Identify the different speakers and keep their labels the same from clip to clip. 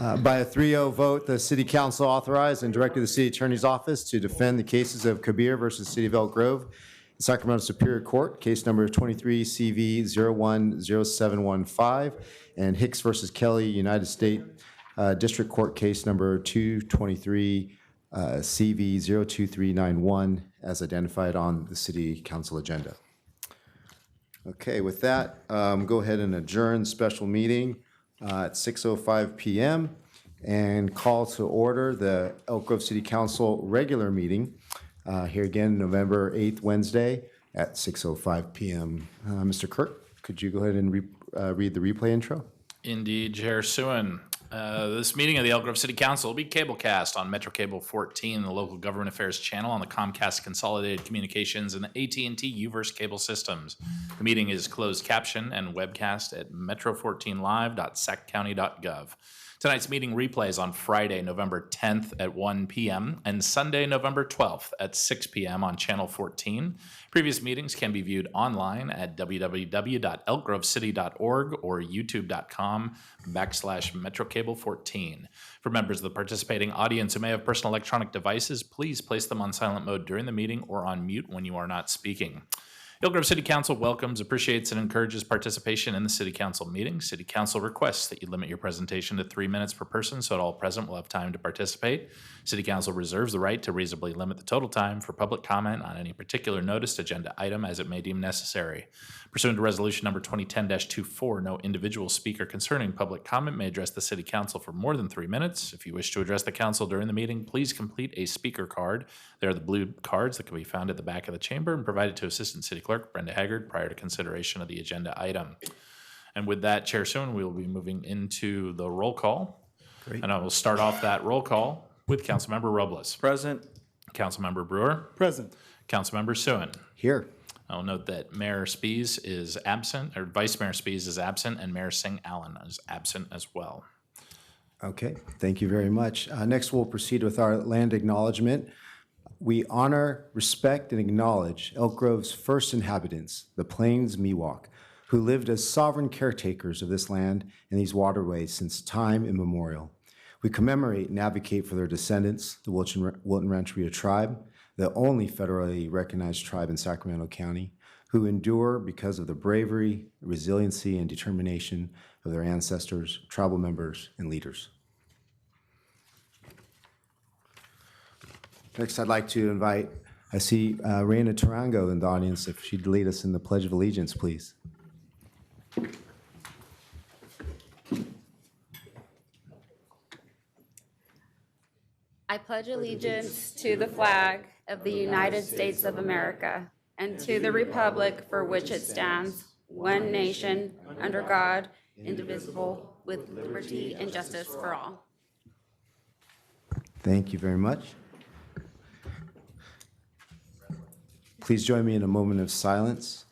Speaker 1: By a 3-0 vote, the City Council authorized and directed the City Attorney's Office to defend the cases of Kabir versus City of Elk Grove, Sacramento Superior Court, case number 23 CV 010715, and Hicks versus Kelly, United States District Court, case number 223 CV 02391, as identified on the City Council agenda. Okay, with that, go ahead and adjourn the special meeting at 6:05 p.m. and call to order the Elk Grove City Council regular meeting here again, November 8th, Wednesday at 6:05 p.m. Mr. Kirk, could you go ahead and read the replay intro?
Speaker 2: Indeed, Chair Suen. This meeting of the Elk Grove City Council will be cablecast on Metro Cable 14, the local government affairs channel on the Comcast Consolidated Communications and the AT&T Uverse cable systems. The meeting is closed caption and webcast at metro14live.saccounty.gov. Tonight's meeting replays on Friday, November 10th at 1 p.m. and Sunday, November 12th at 6 p.m. on Channel 14. Previous meetings can be viewed online at www.elkgrovecity.org or youtube.com/MetroCable14. For members of the participating audience who may have personal electronic devices, please place them on silent mode during the meeting or on mute when you are not speaking. Elk Grove City Council welcomes, appreciates, and encourages participation in the City Council meeting. City Council requests that you limit your presentation to 3 minutes per person so that all present will have time to participate. City Council reserves the right to reasonably limit the total time for public comment on any particular noticed agenda item as it may deem necessary. Pursuant to Resolution Number 2010-24, no individual speaker concerning public comment may address the City Council for more than 3 minutes. If you wish to address the Council during the meeting, please complete a speaker card. They are the blue cards that can be found at the back of the chamber and provided to Assistant City Clerk Brenda Haggard prior to consideration of the agenda item. And with that, Chair Suen, we will be moving into the roll call. Great. And I will start off that roll call with Councilmember Robles.
Speaker 3: Present.
Speaker 2: Councilmember Brewer.
Speaker 3: Present.
Speaker 2: Councilmember Suen.
Speaker 1: Here.
Speaker 2: I'll note that Mayor Spies is absent, or Vice Mayor Spies is absent, and Mayor Singh Allen is absent as well.
Speaker 1: Okay, thank you very much. Next, we'll proceed with our land acknowledgement. We honor, respect, and acknowledge Elk Grove's first inhabitants, the Plains Miwok, who lived as sovereign caretakers of this land and these waterways since time immemorial. We commemorate and advocate for their descendants, the Wilton Rancheria tribe, the only federally recognized tribe in Sacramento County, who endure because of the bravery, resiliency, and determination of their ancestors, tribal members, and leaders. Next, I'd like to invite, I see Reina Tarango in the audience, if she'd lead us in the Pledge of Allegiance, please.
Speaker 4: I pledge allegiance to the flag of the United States of America and to the republic for which it stands, one nation, under God, indivisible, with liberty and justice for all.
Speaker 1: Thank you very much. Please join me in a moment of silence.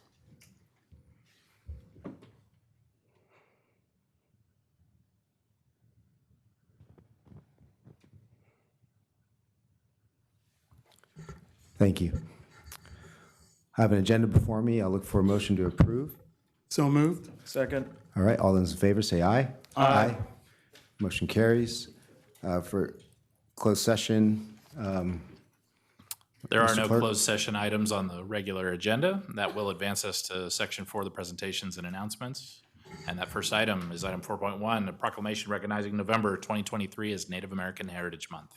Speaker 1: Thank you. I have an agenda before me. I'll look for a motion to approve.
Speaker 3: So moved. Second.
Speaker 1: All right, all those in favor say aye.
Speaker 3: Aye.
Speaker 1: Motion carries. For closed session,
Speaker 2: There are
Speaker 1: Mr.
Speaker 2: no
Speaker 1: Clerk?
Speaker 2: closed session items on the regular agenda. That will advance us to Section 4, the presentations and announcements. And that first item is item 4.1, a proclamation recognizing November 2023 as Native American Heritage Month.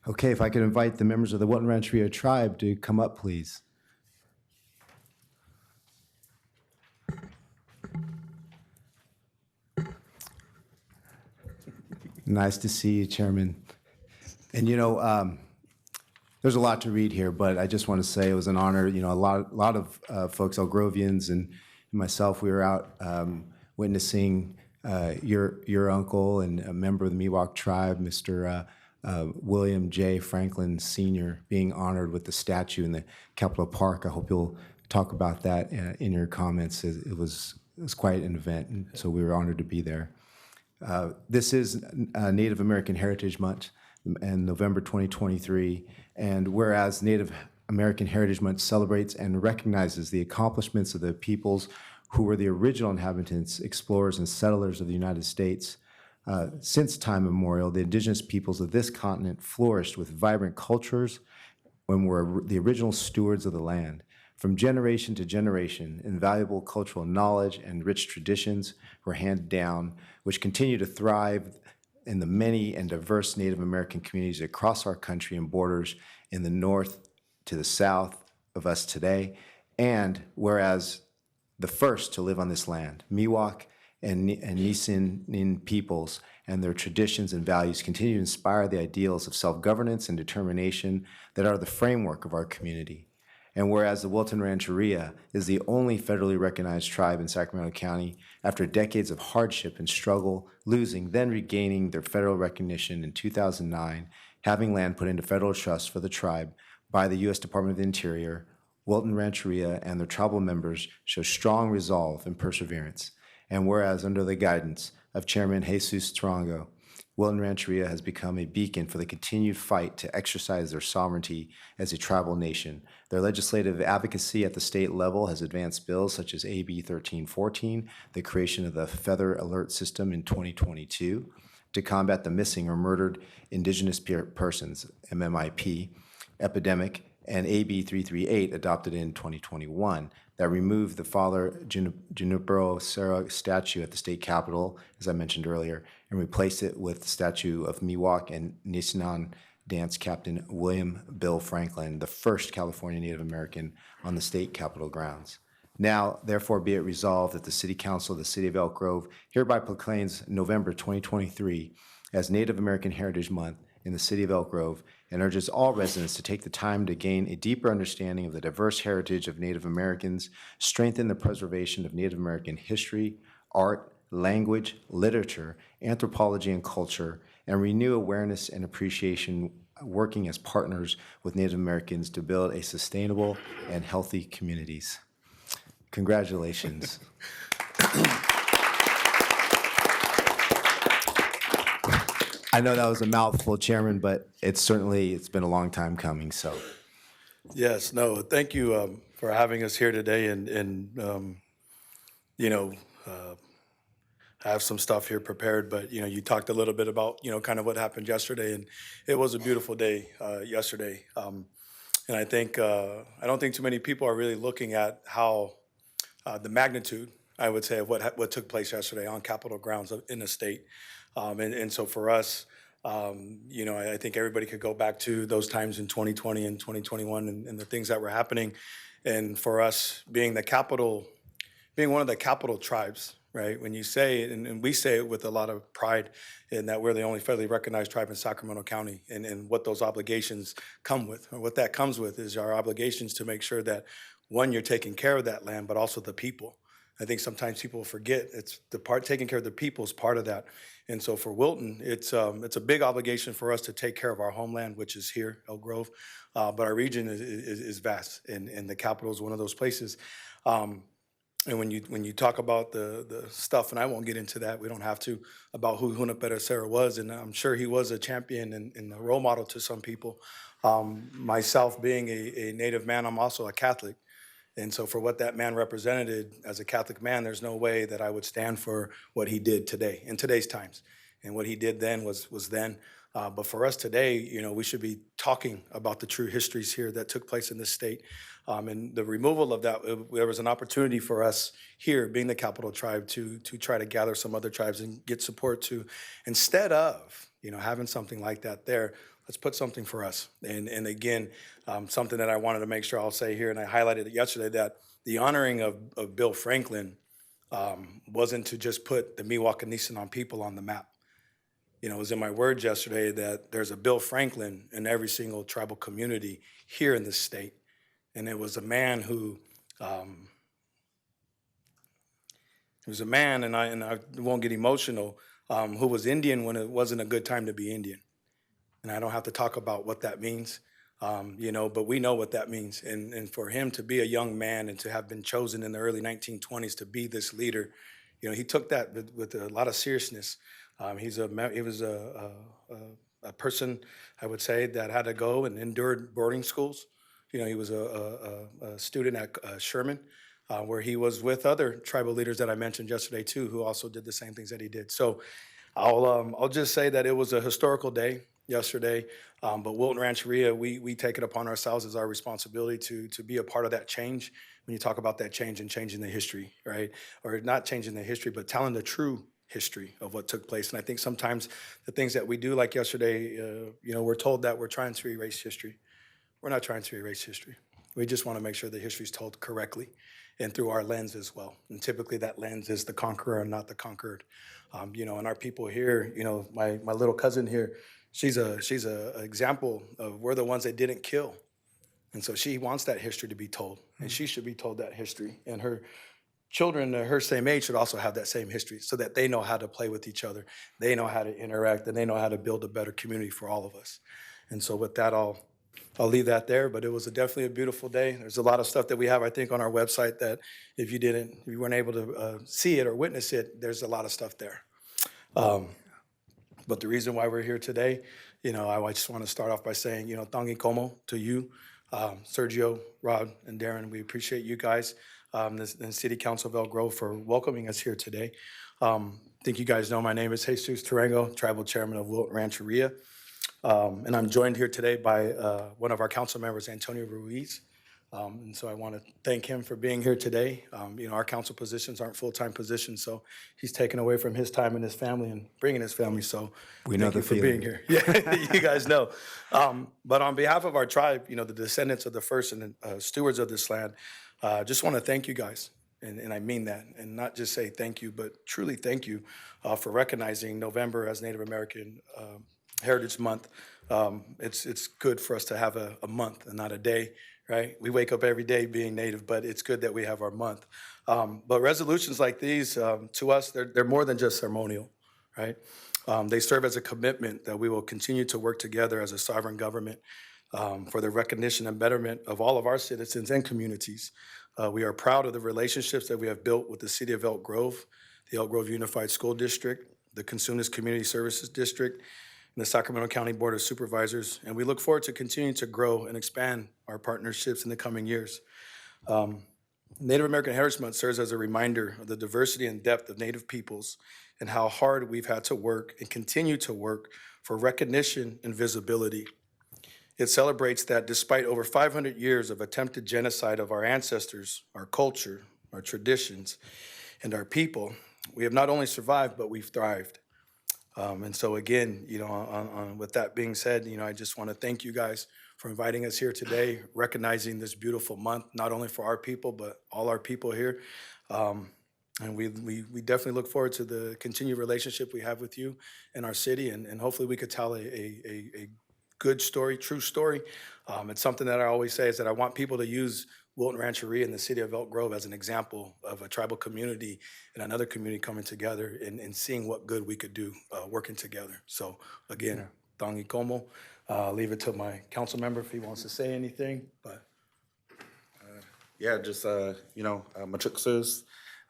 Speaker 1: okay, if I could invite the members of the Wilton Rancheria tribe to come up, please. Nice to see you, Chairman. And you know, there's a lot to read here, but I just want to say it was an honor. You know, a lot of folks, Elgrovians and myself, we were out witnessing your uncle and a member of the Miwok tribe, Mr. William J. Franklin Sr., being honored with the statue in the Capitol Park. I hope you'll talk about that in your comments. It was quite an event, and so we were honored to be there. This is Native American Heritage Month in November 2023, and whereas Native American Heritage Month celebrates and recognizes the accomplishments of the peoples who were the original inhabitants, explorers, and settlers of the United States, Since time immemorial, the indigenous peoples of this continent flourished with vibrant cultures when were the original stewards of the land. From generation to generation, invaluable cultural knowledge and rich traditions were handed down, which continue to thrive in the many and diverse Native American communities across our country and borders in the north to the south of us today. And whereas the first to live on this land, Miwok and Nisenan peoples and their traditions and values continue to inspire the ideals of self-governance and determination that are the framework of our community. And whereas the Wilton Rancheria is the only federally recognized tribe in Sacramento County, after decades of hardship and struggle, losing, then regaining their federal recognition in 2009, having land put into federal trust for the tribe by the U.S. Department of the Interior, Wilton Rancheria and their tribal members show strong resolve and perseverance. And whereas under the guidance of Chairman Jesus Tarango, Wilton Rancheria has become a beacon for the continued fight to exercise their sovereignty as a tribal nation. Their legislative advocacy at the state level has advanced bills such as AB 1314, the creation of the Feather Alert System in 2022, to combat the missing or murdered Indigenous Persons, MMIP, epidemic, and AB 338, adopted in 2021, that removed the Father Junipero Serra statue at the state capitol, as I mentioned earlier, and replaced it with the statue of Miwok and Nisenan dance captain William Bill Franklin, the first California Native American on the state capitol grounds. Now, therefore, be it resolved that the City Council of the City of Elk Grove hereby proclaims November 2023 as Native American Heritage Month in the City of Elk Grove, and urges all residents to take the time to gain a deeper understanding of the diverse heritage of Native Americans, strengthen the preservation of Native American history, art, language, literature, anthropology, and culture, and renew awareness and appreciation working as partners with Native Americans to build a sustainable and healthy communities. Congratulations. I know that was a mouthful, Chairman, but it's been a long time coming, so.
Speaker 3: Yes, no, thank you for having us here today, and you know, I have some stuff here prepared, but you talked a little bit about kind of what happened yesterday, and it was a beautiful day yesterday, and I think I don't think too many people are really looking at how the magnitude, I would say, of what took place yesterday on Capitol grounds in the state. And so for us, I think everybody could go back to those times in 2020 and 2021 and the things that were happening. And for us, being one of the capital tribes, right? When you say, and we say it with a lot of pride, in that we're the only federally recognized tribe in Sacramento County, and what those obligations come with, or what that comes with is our obligations to make sure that, one, you're taking care of that land, but also the people. I think sometimes people forget it's the part taking care of the people is part of that. And so for Wilton, it's a big obligation for us to take care of our homeland, which is here, Elk Grove, but our region is vast, and the capital is one of those places. And when you talk about the stuff, and I won't get into that, we don't have to, about who Junipero Serra was, and I'm sure he was a champion and a role model to some people. Myself being a Native man, I'm also a Catholic. And so for what that man represented as a Catholic man, there's no way that I would stand for what he did today, in today's times. And what he did then was then. But for us today, we should be talking about the true histories here that took place in this state. And the removal of that, there was an opportunity for us here, being the capital tribe, to try to gather some other tribes and get support to, instead of having something like that there, let's put something for us. And again, something that I wanted to make sure I'll say here, and I highlighted it yesterday, that the honoring of Bill Franklin wasn't to just put the Miwok and Nisenan people on the map. It was in my words yesterday that there's a Bill Franklin in every single tribal community here in this state. And it was a man who, and I won't get emotional, who was Indian when it wasn't a good time to be Indian. And I don't have to talk about what that means, but we know what that means. And for him to be a young man and to have been chosen in the early 1920s to be this leader, he took that with a lot of seriousness. He was a person, I would say, that had to go and endured boarding schools. He was a student at Sherman, where he was with other tribal leaders that I mentioned yesterday too, who also did the same things that he did. So I'll just say that it was a historical day yesterday, but Wilton Rancheria, we take it upon ourselves as our responsibility to be a part of that change. When you talk about that change and changing the history, right? Or not changing the history, but telling the true history of what took place. And I think sometimes the things that we do, like yesterday, we're told that we're trying to erase history. We're not trying to erase history. We just want to make sure the history is told correctly and through our lens as well. And typically that lens is the conqueror and not the conquered. And our people here, my little cousin here, she's a example of we're the ones that didn't kill. And so she wants that history to be told, and she should be told that history. And her children her same age should also have that same history so that they know how to play with each other. They know how to interact, and they know how to build a better community for all of us. And so with that, I'll leave that there, but it was definitely a beautiful day. There's a lot of stuff that we have, I think, on our website that if you weren't able to see it or witness it, there's a lot of stuff there. But the reason why we're here today, I just want to start off by saying, tangi como to you, Sergio, Rod, and Darren. We appreciate you guys, and City Council of Elk Grove for welcoming us here today. I think you guys know my name is Jesus Tarango, Tribal Chairman of Wilton Rancheria. And I'm joined here today by one of our council members, Antonio Ruiz. And so I want to thank him for being here today. Our council positions aren't full-time positions, so he's taken away from his time and his family and bringing his family. So
Speaker 1: We know
Speaker 3: thank you
Speaker 1: the
Speaker 3: for
Speaker 1: feeling.
Speaker 3: being here. Yeah, you guys know. But on behalf of our tribe, the descendants of the first and stewards of this land, just want to thank you guys. And I mean that, and not just say thank you, but truly thank you for recognizing November as Native American Heritage Month. It's good for us to have a month and not a day, right? We wake up every day being Native, but it's good that we have our month. But resolutions like these, to us, they're more than just ceremonial, right? They serve as a commitment that we will continue to work together as a sovereign government for the recognition and betterment of all of our citizens and communities. We are proud of the relationships that we have built with the City of Elk Grove, the Elk Grove Unified School District, the Cosumnes Community Services District, and the Sacramento County Board of Supervisors. And we look forward to continuing to grow and expand our partnerships in the coming years. Native American Heritage Month serves as a reminder of the diversity and depth of Native peoples and how hard we've had to work and continue to work for recognition and visibility. It celebrates that despite over 500 years of attempted genocide of our ancestors, our culture, our traditions, and our people, we have not only survived, but we've thrived. And so again, with that being said, I just want to thank you guys for inviting us here today, recognizing this beautiful month, not only for our people, but all our people here. And we definitely look forward to the continued relationship we have with you and our city, and hopefully we could tell a good story, true story. It's something that I always say is that I want people to use Wilton Rancheria in the city of Elk Grove as an example of a tribal community and another community coming together and seeing what good we could do working together. So again, tangi como. Leave it to my council member if he wants to say anything, but.
Speaker 5: Machuksus,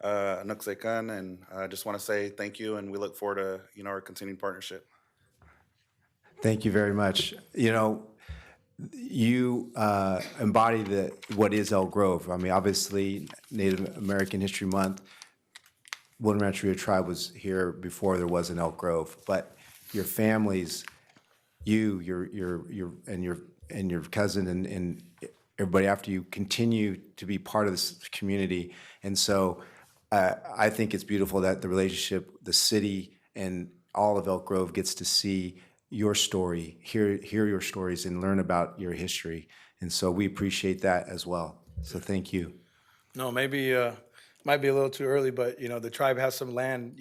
Speaker 5: Nuksekan, and I just want to say thank you, and we look forward to, our continued partnership.
Speaker 1: Thank you very much. You embody what is Elk Grove. I mean, obviously, Native American History Month, Wilton Rancheria Tribe was here before there was an Elk Grove, but your families, your cousin and everybody after you continue to be part of this community. And so I think it's beautiful that the relationship, the city and all of Elk Grove gets to see your story, hear your stories and learn about your history. And so we appreciate that as well. So thank you.
Speaker 3: No, maybe might be a little too early, but the tribe has some land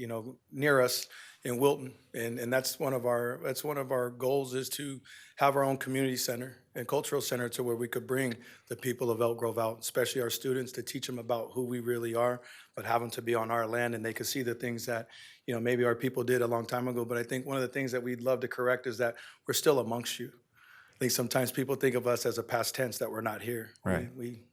Speaker 3: near us in Wilton, and that's one of our goals is to have our own community center and cultural center to where we could bring the people of Elk Grove out, especially our students, to teach them about who we really are, but have them to be on our land and they could see the things that maybe our people did a long time ago. But I think one of the things that we'd love to correct is that we're still amongst you. I think sometimes people think of us as a past tense that we're not here.
Speaker 1: Right.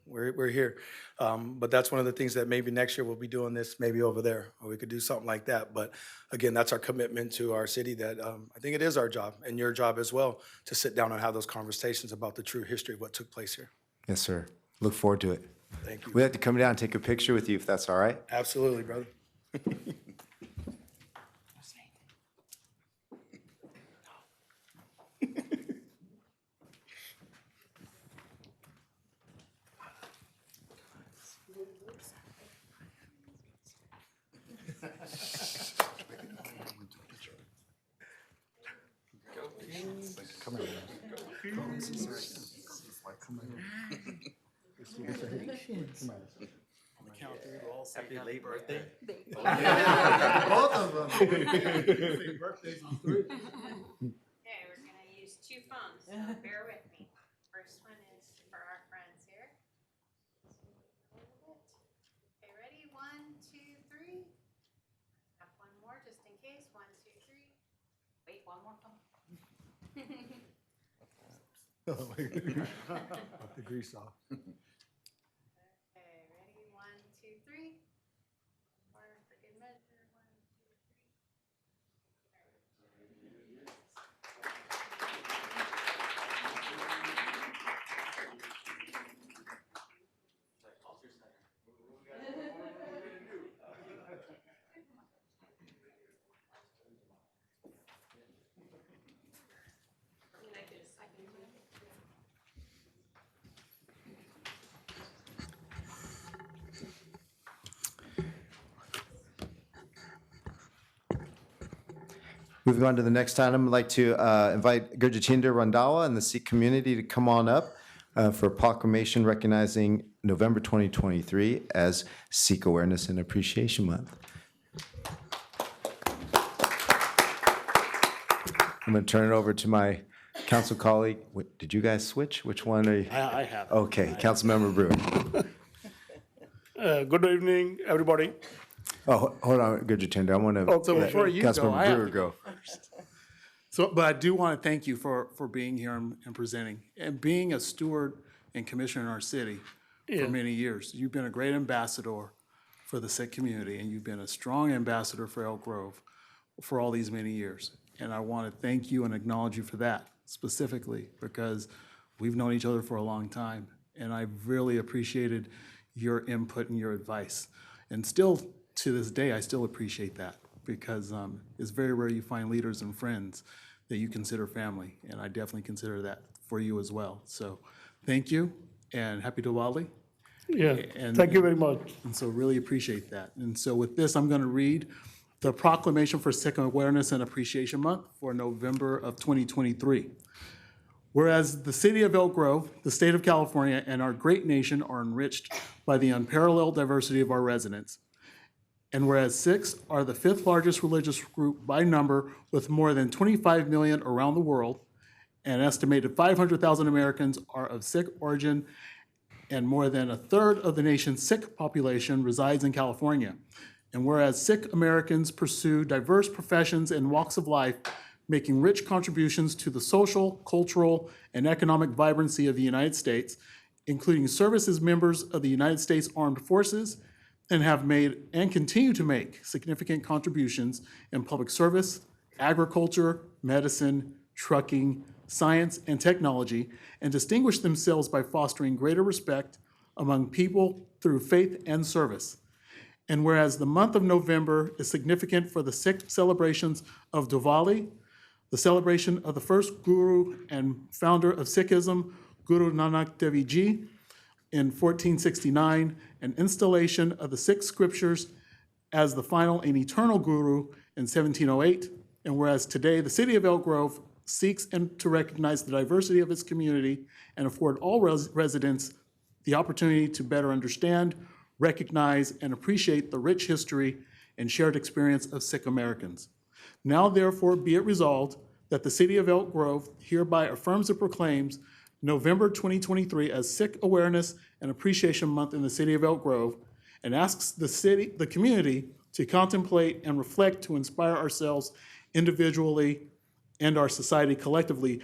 Speaker 3: We're here. But that's one of the things that maybe next year we'll be doing this maybe over there, or we could do something like that. But again, that's our commitment to our city that I think it is our job and your job as well to sit down and have those conversations about the true history of what took place here.
Speaker 1: Yes, sir. Look forward to it.
Speaker 3: Thank you.
Speaker 1: We'd like to come down and take a picture with you if that's all right.
Speaker 3: Absolutely, brother.
Speaker 5: Happy late birthday.
Speaker 6: Both of them. Birthdays on three.
Speaker 7: Okay, we're gonna use two phones, so bear with me. First one is for our friends here. Okay, ready? 1, 2, 3. Have one more just in case. 1, 2, 3. Wait, one more phone.
Speaker 6: The grease off.
Speaker 7: Okay, ready? 1, 2, 3. Or for good measure, 1, 2, 3.
Speaker 1: Moving on to the next item, I'd like to invite Gurjitinder Randhawa and the Sikh community to come on up for a proclamation recognizing November 2023 as Sikh Awareness and Appreciation Month. I'm going to turn it over to my council colleague. Did you guys switch? Which one are you?
Speaker 8: I have.
Speaker 1: Okay, Councilmember Brewer.
Speaker 8: Good evening, everybody.
Speaker 1: Oh, hold on, Gurjitinder. I want to
Speaker 6: So
Speaker 1: let
Speaker 6: before you go, I
Speaker 1: Councilmember
Speaker 6: have
Speaker 1: Brewer
Speaker 6: to
Speaker 1: go.
Speaker 6: So, but I do want to thank you for being here and presenting and being a steward and commissioner in our city for many years. You've been a great ambassador for the Sikh community, and you've been a strong ambassador for Elk Grove for all these many years. And I want to thank you and acknowledge you for that specifically, because we've known each other for a long time, and I've really appreciated your input and your advice. And still, to this day, I still appreciate that, because it's very rare you find leaders and friends that you consider family, and I definitely consider that for you as well. So thank you, and happy Diwali.
Speaker 8: Yeah,
Speaker 6: And-
Speaker 8: thank you very much.
Speaker 6: And so really appreciate that. And so with this, I'm going to read the proclamation for Sikh Awareness and Appreciation Month for November of 2023. Whereas the city of Elk Grove, the state of California, and our great nation are enriched by the unparalleled diversity of our residents. And whereas Sikhs are the 5th largest religious group by number, with more than 25 million around the world, an estimated 500,000 Americans are of Sikh origin, and more than a third of the nation's Sikh population resides in California. And whereas Sikh Americans pursue diverse professions and walks of life, making rich contributions to the social, cultural, and economic vibrancy of the United States, including service as members of the United States Armed Forces, and have made and continue to make significant contributions in public service, agriculture, medicine, trucking, science, and technology, and distinguish themselves by fostering greater respect among people through faith and service. And whereas the month of November is significant for the Sikh celebrations of Diwali, the celebration of the first guru and founder of Sikhism, Guru Nanak Dev Ji, in 1469, an installation of the Sikh scriptures as the final and eternal guru in 1708, and whereas today the city of Elk Grove seeks to recognize the diversity of its community and afford all residents the opportunity to better understand, recognize, and appreciate the rich history and shared experience of Sikh Americans. Now therefore be it resolved that the city of Elk Grove hereby affirms and proclaims November 2023 as Sikh Awareness and Appreciation Month in the city of Elk Grove, and asks the community to contemplate and reflect to inspire ourselves individually and our society collectively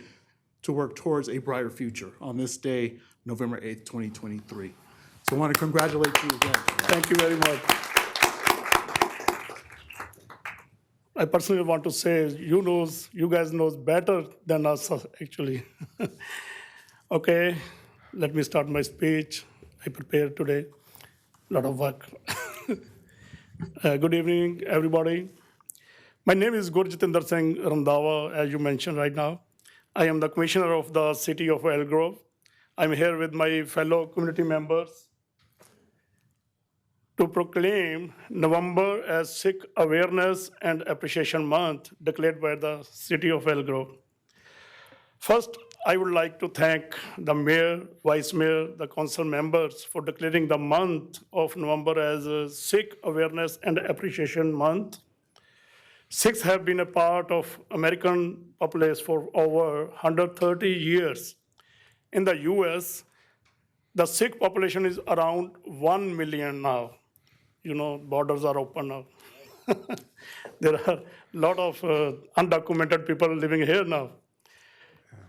Speaker 6: to work towards a brighter future on this day, November 8th, 2023. So I want to congratulate you again.
Speaker 8: Thank you very much. I personally want to say, you guys knows better than us, actually. Okay, let me start my speech. I prepared today, a lot of work. Good evening, everybody. My name is Gurjitinder Singh Randhawa, as you mentioned right now. I am the commissioner of the city of Elk Grove. I'm here with my fellow community members to proclaim November as Sikh Awareness and Appreciation Month declared by the city of Elk Grove. First, I would like to thank the mayor, vice mayor, the council members for declaring the month of November as a Sikh Awareness and Appreciation Month. Sikhs have been a part of American populace for over 130 years. In the US, the Sikh population is around 1 million now. You know, borders are open now. There are a lot of undocumented people living here now.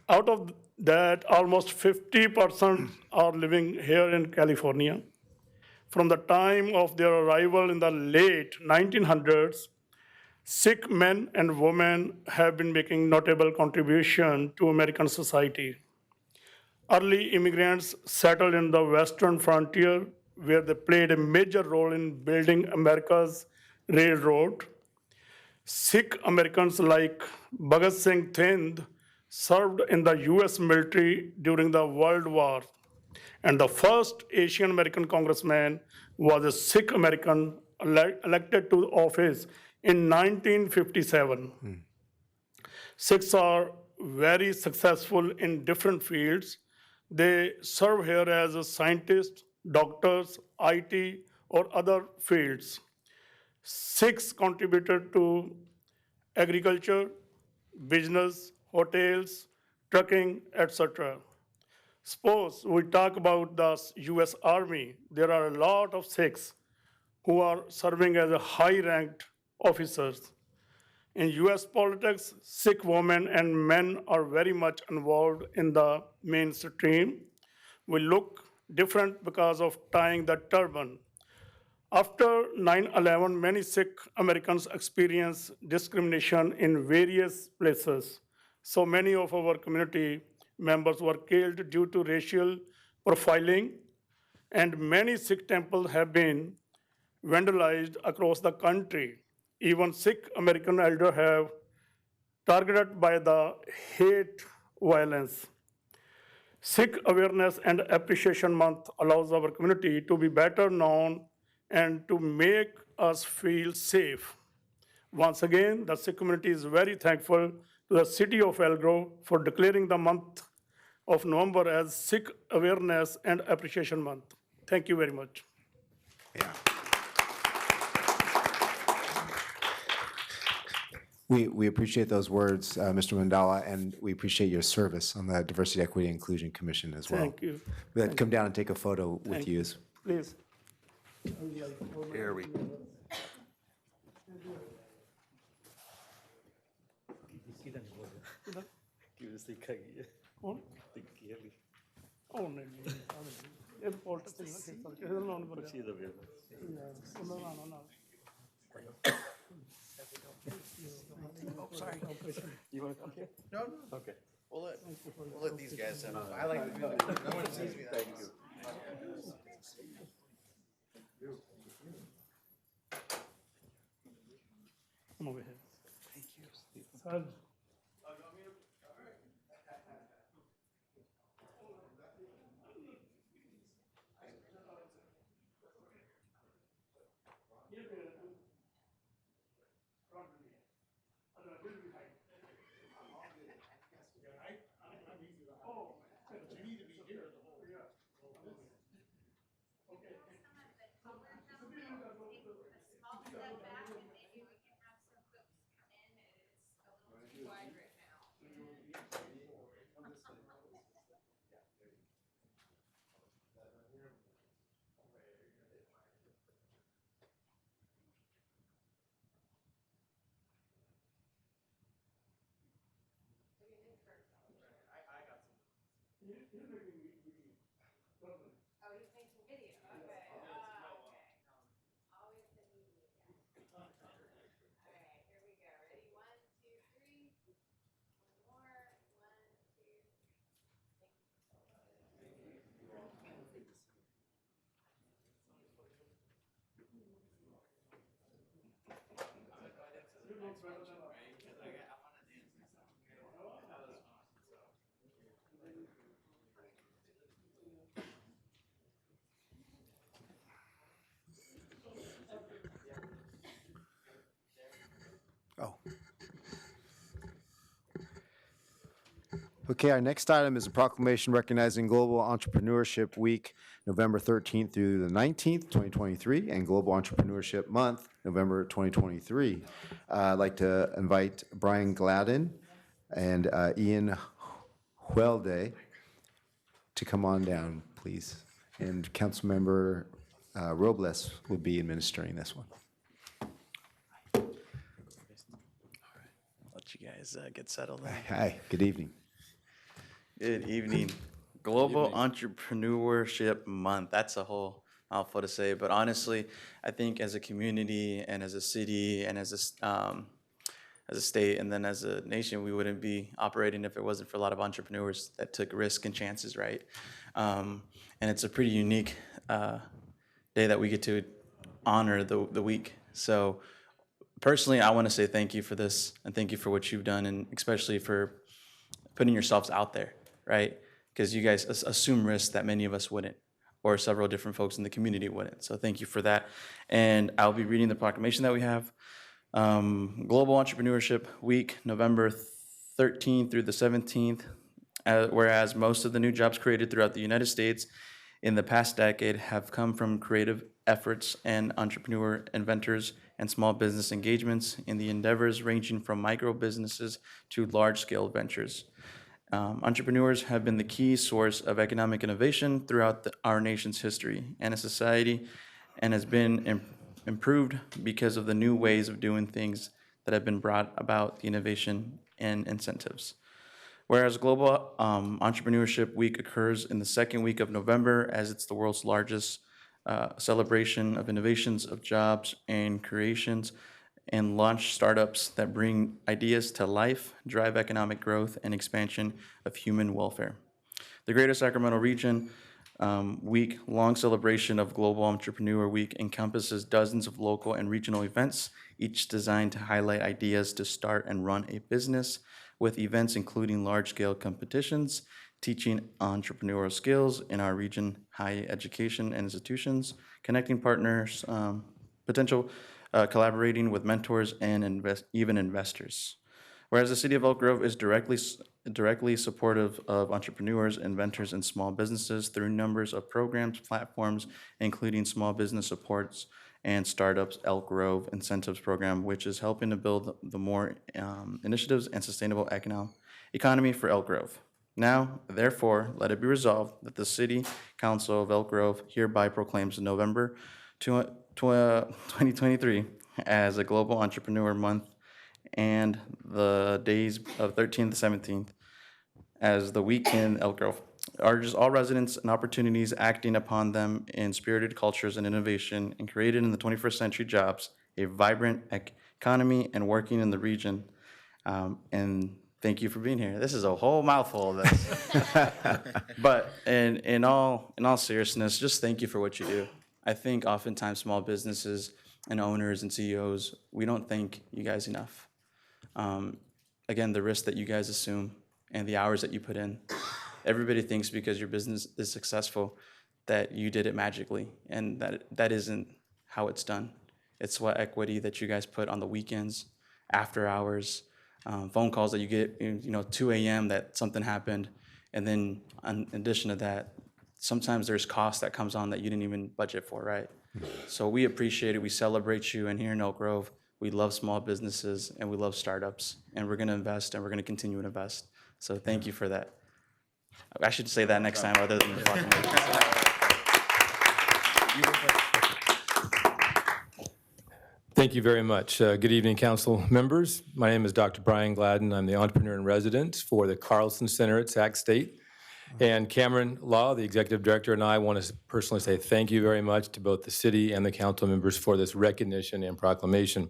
Speaker 8: Out of that, almost 50% are living here in California. From the time of their arrival in the late 1900s, Sikh men and women have been making notable contribution to American society. Early immigrants settled in the western frontier, where they played a major role in building America's railroad. Sikh Americans like Bhagat Singh Thind served in the US military during the World War, and the first Asian American congressman was a Sikh American elected to office in 1957. Sikhs are very successful in different fields. They serve here as a scientists, doctors, IT, or other fields. Sikhs contributed to agriculture, business, hotels, trucking, etc. Suppose we talk about the US Army, there are a lot of Sikhs who are serving as a high-ranked officers. In US politics, Sikh women and men are very much involved in the mainstream. We look different because of tying the turban. After 9/11, many Sikh Americans experienced discrimination in various places. So many of our community members were killed due to racial profiling, and many Sikh temples have been vandalized across the country. Even Sikh American elders have targeted by the hate violence. Sikh Awareness and Appreciation Month allows our community to be better known and to make us feel safe. Once again, the Sikh community is very thankful to the city of Elk Grove for declaring the month of November as Sikh Awareness and Appreciation Month. Thank you very much.
Speaker 1: We appreciate those words, Mr. Mandala, and we appreciate your service on the Diversity, Equity, and Inclusion Commission as well.
Speaker 8: Thank you.
Speaker 1: We'll come down and take a photo with you.
Speaker 8: Please.
Speaker 5: Here we go.
Speaker 8: कौन? Oh, no, no. ये तो politics है, किसी का नाम नहीं
Speaker 9: Sorry. You want to come here? No, no. Okay. We'll let these guys have it. I like to do that. No one sees me that much.
Speaker 8: Come over here. Thank you. Sir.
Speaker 7: Oh, he's making video. Okay. Okay. Always the media guy. All right, here we go. Ready? 1, 2, 3. One more. 1, 2.
Speaker 1: Oh. Okay, our next item is a proclamation recognizing Global Entrepreneurship Week, November 13th through the 19th, 2023, and Global Entrepreneurship Month, November 2023. I'd like to invite Brian Gladden and Ian Huelde to come on down, please. And Councilmember Robles will be administering this one.
Speaker 9: Let you guys get settled in.
Speaker 1: Hi, good evening.
Speaker 9: Good evening. Global Entrepreneurship Month. That's a whole mouthful to say, but honestly, I think as a community and as a city and as a state and then as a nation, we wouldn't be operating if it wasn't for a lot of entrepreneurs that took risks and chances, right? And it's a pretty unique day that we get to honor the week. So personally, I want to say thank you for this and thank you for what you've done, and especially for putting yourselves out there, right? Because you guys assume risks that many of us wouldn't, or several different folks in the community wouldn't. So thank you for that. And I'll be reading the proclamation that we have. Global Entrepreneurship Week, November 13th through the 17th, whereas most of the new jobs created throughout the United States in the past decade have come from creative efforts and entrepreneur inventors and small business engagements in the endeavors ranging from micro businesses to large-scale ventures. Entrepreneurs have been the key source of economic innovation throughout our nation's history and a society, and has been improved because of the new ways of doing things that have been brought about the innovation and incentives. Whereas Global Entrepreneurship Week occurs in the second week of November, as it's the world's largest celebration of innovations, of jobs and creations, and launch startups that bring ideas to life, drive economic growth and expansion of human welfare. The Greater Sacramento Region week-long celebration of Global Entrepreneur Week encompasses dozens of local and regional events, each designed to highlight ideas to start and run a business, with events including large-scale competitions, teaching entrepreneurial skills in our region, higher education institutions, connecting partners, potential collaborating with mentors and even investors. Whereas the City of Elk Grove is directly supportive of entrepreneurs, inventors, and small businesses through numbers of programs, platforms, including small business supports and startups Elk Grove Incentives Program, which is helping to build the more initiatives and sustainable economy for Elk Grove. Now, therefore, let it be resolved that the City Council of Elk Grove hereby proclaims November 2023 as a Global Entrepreneur Month, and the days of 13th to 17th as the week in Elk Grove. Urges all residents and opportunities acting upon them in spirited cultures and innovation, and created in the 21st century jobs, a vibrant economy, and working in the region. And thank you for being here. This is a whole mouthful of this. But in all seriousness, just thank you for what you do. I think oftentimes small businesses and owners and CEOs, we don't thank you guys enough. Again, the risk that you guys assume and the hours that you put in. Everybody thinks because your business is successful that you did it magically, and that isn't how it's done. It's sweat equity that you guys put on the weekends, after hours, phone calls that you get, 2 a.m. that something happened, and then in addition to that, sometimes there's cost that comes on that you didn't even budget for, right? So we appreciate it, we celebrate you, and here in Elk Grove, we love small businesses and we love startups, and we're gonna invest and we're gonna continue to invest. So thank you for that. I should say that next time other than the proclamation.
Speaker 10: Thank you very much. Good evening, council members. My name is Dr. Brian Gladden. I'm the entrepreneur in residence for the Carlson Center at Sac State. And Cameron Law, the executive director, and I want to personally say thank you very much to both the city and the council members for this recognition and proclamation.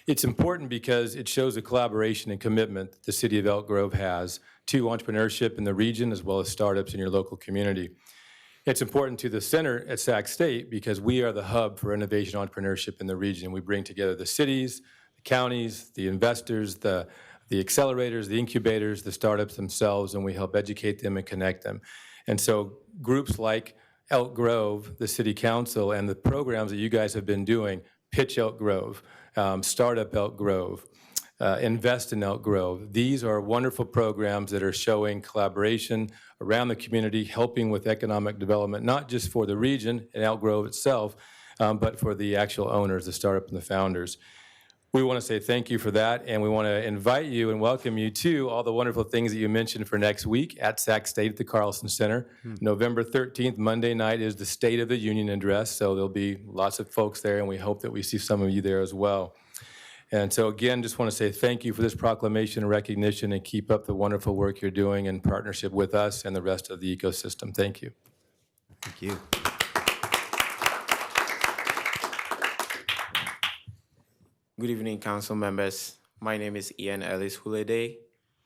Speaker 10: It's important because it shows the collaboration and commitment that the city of Elk Grove has to entrepreneurship in the region as well as startups in your local community. It's important to the center at Sac State because we are the hub for innovation entrepreneurship in the region. We bring together the cities, the counties, the investors, the accelerators, the incubators, the startups themselves, and we help educate them and connect them. And so groups like Elk Grove, the city council, and the programs that you guys have been doing, Pitch Elk Grove, Startup Elk Grove, invest in Elk Grove. These are wonderful programs that are showing collaboration around the community, helping with economic development, not just for the region and Elk Grove itself, but for the actual owners, the startup and the founders. We want to say thank you for that, and we want to invite you and welcome you to all the wonderful things that you mentioned for next week at Sac State at the Carlson Center. November 13th, Monday night, is the State of the Union address, so there'll be lots of folks there, and we hope that we see some of you there as well. And so again, just want to say thank you for this proclamation and recognition, and keep up the wonderful work you're doing in partnership with us and the rest of the ecosystem. Thank you.
Speaker 1: Thank you.
Speaker 11: Good evening, council members. My name is Ian Ellis Hulede,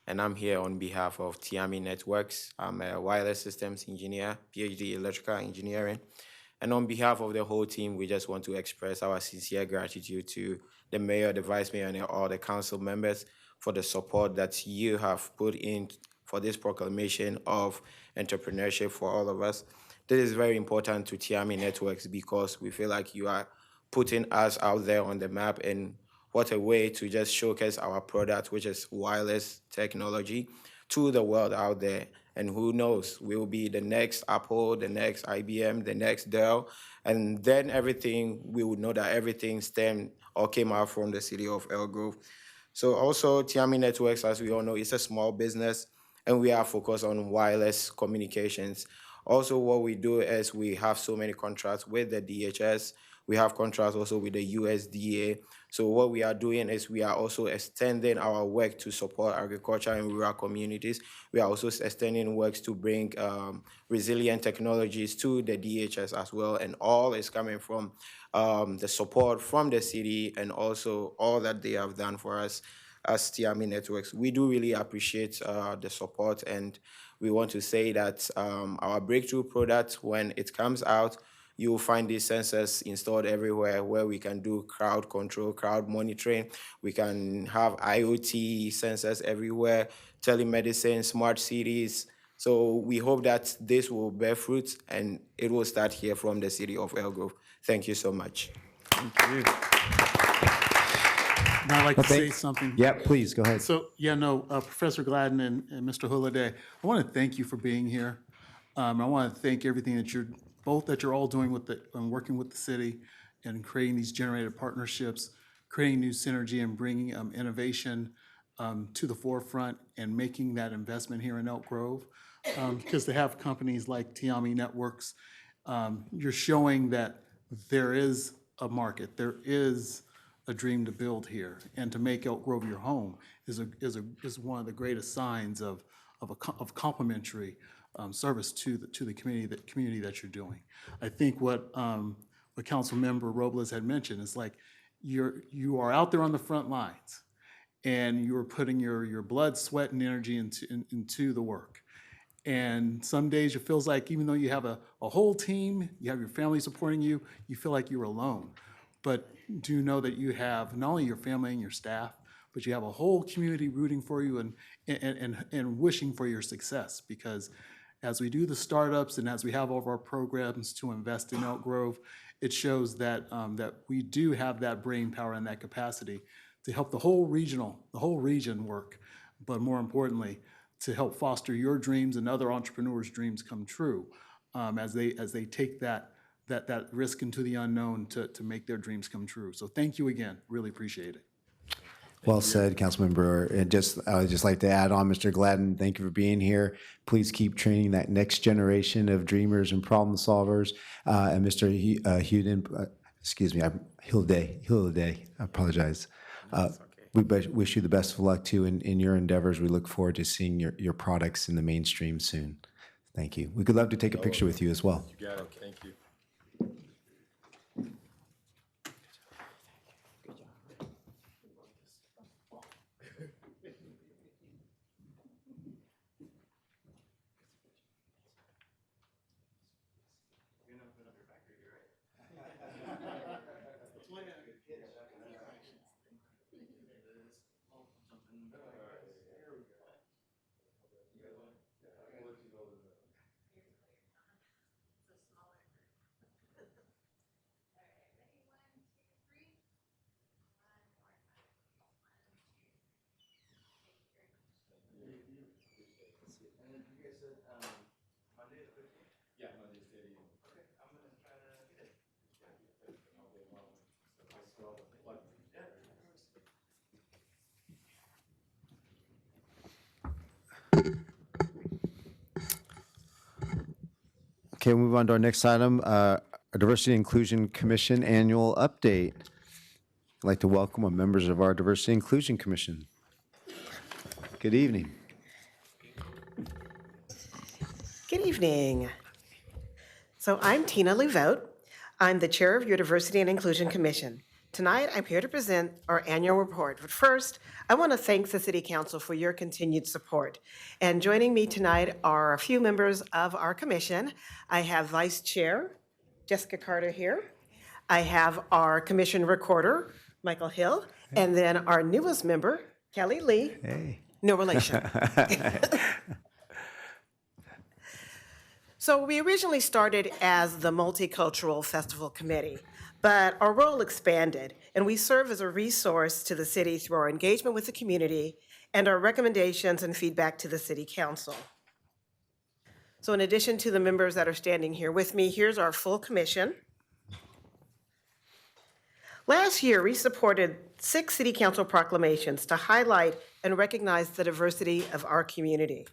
Speaker 11: and I'm here on behalf of Tiami Networks. I'm a wireless systems engineer, PhD electrical engineering. And on behalf of the whole team, we just want to express our sincere gratitude to the mayor, the vice mayor, and all the council members for the support that you have put in for this proclamation of entrepreneurship for all of us. This is very important to Tiami Networks because we feel like you are putting us out there on the map, and what a way to just showcase our product, which is wireless technology, to the world out there. And who knows, we will be the next Apple, the next IBM, the next Dell, and then everything, we would know that everything stemmed or came out from the city of Elk Grove. So also, Tiami Networks, as we all know, is a small business, and we are focused on wireless communications. Also, what we do is we have so many contracts with the DHS. We have contracts also with the USDA. So what we are doing is we are also extending our work to support agriculture in rural communities. We are also extending works to bring resilient technologies to the DHS as well. And all is coming from the support from the city and also all that they have done for us as Tiami Networks. We do really appreciate the support, and we want to say that our breakthrough product, when it comes out, you will find these sensors installed everywhere where we can do crowd control, crowd monitoring. We can have IoT sensors everywhere, telemedicine, smart cities. So we hope that this will bear fruit, and it will start here from the city of Elk Grove. Thank you so much.
Speaker 6: And I'd like to say something.
Speaker 1: Yeah, please, go ahead.
Speaker 6: So, Professor Gladden and Mr. Huladay, I want to thank you for being here. I want to thank everything that you're all doing with working with the city and creating these generated partnerships, creating new synergy and bringing innovation to the forefront and making that investment here in Elk Grove. Because to have companies like Tiami Networks, you're showing that there is a market, there is a dream to build here, and to make Elk Grove your home is one of the greatest signs of complementary service to the community that you're doing. I think what Councilmember Robles had mentioned is like you are out there on the front lines, and you are putting your blood, sweat, and energy into the work. And some days it feels like even though you have a whole team, you have your family supporting you, you feel like you're alone. But do know that you have not only your family and your staff, but you have a whole community rooting for you and wishing for your success. Because as we do the startups and as we have all of our programs to invest in Elk Grove, it shows that that we do have that brain power and that capacity to help the whole region work, but more importantly, to help foster your dreams and other entrepreneurs' dreams come true as they take that risk into the unknown to make their dreams come true. So thank you again. Really appreciate it.
Speaker 1: Well said, Councilmember. And I would just like to add on, Mr. Gladden, thank you for being here. Please keep training that next generation of dreamers and problem solvers. And Mr. Hilday, I apologize. We wish you the best of luck too in your endeavors. We look forward to seeing your products in the mainstream soon. Thank you. We could love to take a picture with you as well.
Speaker 10: You got it. Thank you.
Speaker 1: Okay, we'll move on to our next item, our Diversity and Inclusion Commission Annual Update. I'd like to welcome our members of our Diversity and Inclusion Commission. Good evening.
Speaker 12: Good evening. So I'm Tina Louvote. I'm the chair of your Diversity and Inclusion Commission. Tonight, I'm here to present our annual report. But first, I want to thank the City Council for your continued support. And joining me tonight are a few members of our commission. I have Vice Chair Jessica Carter here. I have our commission recorder, Michael Hill, and then our newest member, Kelly Lee.
Speaker 1: Hey.
Speaker 12: No relation. So we originally started as the Multicultural Festival Committee, but our role expanded, and we serve as a resource to the city through our engagement with the community and our recommendations and feedback to the City Council. So in addition to the members that are standing here with me, here's our full commission. Last year, we supported 6 City Council proclamations to highlight and recognize the diversity of our community.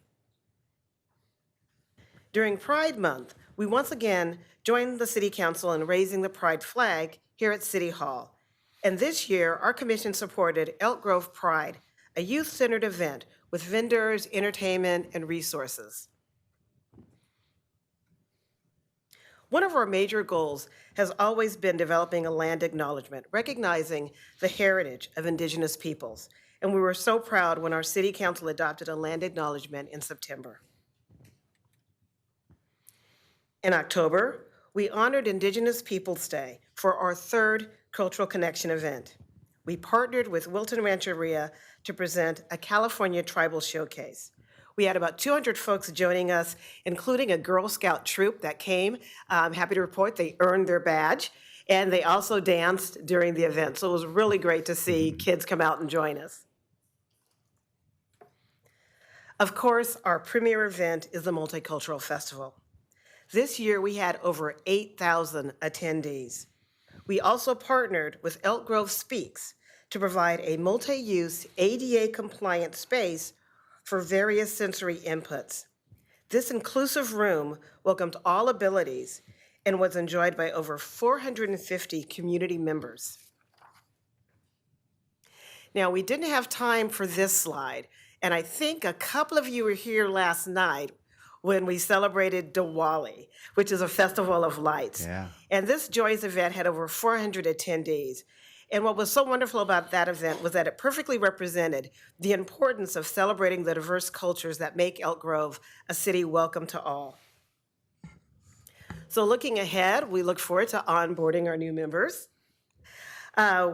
Speaker 12: During Pride Month, we once again joined the City Council in raising the Pride flag here at City Hall. And this year, our commission supported Elk Grove Pride, a youth-centered event with vendors, entertainment, and resources. One of our major goals has always been developing a land acknowledgement, recognizing the heritage of Indigenous peoples. And we were so proud when our City Council adopted a land acknowledgement in September. In October, we honored Indigenous Peoples Day for our 3rd Cultural Connection event. We partnered with Wilton Rancheria to present a California Tribal Showcase. We had about 200 folks joining us, including a Girl Scout troop that came. I'm happy to report they earned their badge, and they also danced during the event. So it was really great to see kids come out and join us. Of course, our premier event is the Multicultural Festival. This year, we had over 8,000 attendees. We also partnered with Elk Grove Speaks to provide a multi-use ADA-compliant space for various sensory inputs. This inclusive room welcomed all abilities and was enjoyed by over 450 community members. Now, we didn't have time for this slide, and I think a couple of you were here last night when we celebrated Diwali, which is a festival of lights.
Speaker 1: Yeah.
Speaker 12: And this Joy's event had over 400 attendees. And what was so wonderful about that event was that it perfectly represented the importance of celebrating the diverse cultures that make Elk Grove a city welcome to all. So looking ahead, we look forward to onboarding our new members.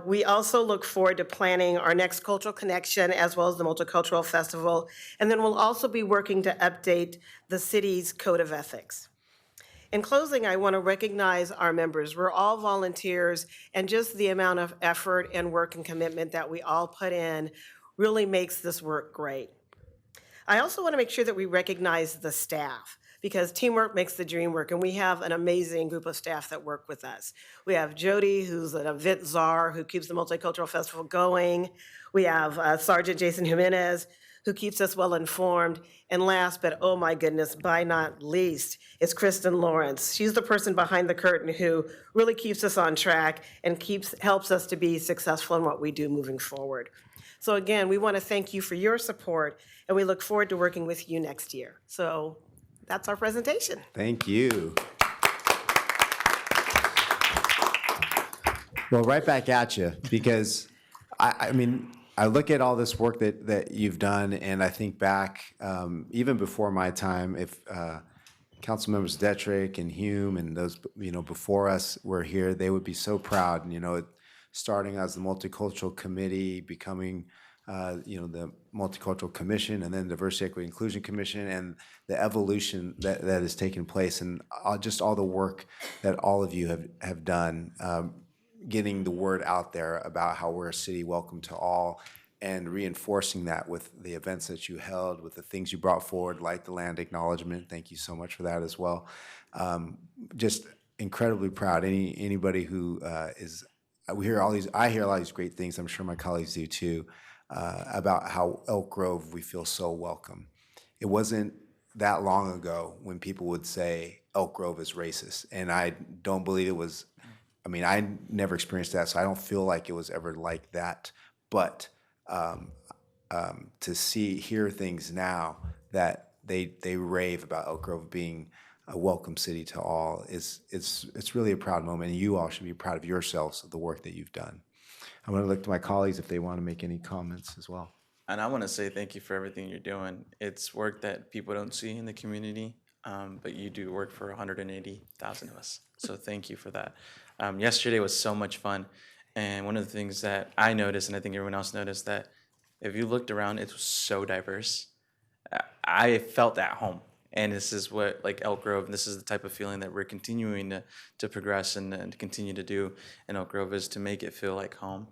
Speaker 12: We also look forward to planning our next Cultural Connection as well as the Multicultural Festival. And then we'll also be working to update the city's Code of Ethics. In closing, I want to recognize our members. We're all volunteers, and just the amount of effort and work and commitment that we all put in really makes this work great. I also want to make sure that we recognize the staff, because teamwork makes the dream work, and we have an amazing group of staff that work with us. We have Jody, who's an event czar, who keeps the Multicultural Festival going. We have Sergeant Jason Jimenez, who keeps us well informed. And last, but oh my goodness, by not least, is Kristen Lawrence. She's the person behind the curtain who really keeps us on track and helps us to be successful in what we do moving forward. So again, we want to thank you for your support, and we look forward to working with you next year. So that's our presentation.
Speaker 1: Thank you. Well, right back at you, because I mean, I look at all this work that you've done, and I think back, even before my time, if council members Detrick and Hume and those, before us were here, they would be so proud, starting as the Multicultural Committee, becoming, the Multicultural Commission, and then Diversity, Equity, Inclusion Commission, and the evolution that has taken place, and just all the work that all of you have done, getting the word out there about how we're a city welcome to all, and reinforcing that with the events that you held, with the things you brought forward, like the land acknowledgement. Thank you so much for that as well. Just incredibly proud. Anybody who is we hear I hear a lot of these great things, I'm sure my colleagues do too, about how Elk Grove, we feel so welcome. It wasn't that long ago when people would say Elk Grove is racist, and I don't believe it was. I mean, I never experienced that, so I don't feel like it was ever like that. But to hear things now that they rave about Elk Grove being a welcome city to all it's really a proud moment, and you all should be proud of yourselves of the work that you've done. I'm going to look to my colleagues if they want to make any comments as well.
Speaker 9: And I want to say thank you for everything you're doing. It's work that people don't see in the community, but you do work for 180,000 of us. So thank you for that. Yesterday was so much fun. And one of the things that I noticed, and I think everyone else noticed, that if you looked around, it was so diverse. I felt at home. And this is what, like Elk Grove, this is the type of feeling that we're continuing to progress and to continue to do in Elk Grove, is to make it feel like home.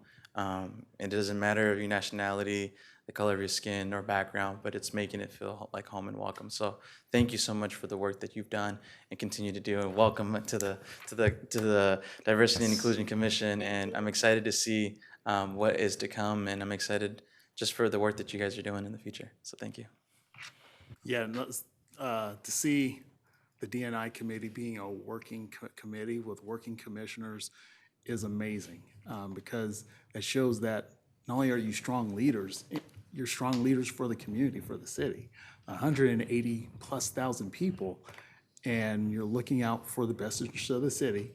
Speaker 9: It doesn't matter your nationality, the color of your skin or background, but it's making it feel like home and welcome. So thank you so much for the work that you've done and continue to do. And welcome to the Diversity and Inclusion Commission. And I'm excited to see what is to come. And I'm excited just for the work that you guys are doing in the future. So thank you.
Speaker 6: Yeah, to see the D&I committee being a working committee with working commissioners is amazing, because it shows that not only are you strong leaders, you're strong leaders for the community, for the city. 180,000+ people, and you're looking out for the best interests of the city,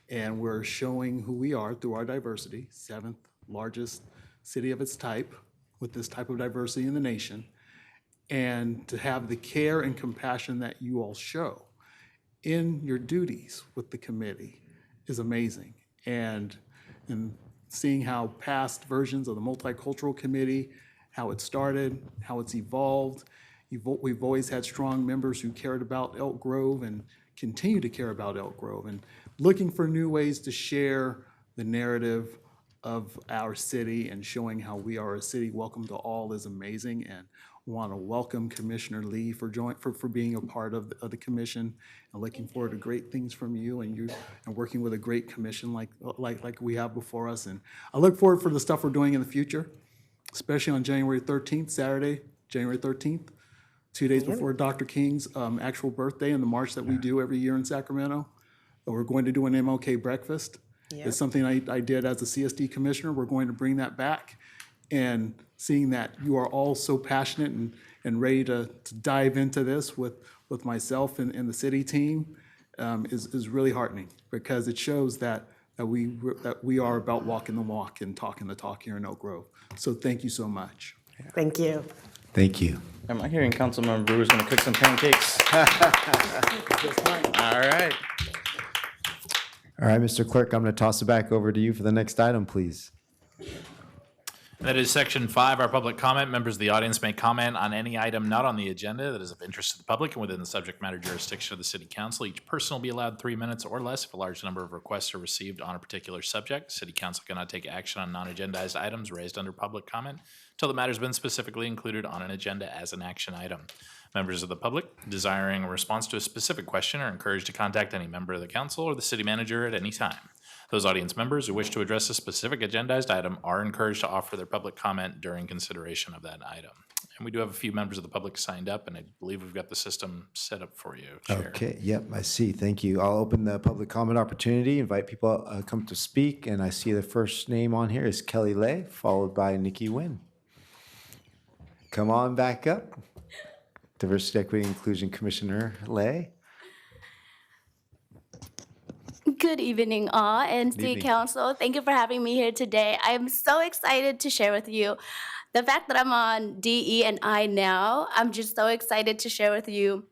Speaker 6: and we're showing who we are through our diversity, 7th largest city of its type, with this type of diversity in the nation. And to have the care and compassion that you all show in your duties with the committee is amazing. And seeing how past versions of the Multicultural Committee, how it started, how it's evolved. We've always had strong members who cared about Elk Grove and continue to care about Elk Grove, and looking for new ways to share the narrative of our city and showing how we are a city welcome to all is amazing. And want to welcome Commissioner Lee for being a part of the commission, and looking forward to great things from you and working with a great commission like we have before us. And I look forward for the stuff we're doing in the future, especially on January 13th, Saturday, January 13th, 2 days before Dr. King's actual birthday, and the march that we do every year in Sacramento. We're going to do an MLK breakfast.
Speaker 12: Yep.
Speaker 6: It's something I did as a CSD commissioner. We're going to bring that back. And seeing that you are all so passionate and ready to dive into this with myself and the city team is really heartening, because it shows that we are about walking the walk and talking the talk here in Elk Grove. So thank you so much.
Speaker 12: Thank you.
Speaker 1: Thank you.
Speaker 9: Am I hearing Councilmember Brewer's going to cook some pancakes? All right.
Speaker 1: All right, Mr. Clerk, I'm going to toss it back over to you for the next item, please.
Speaker 2: That is section 5, our public comment. Members of the audience may comment on any item not on the agenda that is of interest to the public and within the subject matter jurisdiction of the city council. Each person will be allowed 3 minutes or less if a large number of requests are received on a particular subject. City council cannot take action on non-agendized items raised under public comment until the matter has been specifically included on an agenda as an action item. Members of the public desiring a response to a specific question are encouraged to contact any member of the council or the city manager at any time. Those audience members who wish to address a specific agendized item are encouraged to offer their public comment during consideration of that item. And we do have a few members of the public signed up, and I believe we've got the system set up for you, Chair.
Speaker 1: Okay, yep, I see. Thank you. I'll open the public comment opportunity, invite people come to speak, and I see the first name on here is Kelly Lay, followed by Nikki Nguyen. Come on back up. Diversity, Equity, and Inclusion Commissioner Lay.
Speaker 13: Good evening, all, and City Council. Thank you for having me here today. I'm so excited to share with you the fact that I'm on DE and I now. I'm just so excited to share with you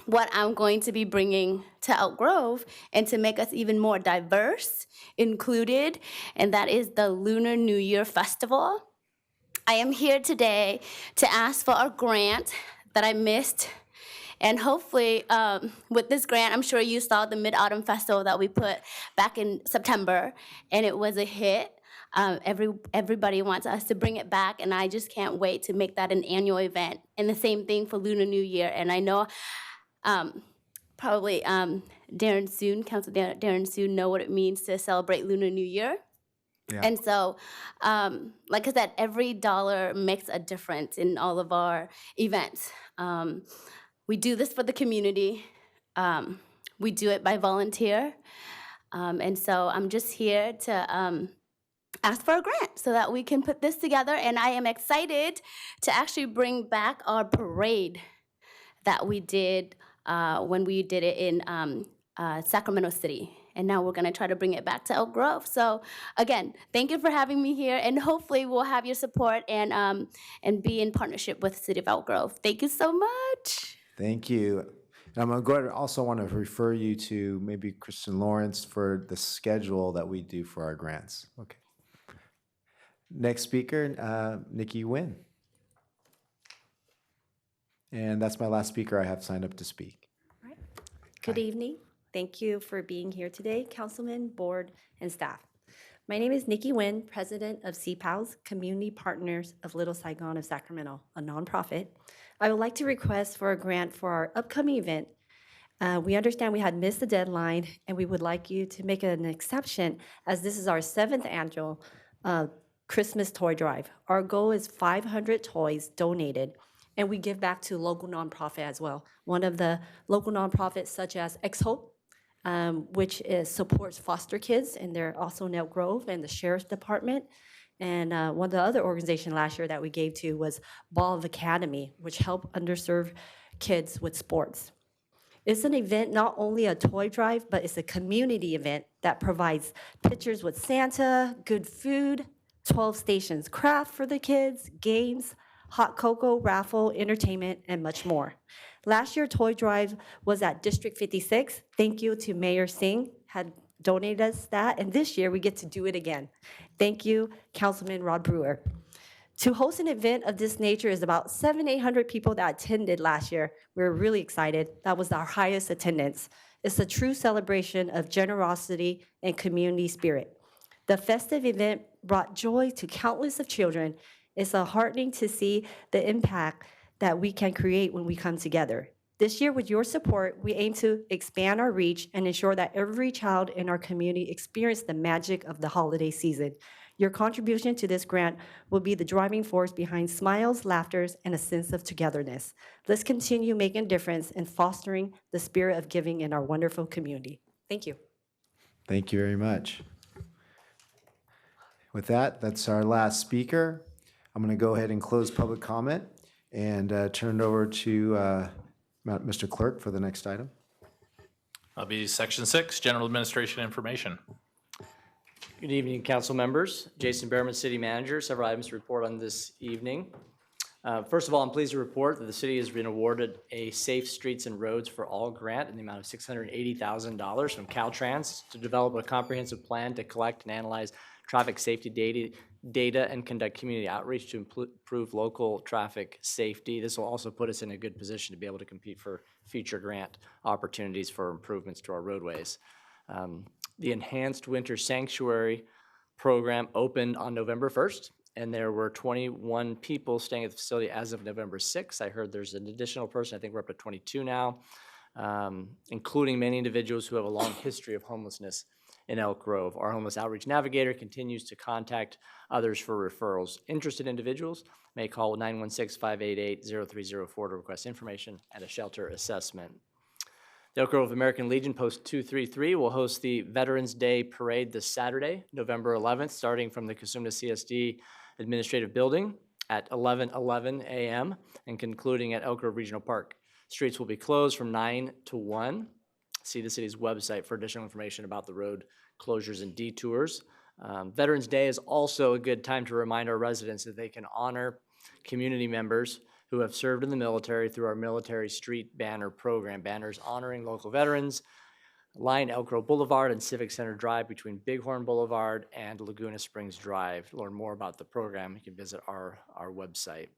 Speaker 13: what I'm going to be bringing to Elk Grove and to make us even more diverse, included, and that is the Lunar New Year Festival. I am here today to ask for a grant that I missed. And hopefully, with this grant, I'm sure you saw the Mid-Autumn Festival that we put back in September, and it was a hit. Everybody wants us to bring it back, and I just can't wait to make that an annual event. And the same thing for Lunar New Year. And I know probably Council Darren Soon know what it means to celebrate Lunar New Year.
Speaker 1: Yeah.
Speaker 13: And so, like I said, every dollar makes a difference in all of our events. We do this for the community. We do it by volunteer. And so I'm just here to ask for a grant so that we can put this together. And I am excited to actually bring back our parade that we did when we did it in Sacramento City. And now we're gonna try to bring it back to Elk Grove. So again, thank you for having me here, and hopefully we'll have your support and be in partnership with the City of Elk Grove. Thank you so much.
Speaker 1: Thank you. And I'm going to go ahead and also want to refer you to maybe Kristen Lawrence for the schedule that we do for our grants. Okay. Next speaker, Nikki Nguyen. And that's my last speaker I have signed up to speak.
Speaker 14: Good evening. Thank you for being here today, Councilman, Board, and staff. My name is Nikki Nguyen, President of CPALS, Community Partners of Little Saigon of Sacramento, a nonprofit. I would like to request for a grant for our upcoming event. We understand we had missed the deadline, and we would like you to make an exception, as this is our 7th annual Christmas toy drive. Our goal is 500 toys donated, and we give back to local nonprofit as well. One of the local nonprofits, such as X-Hope, which supports foster kids, and they're also in Elk Grove, and the Sheriff's Department. And one of the other organizations last year that we gave to was Ball of Academy, which help underserved kids with sports. It's an event, not only a toy drive, but it's a community event that provides pictures with Santa, good food, 12 stations, craft for the kids, games, hot cocoa, raffle, entertainment, and much more. Last year, Toy Drive was at District 56. Thank you to Mayor Singh, had donated us that, and this year we get to do it again. Thank you, Councilman Rod Brewer. To host an event of this nature is about 700-800 people that attended last year. We were really excited. That was our highest attendance. It's a true celebration of generosity and community spirit. The festive event brought joy to countless of children. It's heartening to see the impact that we can create when we come together. This year, with your support, we aim to expand our reach and ensure that every child in our community experience the magic of the holiday season. Your contribution to this grant will be the driving force behind smiles, laughters, and a sense of togetherness. Let's continue making a difference and fostering the spirit of giving in our wonderful community. Thank you.
Speaker 1: Thank you very much. With that, that's our last speaker. I'm going to go ahead and close public comment and turn it over to Mr. Clerk for the next item.
Speaker 2: That'll be Section 6, General Administration Information.
Speaker 15: Good evening, council members. Jason Behrman, City Manager. Several items to report on this evening. First of all, I'm pleased to report that the city has been awarded a Safe Streets and Roads for All grant in the amount of $680,000 from Caltrans to develop a comprehensive plan to collect and analyze traffic safety data and conduct community outreach to improve local traffic safety. This will also put us in a good position to be able to compete for future grant opportunities for improvements to our roadways. The Enhanced Winter Sanctuary program opened on November 1st, and there were 21 people staying at the facility as of November 6th. I heard there's an additional person, I think we're up to 22 now, including many individuals who have a long history of homelessness in Elk Grove. Our Homeless Outreach Navigator continues to contact others for referrals. Interested individuals may call 916-588-0304 to request information and a shelter assessment. The Elk Grove American Legion Post 233 will host the Veterans Day Parade this Saturday, November 11th, starting from the Cosumnes CSD Administrative Building at 11:11 a.m. and concluding at Elk Grove Regional Park. Streets will be closed from 9 to 1. See the city's website for additional information about the road closures and detours. Veterans Day is also a good time to remind our residents that they can honor community members who have served in the military through our Military Street Banner program. Banners honoring local veterans line Elk Grove Boulevard and Civic Center Drive between Bighorn Boulevard and Laguna Springs Drive. To learn more about the program, you can visit our website.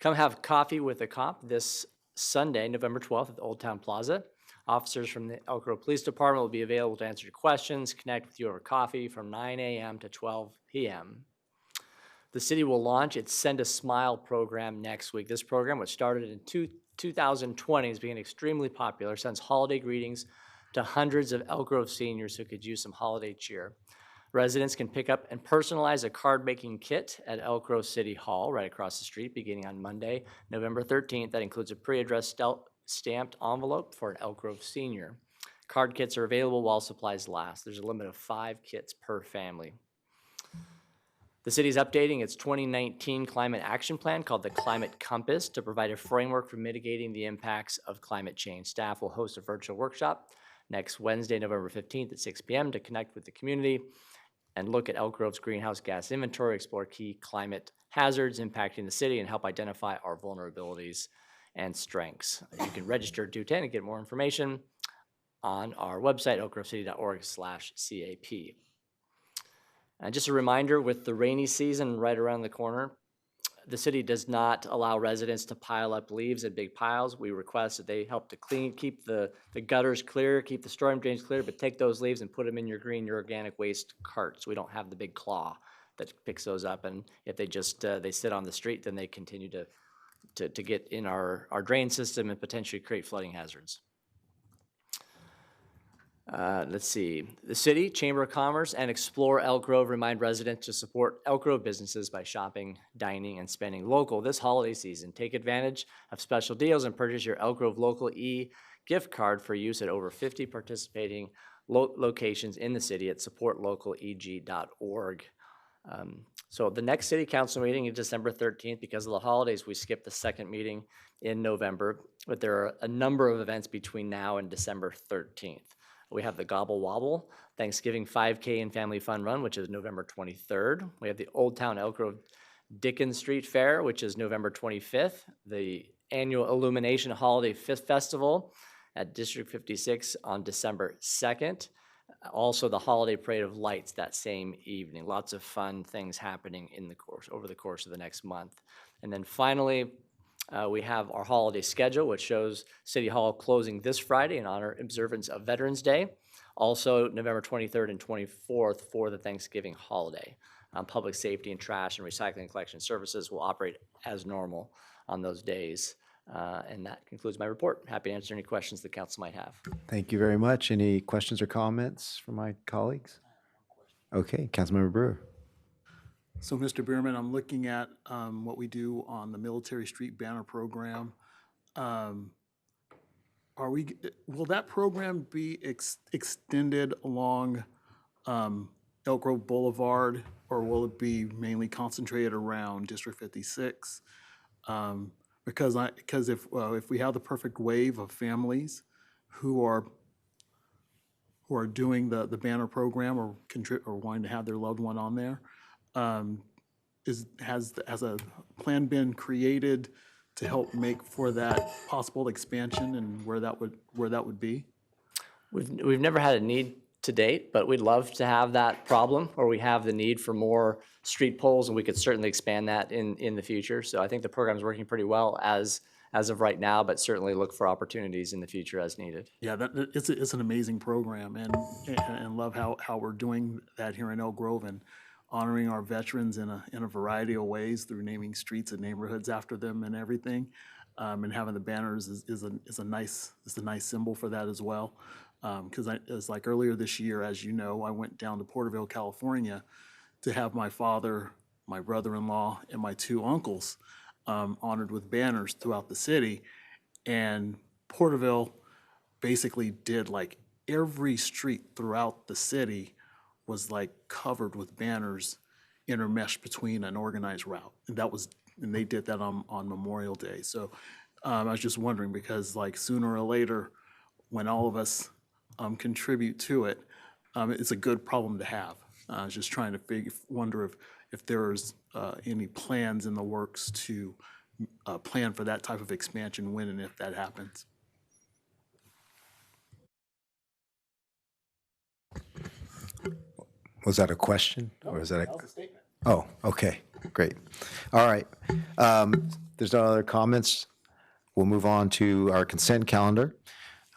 Speaker 15: Come have coffee with a cop this Sunday, November 12th at the Old Town Plaza. Officers from the Elk Grove Police Department will be available to answer your questions, connect with you over coffee from 9 a.m. to 12 p.m. The city will launch its Send a Smile program next week. This program, which started in 2020, has been extremely popular, sends holiday greetings to hundreds of Elk Grove seniors who could use some holiday cheer. Residents can pick up and personalize a card-making kit at Elk Grove City Hall right across the street beginning on Monday, November 13th. That includes a pre-addressed stamped envelope for an Elk Grove senior. Card kits are available while supplies last. There's a limit of 5 kits per family. The city is updating its 2019 climate action plan called the Climate Compass to provide a framework for mitigating the impacts of climate change. Staff will host a virtual workshop next Wednesday, November 15th at 6 p.m. to connect with the community and look at Elk Grove's greenhouse gas inventory, explore key climate hazards impacting the city, and help identify our vulnerabilities and strengths. You can register to attend and get more information on our website, elkgrovecity.org/CAP. And just a reminder, with the rainy season right around the corner, the city does not allow residents to pile up leaves in big piles. We request that they help to keep the gutters clear, keep the storm drains clear, but take those leaves and put them in your organic waste carts. We don't have the big claw that picks those up, and if they just they sit on the street, then they continue to get in our drain system and potentially create flooding hazards. Let's see. The city, Chamber of Commerce, and Explore Elk Grove remind residents to support Elk Grove businesses by shopping, dining, and spending local this holiday season. Take advantage of special deals and purchase your Elk Grove Local gift card for use at over 50 participating locations in the city at supportlocaleg.org. So the next city council meeting is December 13th. Because of the holidays, we skipped the second meeting in November, but there are a number of events between now and December 13th. We have the Gobble Wobble Thanksgiving 5K and Family Fun Run, which is November 23rd. We have the Old Town Elk Grove Dickens Street Fair, which is November 25th. The annual Illumination Holiday Festival at District 56 on December 2nd. Also, the Holiday Parade of Lights that same evening. Lots of fun things happening over the course of the next month. And then finally, we have our holiday schedule, which shows City Hall closing this Friday in honor observance of Veterans Day. Also, November 23rd and 24th for the Thanksgiving holiday. Public safety and trash and recycling collection services will operate as normal on those days. And that concludes my report. Happy to answer any questions the council might have.
Speaker 1: Thank you very much. Any questions or comments from my colleagues? Okay, Councilmember Brewer.
Speaker 6: So, Mr. Bierman, I'm looking at what we do on the Military Street Banner Program. Will that program be extended along Elk Grove Boulevard, or will it be mainly concentrated around District 56? Because if we have the perfect wave of families who are doing the banner program or wanting to have their loved one on there, has a plan been created to help make for that possible expansion and where that would be?
Speaker 15: We've never had a need to date, but we'd love to have that problem, or we have the need for more street poles, and we could certainly expand that in the future. So I think the program's working pretty well as of right now, but certainly look for opportunities in the future as needed.
Speaker 6: Yeah, it's an amazing program, and love how we're doing that here in Elk Grove and honoring our veterans in a variety of ways through naming streets and neighborhoods after them and everything. And having the banners is a nice symbol for that as well. Because it's like earlier this year, as you know, I went down to Porterville, California, to have my father, my brother-in-law, and my 2 uncles honored with banners throughout the city. And Porterville basically did like every street throughout the city was like covered with banners intermeshed between an organized route. And they did that on Memorial Day. So I was just wondering, because like sooner or later, when all of us contribute to it, it's a good problem to have. I was just trying to wonder if there's any plans in the works to plan for that type of expansion when and if that happens.
Speaker 1: Was that a question, or is that
Speaker 6: That was a statement.
Speaker 1: Oh, okay, great. All right. There's no other comments. We'll move on to our consent calendar.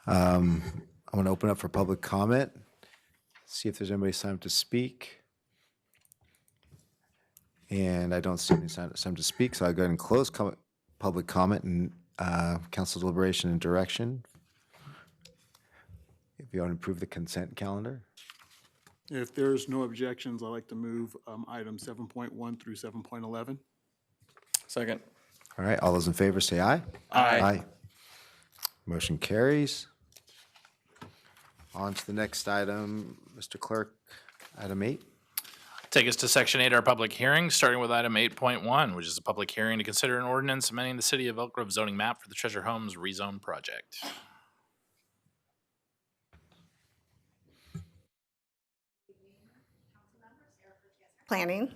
Speaker 1: I'm going to open up for public comment. See if there's anybody signed up to speak. And I don't see any signed up to speak, so I'll go ahead and close public comment and council deliberation and direction. If you want to approve the consent calendar.
Speaker 6: If there's no objections, I'd like to move items 7.1 through 7.11.
Speaker 9: Second.
Speaker 1: All right, all those in favor say aye.
Speaker 9: Aye.
Speaker 1: Motion carries. On to the next item, Mr. Clerk, item 8.
Speaker 2: Take us to Section 8, our public hearing, starting with item 8.1, which is a public hearing to consider an ordinance amending the City of Elk Grove zoning map for the Treasure Homes rezone project.
Speaker 16: Planning.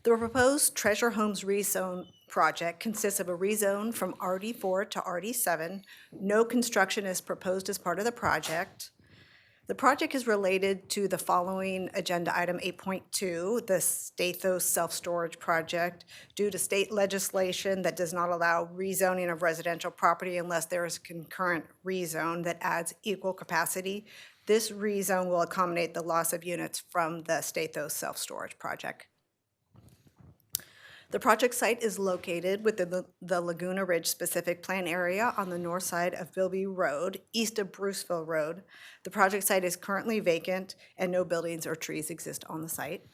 Speaker 16: The proposed Treasure Homes rezone project consists of a rezone from RD4 to RD7. No construction is proposed as part of the project. The project is related to the following agenda item 8.2, the Stathos Self-Storage Project. Due to state legislation that does not allow rezoning of residential property unless there is concurrent rezone that adds equal capacity, this rezone will accommodate the loss of units from the Stathos Self-Storage Project. The project site is located within the Laguna Ridge Specific Plan area on the north side of Bilby Road, east of Bruceville Road. The project site is currently vacant and no buildings or trees exist on the site.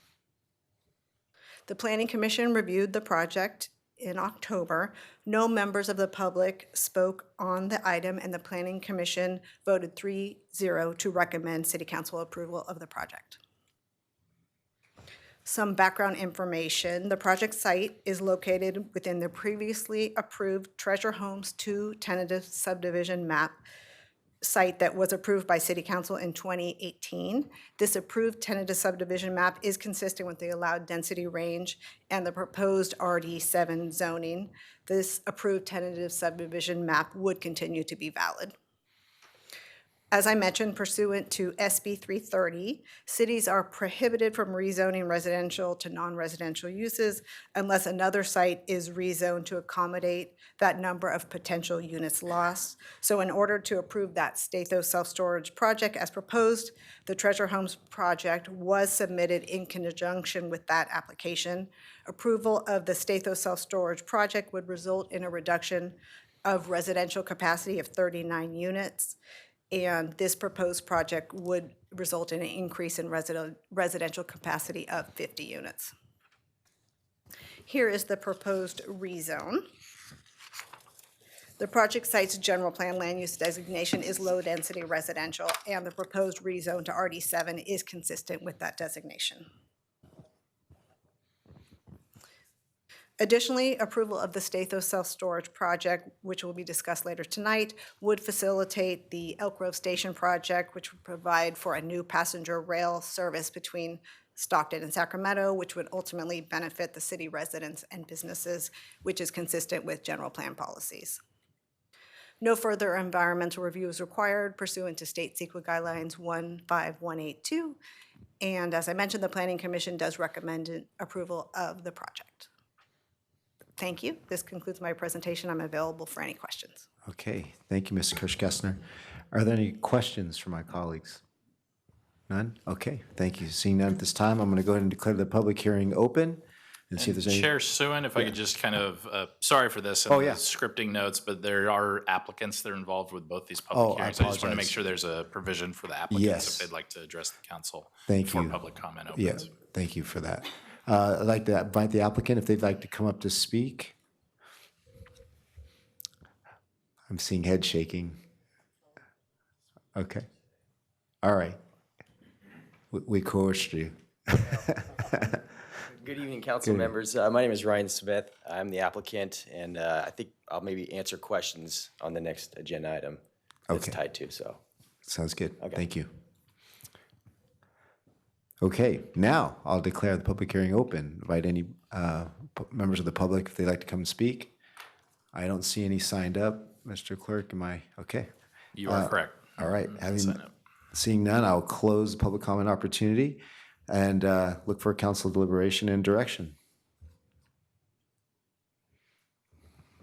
Speaker 16: The Planning Commission reviewed the project in October. No members of the public spoke on the item, and the Planning Commission voted 3-0 to recommend City Council approval of the project. Some background information. The project site is located within the previously approved Treasure Homes 2 tentative subdivision map site that was approved by City Council in 2018. This approved tentative subdivision map is consistent with the allowed density range and the proposed RD7 zoning. This approved tentative subdivision map would continue to be valid. As I mentioned, pursuant to SB 330, cities are prohibited from rezoning residential to non-residential uses unless another site is rezoned to accommodate that number of potential units lost. So in order to approve that Stathos Self-Storage Project as proposed, the Treasure Homes project was submitted in conjunction with that application. Approval of the Stathos Self-Storage Project would result in a reduction of residential capacity of 39 units. And this proposed project would result in an increase in residential capacity of 50 units. Here is the proposed rezone. The project site's general plan land use designation is low-density residential, and the proposed rezone to RD7 is consistent with that designation. Additionally, approval of the Stathos Self-Storage Project, which will be discussed later tonight, would facilitate the Elk Grove Station Project, which would provide for a new passenger rail service between Stockton and Sacramento, which would ultimately benefit the city residents and businesses, which is consistent with general plan policies. No further environmental review is required pursuant to State CEQA Guidelines 15182. And as I mentioned, the Planning Commission does recommend approval of the project. Thank you. This concludes my presentation. I'm available for any questions.
Speaker 1: Okay, thank you, Mr. Kirsch-Gessner. Are there any questions from my colleagues? None? Okay, thank you. Seeing none at this time, I'm going to go ahead and declare the public hearing open and see if there's any.
Speaker 2: Chair Suen, if I could just kind of, sorry for this.
Speaker 1: Oh, yeah.
Speaker 2: Scripting notes, but there are applicants that are involved with both these public
Speaker 1: I
Speaker 2: hearings. I just want to make
Speaker 1: apologize.
Speaker 2: sure there's a provision for the applicants
Speaker 1: Yes.
Speaker 2: if they'd like to address the council
Speaker 1: Thank
Speaker 2: before
Speaker 1: you.
Speaker 2: public comment
Speaker 1: Yeah,
Speaker 2: opens.
Speaker 1: thank you for that. I'd like to invite the applicant if they'd like to come up to speak. I'm seeing head shaking. Okay. All right. We coerced you.
Speaker 17: Good evening, council
Speaker 1: Good.
Speaker 17: members. My name is Ryan Smith. I'm the applicant, and I think I'll maybe answer questions on the next agenda item that's
Speaker 1: Okay.
Speaker 17: tied to, so.
Speaker 1: Sounds good.
Speaker 17: Okay.
Speaker 1: Thank you. Okay, now I'll declare the public hearing open. Invite any members of the public if they'd like to come and speak. I don't see any signed up. Mr. Clerk, am I okay?
Speaker 2: You are correct.
Speaker 1: All right.
Speaker 2: Sign up.
Speaker 1: Seeing none, I'll close the public comment opportunity and look for council deliberation and direction.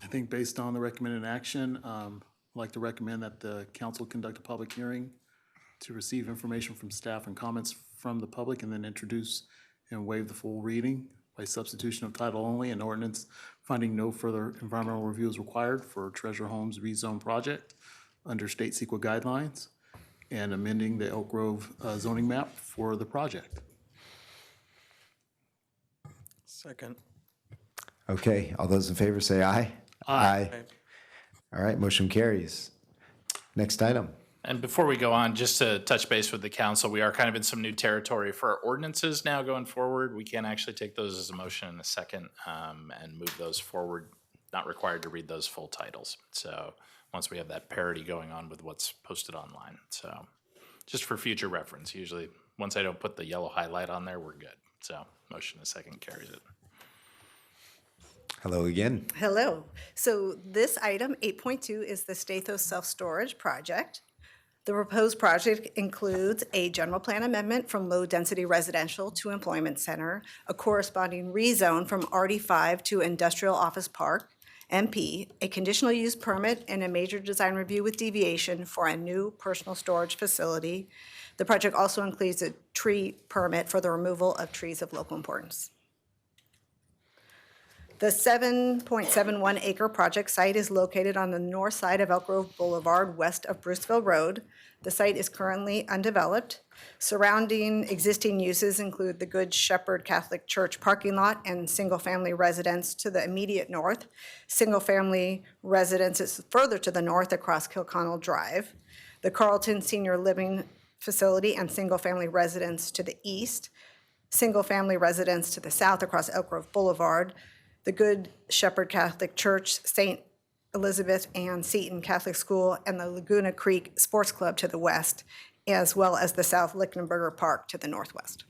Speaker 6: I think based on the recommended action, I'd like to recommend that the council conduct a public hearing to receive information from staff and comments from the public, and then introduce and waive the full reading by substitution of title only, an ordinance finding no further environmental review is required for Treasure Homes rezone project under state CEQA guidelines. and amending the Elk Grove zoning map for the project.
Speaker 9: Second.
Speaker 1: Okay, all those in favor say aye. Aye. All right, motion carries. Next item.
Speaker 2: And before we go on, just to touch base with the council, we are kind of in some new territory for our ordinances now going forward. We can actually take those as a motion in a second and move those forward. Not required to read those full titles. So once we have that parity going on with what's posted online. So just for future reference, usually once I don't put the yellow highlight on there, we're good. So motion in a second carries it.
Speaker 1: Hello again.
Speaker 16: Hello. So this item, 8.2, is the Stathos Self-Storage Project. The proposed project includes a general plan amendment from low-density residential to employment center, a corresponding rezone from RD5 to industrial office park, MP, a conditional use permit, and a major design review with deviation for a new personal storage facility. The project also includes a tree permit for the removal of trees of local importance. The 7.71 acre project site is located on the north side of Elk Grove Boulevard, west of Bruceville Road. The site is currently undeveloped. Surrounding existing uses include the Good Shepherd Catholic Church parking lot and single-family residence to the immediate north. Single-family residences further to the north across Kilconnell Drive. The Carlton Senior Living Facility and single-family residence to the east. Single-family residence to the south across Elk Grove Boulevard. The Good Shepherd Catholic Church, St. Elizabeth Ann Seton Catholic School, and the Laguna Creek Sports Club to the west, as well as the South Lichtenberger Park to the northwest.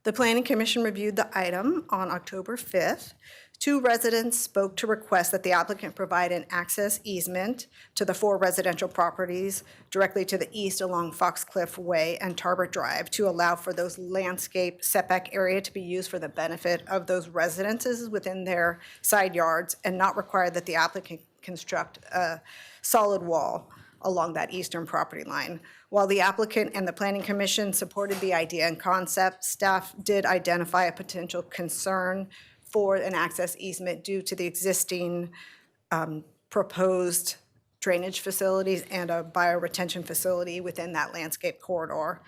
Speaker 16: The Planning Commission reviewed the item on October 5th. 2 residents spoke to request that the applicant provide an access easement to the 4 residential properties directly to the east along Foxcliff Way and Tarbert Drive to allow for those landscape setback area to be used for the benefit of those residences within their side yards and not require that the applicant construct a solid wall along that eastern property line. While the applicant and the Planning Commission supported the idea and concept, staff did identify a potential concern for an access easement due to the existing proposed drainage facilities and a bioretention facility within that landscape corridor.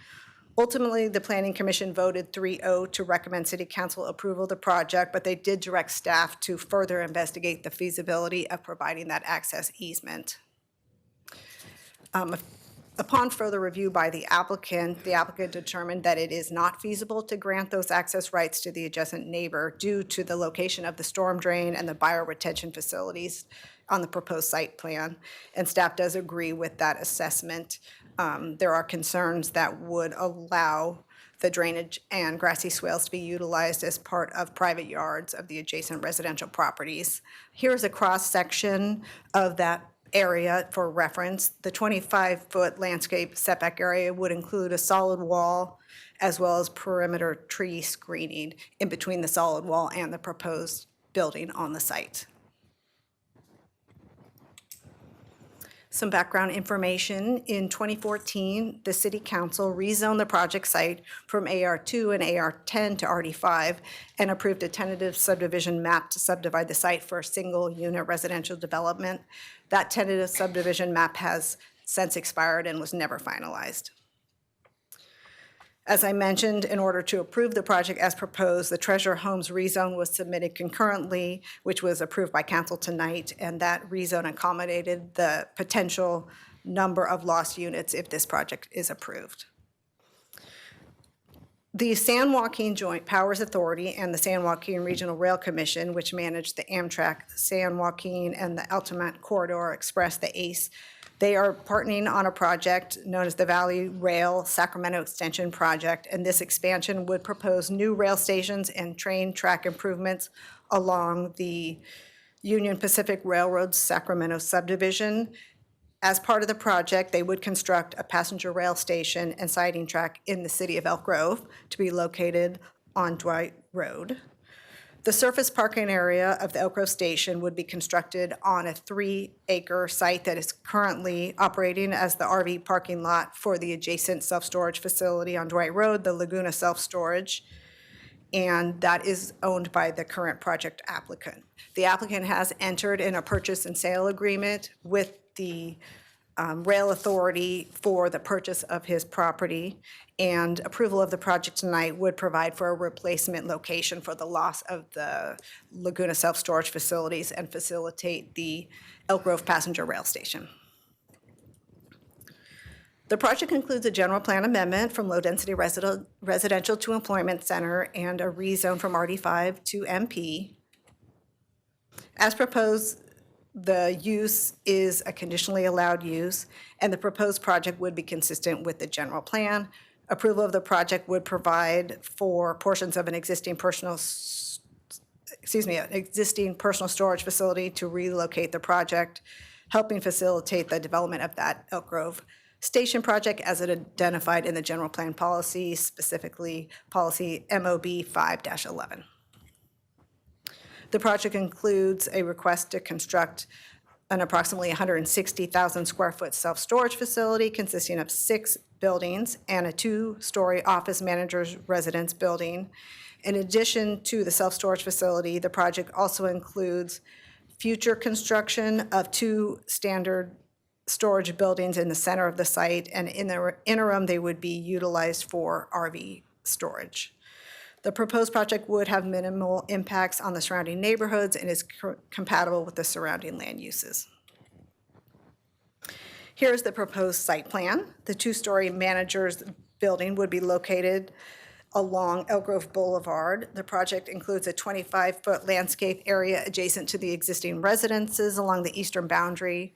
Speaker 16: Ultimately, the Planning Commission voted 3-0 to recommend City Council approval of the project, but they did direct staff to further investigate the feasibility of providing that access easement. Upon further review by the applicant determined that it is not feasible to grant those access rights to the adjacent neighbor due to the location of the storm drain and the bioretention facilities on the proposed site plan, and staff does agree with that assessment. There are concerns that would allow the drainage and grassy swales to be utilized as part of private yards of the adjacent residential properties. Here's a cross-section of that area for reference. The 25-foot landscape setback area would include a solid wall as well as perimeter tree screening in between the solid wall and the proposed building on the site. Some background information. In 2014, the City Council rezoned the project site from AR2 and AR10 to RD5 and approved a tentative subdivision map to subdivide the site for a single-unit residential development. That tentative subdivision map has since expired and was never finalized. As I mentioned, in order to approve the project as proposed, the Treasure Homes rezone was submitted concurrently, which was approved by council tonight, and that rezone accommodated the potential number of lost units if this project is approved. The San Joaquin Joint Powers Authority and the San Joaquin Regional Rail Commission, which manage the Amtrak San Joaquin and the Altamont Corridor Express, the ACE, they are partnering on a project known as the Valley Rail Sacramento Extension Project, and this expansion would propose new rail stations and train track improvements along the Union Pacific Railroad Sacramento subdivision. As part of the project, they would construct a passenger rail station and siding track in the city of Elk Grove to be located on Dwight Road. The surface parking area of the Elk Grove station would be constructed on a 3-acre site that is currently operating as the RV parking lot for the adjacent self-storage facility on Dwight Road, the Laguna Self-Storage, and that is owned by the current project applicant. The applicant has entered in a purchase and sale agreement with the rail authority for the purchase of his property, and approval of the project tonight would provide for a replacement location for the loss of the Laguna self-storage facilities and facilitate the Elk Grove Passenger Rail Station. The project includes a general plan amendment from low-density residential to employment center and a rezone from RD5 to MP. As proposed, the use is a conditionally allowed use, and the proposed project would be consistent with the general plan. Approval of the project would provide for portions of an existing personal storage facility to relocate the project, helping facilitate the development of that Elk Grove Station project as it identified in the general plan policy, specifically policy MOB 5-11. The project includes a request to construct an approximately 160,000 square foot self-storage facility consisting of 6 buildings and a 2-story office manager's residence building. In addition to the self-storage facility, the project also includes future construction of 2 standard storage buildings in the center of the site, and in the interim, they would be utilized for RV storage. The proposed project would have minimal impacts on the surrounding neighborhoods and is compatible with the surrounding land uses. Here's the proposed site plan. The 2-story manager's building would be located along Elk Grove Boulevard. The project includes a 25-foot landscape area adjacent to the existing residences along the eastern boundary,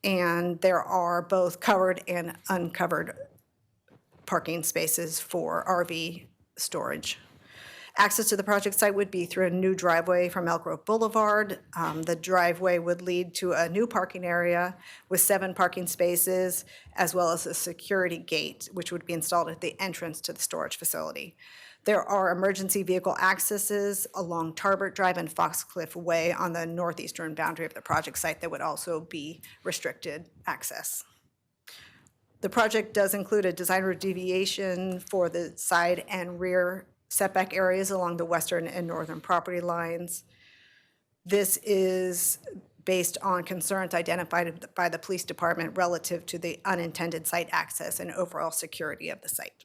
Speaker 16: and there are both covered and uncovered parking spaces for RV storage. Access to the project site would be through a new driveway from Elk Grove Boulevard. The driveway would lead to a new parking area with 7 parking spaces, as well as a security gate, which would be installed at the entrance to the storage facility. There are emergency vehicle accesses along Tarbert Drive and Foxcliff Way on the northeastern boundary of the project site that would also be restricted access. The project does include a design road deviation for the side and rear setback areas along the western and northern property lines. This is based on concerns identified by the police department relative to the unintended site access and overall security of the site.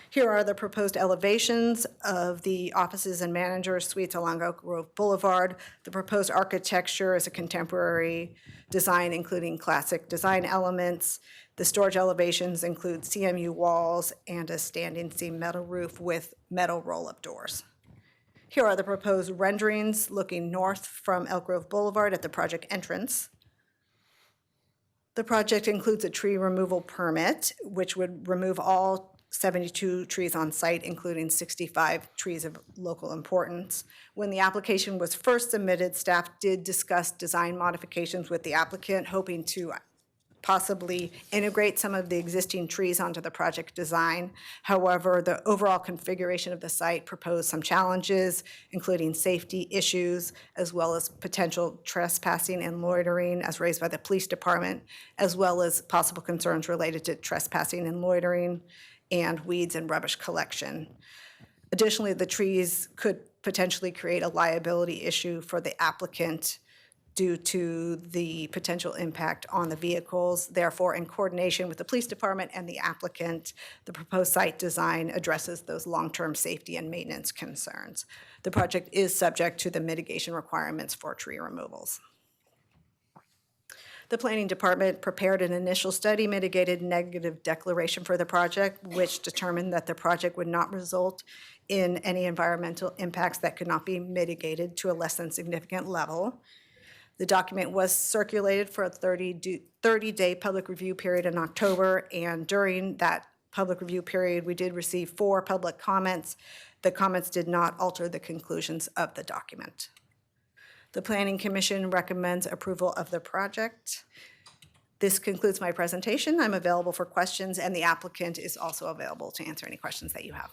Speaker 16: Here are the proposed elevations of the offices and manager suites along Elk Grove Boulevard. The proposed architecture is a contemporary design, including classic design elements. The storage elevations include CMU walls and a standing seam metal roof with metal roll-up doors. Here are the proposed renderings looking north from Elk Grove Boulevard at the project entrance. The project includes a tree removal permit, which would remove all 72 trees on site, including 65 trees of local importance. When the application was first submitted, staff did discuss design modifications with the applicant, hoping to possibly integrate some of the existing trees onto the project design. However, the overall configuration of the site proposed some challenges, including safety issues, as well as potential trespassing and loitering as raised by the police department, as well as possible concerns related to trespassing and loitering and weeds and rubbish collection. Additionally, the trees could potentially create a liability issue for the applicant due to the potential impact on the vehicles. Therefore, in coordination with the police department and the applicant, the proposed site design addresses those long-term safety and maintenance concerns. The project is subject to the mitigation requirements for tree removals. The planning department prepared an initial study mitigated negative declaration for the project, which determined that the project would not result in any environmental impacts that could not be mitigated to a less than significant level. The document was circulated for a 30-day public review period in October, and during that public review period, we did receive 4 public comments. The comments did not alter the conclusions of the document. The Planning Commission recommends approval of the project. This concludes my presentation. I'm available for questions, and the applicant is also available to answer any questions that you have.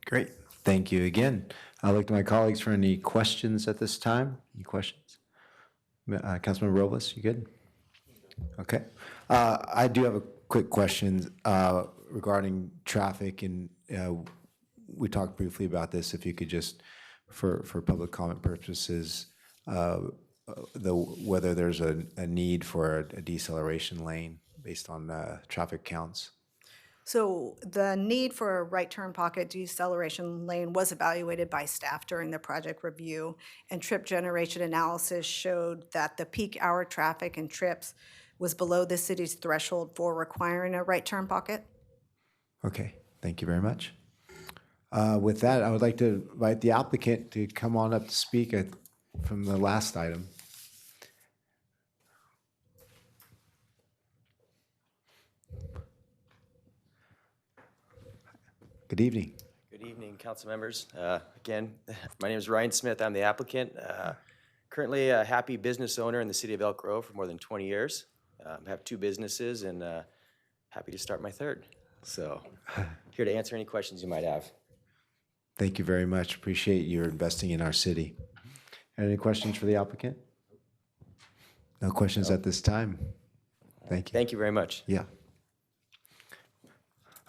Speaker 1: Great. Thank you again. I'd like to my colleagues for any questions at this time. Any questions? Councilman Robles, you good? Okay. I do have a quick question regarding traffic, and we talked briefly about this. If you could just, for public comment purposes, whether there's a need for a deceleration lane based on traffic counts.
Speaker 16: So the need for a right turn pocket deceleration lane was evaluated by staff during the project review, and trip generation analysis showed that the peak hour traffic and trips was below the city's threshold for requiring a right turn pocket.
Speaker 1: Okay, thank you very much. With that, I would like to invite the applicant to come on up to speak from the last item. Good evening.
Speaker 17: Good evening, council members. Again, my name is Ryan Smith. I'm the applicant. Currently a happy business owner in the city of Elk Grove for more than 20 years. I have 2 businesses and happy to start my 3rd. So here to answer any questions you might have.
Speaker 1: Thank you very much. Appreciate your investing in our city. Any questions for the applicant? No questions at this time. Thank you.
Speaker 17: Thank you very much.
Speaker 1: Yeah.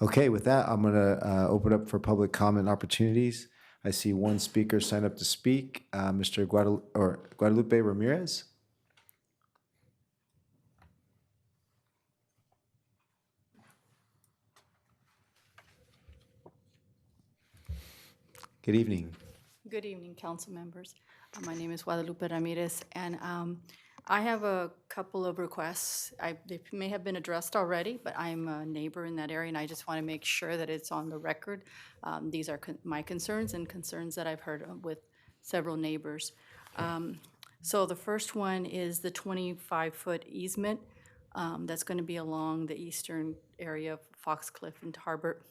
Speaker 1: Okay, with that, I'm going to open up for public comment opportunities. I see one speaker sign up to speak, Mr. Guadalupe Ramirez. Good evening.
Speaker 18: Good evening, council members. My name is Guadalupe Ramirez, and I have a couple of requests. They may have been addressed already, but I'm a neighbor in that area, and I just want to make sure that it's on the record. These are my concerns and concerns that I've heard with several neighbors. So the first one is the 25-foot easement that's going to be along the eastern area of Foxcliff and Tarbert.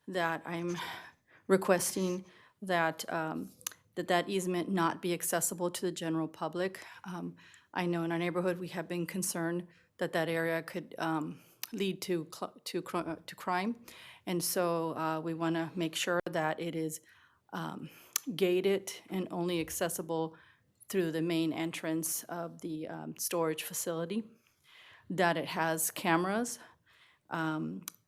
Speaker 18: That I'm requesting that that easement not be accessible to the general public. I know in our neighborhood we have been concerned that that area could lead to crime, and so we want to make sure that it is gated and only accessible through the main entrance of the storage facility. That it has cameras.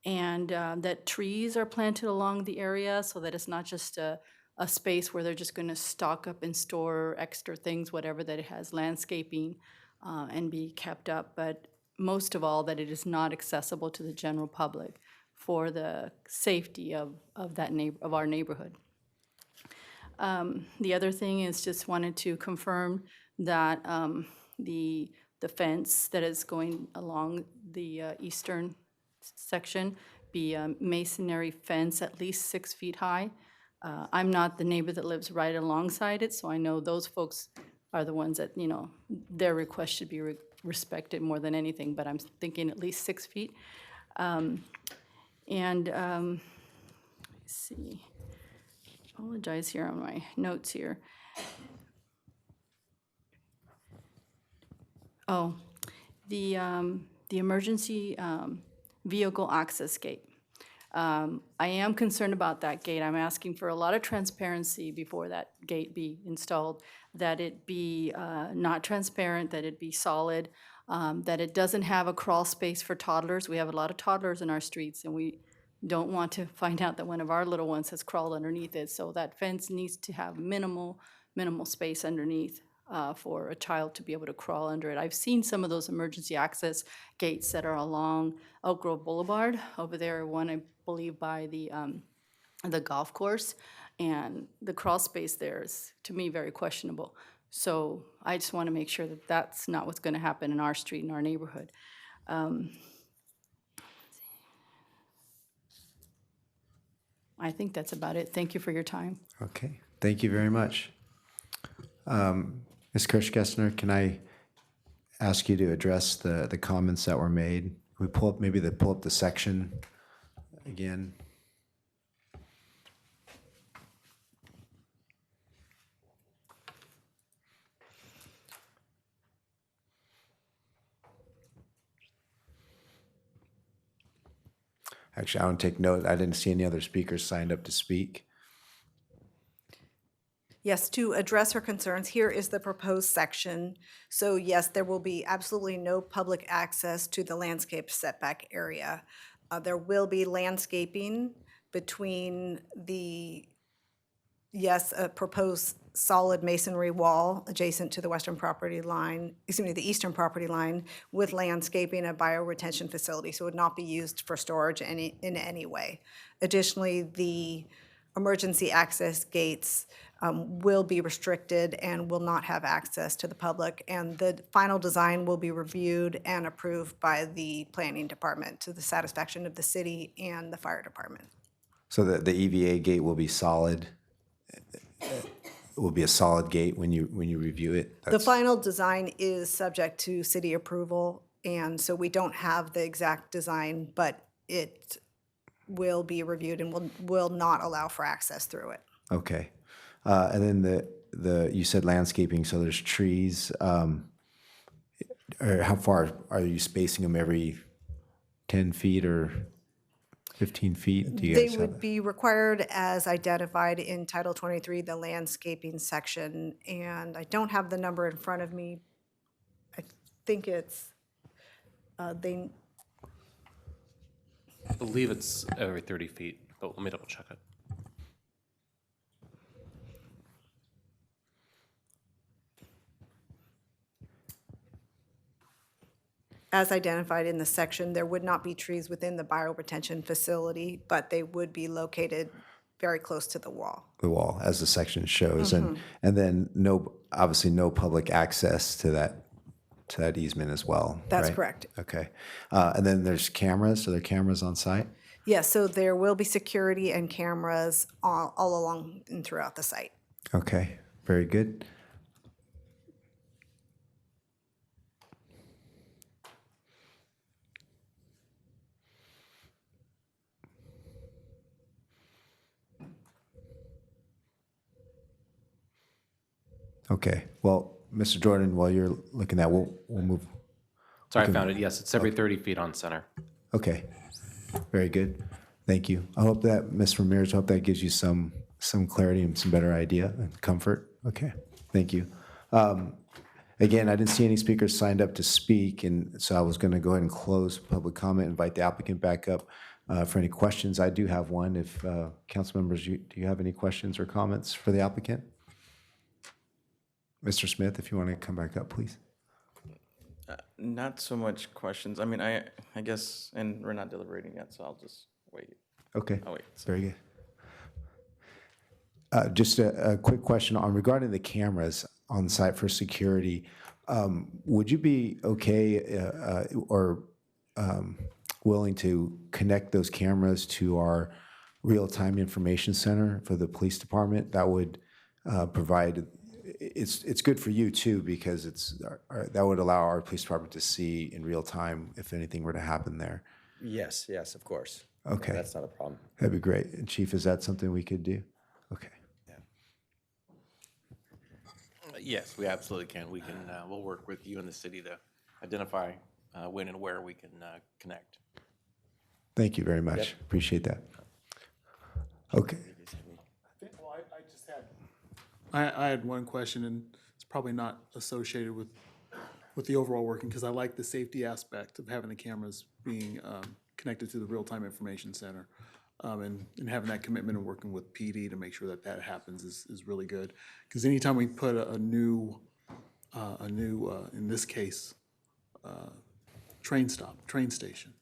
Speaker 18: And that trees are planted along the area so that it's not just a space where they're just going to stock up and store extra things, whatever, that it has landscaping and be kept up. But most of all, that it is not accessible to the general public for the safety of our neighborhood. The other thing is just wanted to confirm that the fence that is going along the eastern section be a masonry fence at least 6 feet high. I'm not the neighbor that lives right alongside it, so I know those folks are the ones that, their request should be respected more than anything, but I'm thinking at least 6 feet. Let's see, apologize here on my notes here. Oh, the emergency vehicle access gate. I am concerned about that gate. I'm asking for a lot of transparency before that gate be installed, that it be not transparent, that it be solid, that it doesn't have a crawl space for toddlers. We have a lot of toddlers in our streets, and we don't want to find out that one of our little ones has crawled underneath it. So that fence needs to have minimal space underneath for a child to be able to crawl under it. I've seen some of those emergency access gates that are along Elk Grove Boulevard over there, one I believe by the golf course, and the crawl space there is, to me, very questionable. So I just want to make sure that that's not what's going to happen in our street, in our neighborhood. I think that's about it. Thank you for your time.
Speaker 1: Okay, thank you very much. Ms. Kirschgessner, can I ask you to address the comments that were made? We pull up the section again. Actually, I want to take note. I didn't see any other speakers signed up to speak.
Speaker 16: Yes, to address her concerns, here is the proposed section. So yes, there will be absolutely no public access to the landscape setback area. There will be landscaping between the yes, a proposed solid masonry wall adjacent to the western property line, excuse me, the eastern property line with landscaping, a bioretention facility, so it would not be used for storage in any way. Additionally, the emergency access gates will be restricted and will not have access to the public, and the final design will be reviewed and approved by the planning department to the satisfaction of the city and the fire department.
Speaker 1: So the EVA gate will be solid, will be a solid gate when you review it?
Speaker 16: The final design is subject to city approval, and so we don't have the exact design, but it will be reviewed and will not allow for access through it.
Speaker 1: Okay. And then you said landscaping, so there's trees. Or how far are you spacing them, every 10 feet or 15 feet? Do you
Speaker 16: They
Speaker 1: guys have
Speaker 16: would be required as identified in Title 23, the landscaping section, and I don't have the number in front of me. I think it's,
Speaker 19: I believe it's every 30 feet, but let me double check it.
Speaker 16: as identified in the section, there would not be trees within the bioretention facility, but they would be located very close to the wall.
Speaker 1: the wall, as the section shows,
Speaker 16: Mhm.
Speaker 1: and then obviously no public access to that easement as well.
Speaker 16: That's
Speaker 1: right?
Speaker 16: correct.
Speaker 1: Okay, and then there's cameras. So there are cameras on site.
Speaker 16: Yes, so there will be security and cameras all along and throughout the site.
Speaker 1: Okay, very good. Okay, well, Mr. Jordan, while you're looking at, we'll move.
Speaker 19: Sorry, I
Speaker 1: we can-
Speaker 19: found it. Yes, it's every 30 feet on center.
Speaker 1: Okay, very good. Thank you. I hope that, Ms. Ramirez, I hope that gives you some clarity and some better idea and comfort. Okay, thank you. Again, I didn't see any speakers signed up to speak, and so I was going to go ahead and close public comment, invite the applicant back up for any questions. I do have one. If council members, do you have any questions or comments for the applicant? Mr. Smith, if you want to come back up, please.
Speaker 9: Not so much questions. I mean, I guess, and we're not deliberating yet, so I'll just wait.
Speaker 1: Okay,
Speaker 9: I'll wait.
Speaker 1: very good. Just a quick question on regarding the cameras on site for security. Would you be okay or willing to connect those cameras to our real-time information center for the police department? That would provide, it's good for you too, because that would allow our police department to see in real time if anything were to happen there.
Speaker 17: Yes, yes, of course.
Speaker 1: Okay.
Speaker 17: That's not a problem.
Speaker 1: That'd be great. And Chief, is that something we could do? Okay.
Speaker 20: Yes, we absolutely can. We can, we'll work with you and the city to identify when and where we can connect.
Speaker 1: Thank you very much.
Speaker 20: Yep.
Speaker 1: Appreciate that. Okay.
Speaker 6: Well, I just had, I had one question, and it's probably not associated with the overall working, because I like the safety aspect of having the cameras being connected to the real-time information center. And having that commitment and working with PD to make sure that that happens is really good. Because anytime we put a new, in this case, train station,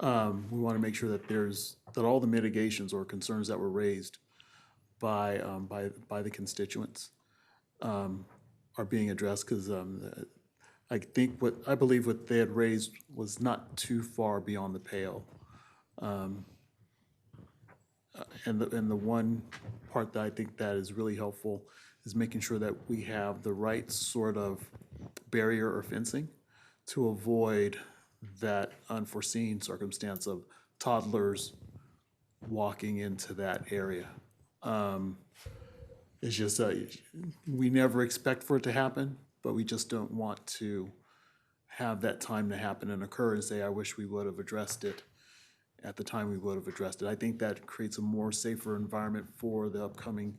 Speaker 6: we want to make sure that that all the mitigations or concerns that were raised by the constituents are being addressed, because I believe what they had raised was not too far beyond the pale. And the one part that I think that is really helpful is making sure that we have the right sort of barrier or fencing to avoid that unforeseen circumstance of toddlers walking into that area. It's just, we never expect for it to happen, but we just don't want to have that time to happen and occur and say, I wish we would have addressed it at the time we would have addressed it. I think that creates a more safer environment for the upcoming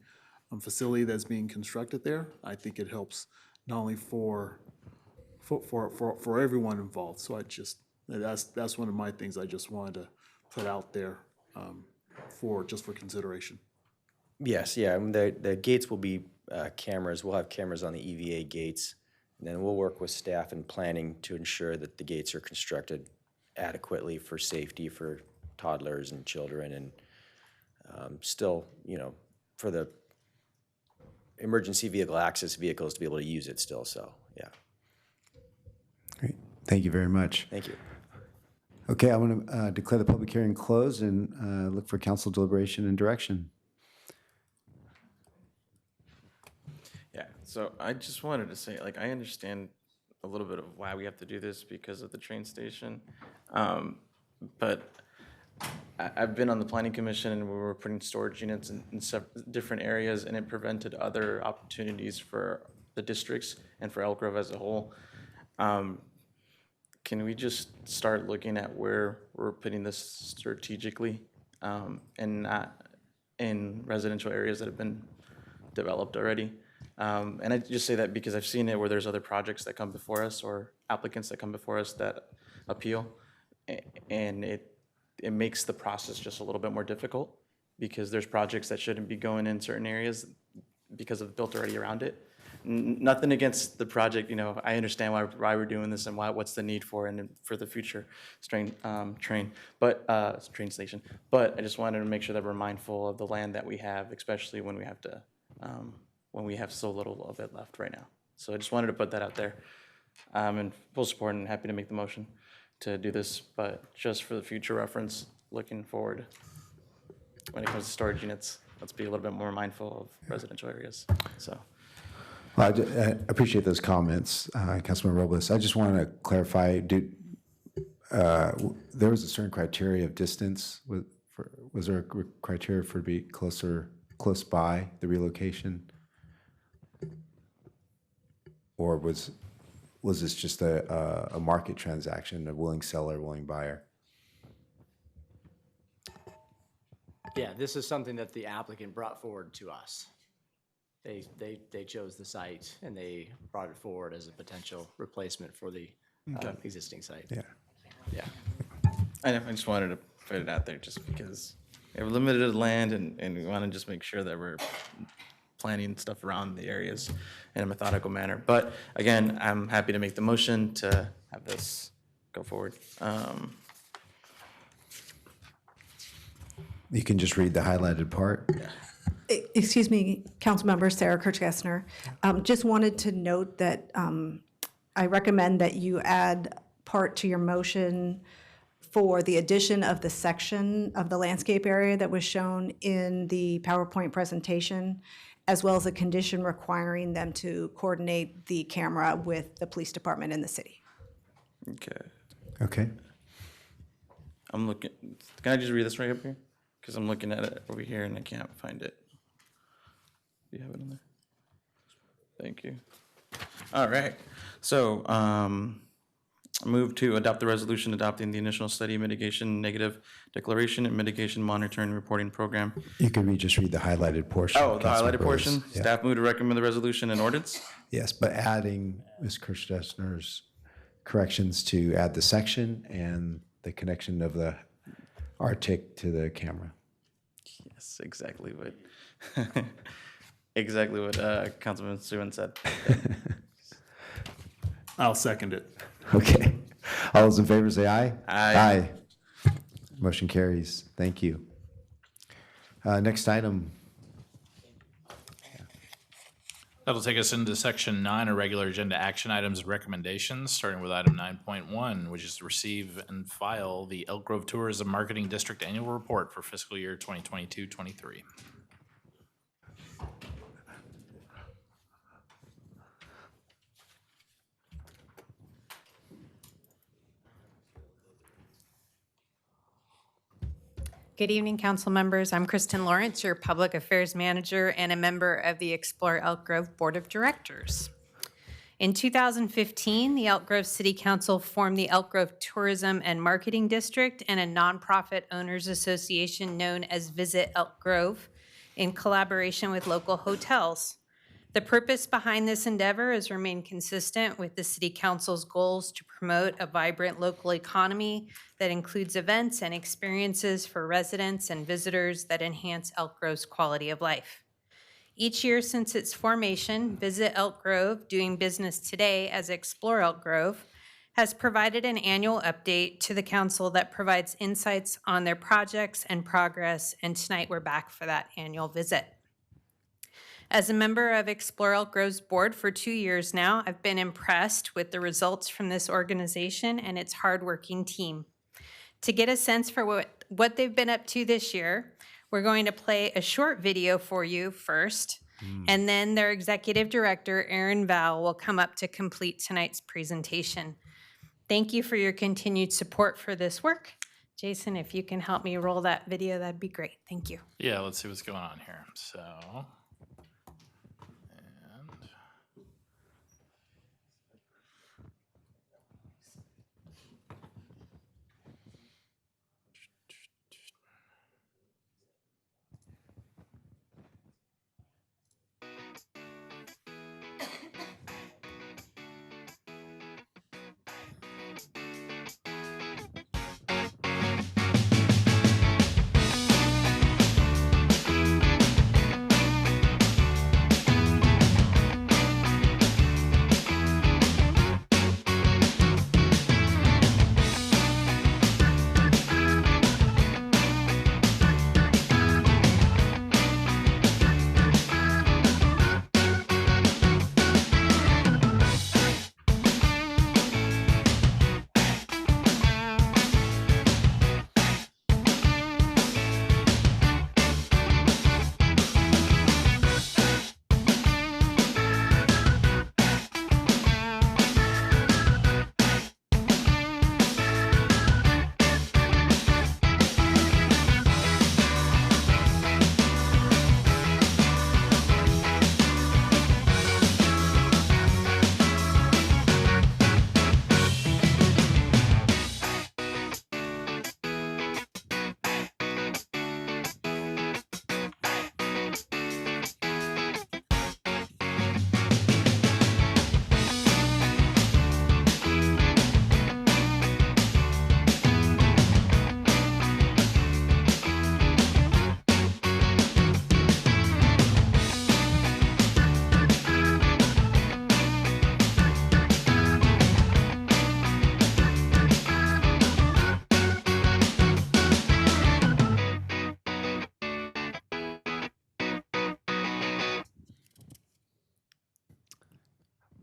Speaker 6: facility that's being constructed there. I think it helps not only for everyone involved. So that's one of my things I just wanted to put out there for consideration.
Speaker 17: Yes, yeah, the gates will be cameras. We'll have cameras on the EVA gates. And then we'll work with staff and planning to ensure that the gates are constructed adequately for safety for toddlers and children, and still, for the emergency vehicle access vehicles to be able to use it still, so, yeah.
Speaker 1: Great. Thank you very much.
Speaker 17: Thank you.
Speaker 1: Okay, I want to declare the public hearing closed and look for council deliberation and direction.
Speaker 9: Yeah, so I just wanted to say, like, I understand a little bit of why we have to do this because of the train station. But I've been on the planning commission and we were putting storage units in different areas, and it prevented other opportunities for the districts and for Elk Grove as a whole. Can we just start looking at where we're putting this strategically, and not in residential areas that have been developed already? And I just say that because I've seen it where there's other projects that come before us or applicants that come before us that appeal, and it makes the process just a little bit more difficult because there's projects that shouldn't be going in certain areas because of built already around it. Nothing against the project, I understand why we're doing this and what's the need for and for the future train station. But I just wanted to make sure that we're mindful of the land that we have, especially when we have to, when we have so little of it left right now. So I just wanted to put that out there. And full support and happy to make the motion to do this, but just for the future reference, looking forward, when it comes to storage units, let's be a little bit more mindful of residential areas, so.
Speaker 1: Well, I appreciate those comments, Councilman Robles. I just want to clarify, there was a certain criteria of distance. Was there a criteria for to be close by the relocation? Or was this just a market transaction, a willing seller, willing buyer?
Speaker 15: Yeah, this is something that the applicant brought forward to us. They chose the site and they brought it forward as a potential replacement for the existing site.
Speaker 1: Yeah.
Speaker 15: Yeah.
Speaker 9: I just wanted to put it out there just because we have limited land and we want to just make sure that we're planning stuff around the areas in a methodical manner. But again, I'm happy to make the motion to have this go forward.
Speaker 1: You can just read the highlighted part.
Speaker 16: Excuse me, Councilmember Sarah Kirchgessner. Just wanted to note that I recommend that you add part to your motion for the addition of the section of the landscape area that was shown in the PowerPoint presentation, as well as a condition requiring them to coordinate the camera with the police department in the city.
Speaker 9: Okay.
Speaker 1: Okay.
Speaker 9: I'm looking, can I just read this right up here? Because I'm looking at it over here and I can't find it. Do you have it in there? Thank you. All right. So, move to adopt the resolution adopting the initial study mitigation negative declaration and mitigation monitoring reporting program.
Speaker 1: You can just read the highlighted portion.
Speaker 9: Oh, the
Speaker 1: Councilman
Speaker 9: highlighted portion?
Speaker 1: Yeah.
Speaker 9: Staff move to recommend the resolution and ordinance?
Speaker 1: Yes, but adding Ms. Kirchgessner's corrections to add the section and the connection of the RTIC to the camera.
Speaker 9: Yes, exactly what, exactly what Councilman Suen said.
Speaker 6: I'll second it.
Speaker 1: Okay. All those in favor say aye.
Speaker 9: Aye.
Speaker 1: Motion carries. Thank you. Next item.
Speaker 2: That'll take us into section 9, our regular agenda action items and recommendations, starting with item 9.1, which is to receive and file the Elk Grove Tourism Marketing District Annual Report for fiscal year 2022-23.
Speaker 21: Good evening, council members. I'm Kristen Lawrence, your Public Affairs Manager and a member of the Explore Elk Grove Board of Directors. In 2015, the Elk Grove City Council formed the Elk Grove Tourism and Marketing District and a nonprofit owners association known as Visit Elk Grove in collaboration with local hotels. The purpose behind this endeavor is remain consistent with the City Council's goals to promote a vibrant local economy that includes events and experiences for residents and visitors that enhance Elk Grove's quality of life. Each year since its formation, Visit Elk Grove, doing business today as Explore Elk Grove, has provided an annual update to the council that provides insights on their projects and progress, and tonight we're back for that annual visit. As a member of Explore Elk Grove's board for 2 years now, I've been impressed with the results from this organization and its hardworking team. To get a sense for what they've been up to this year, we're going to play a short video for you first, and then their executive director, Aaron Val, will come up to complete tonight's presentation. Thank you for your continued support for this work. Jason, if you can help me roll that video, that'd be great. Thank you.
Speaker 2: Yeah, let's see what's going on here. So,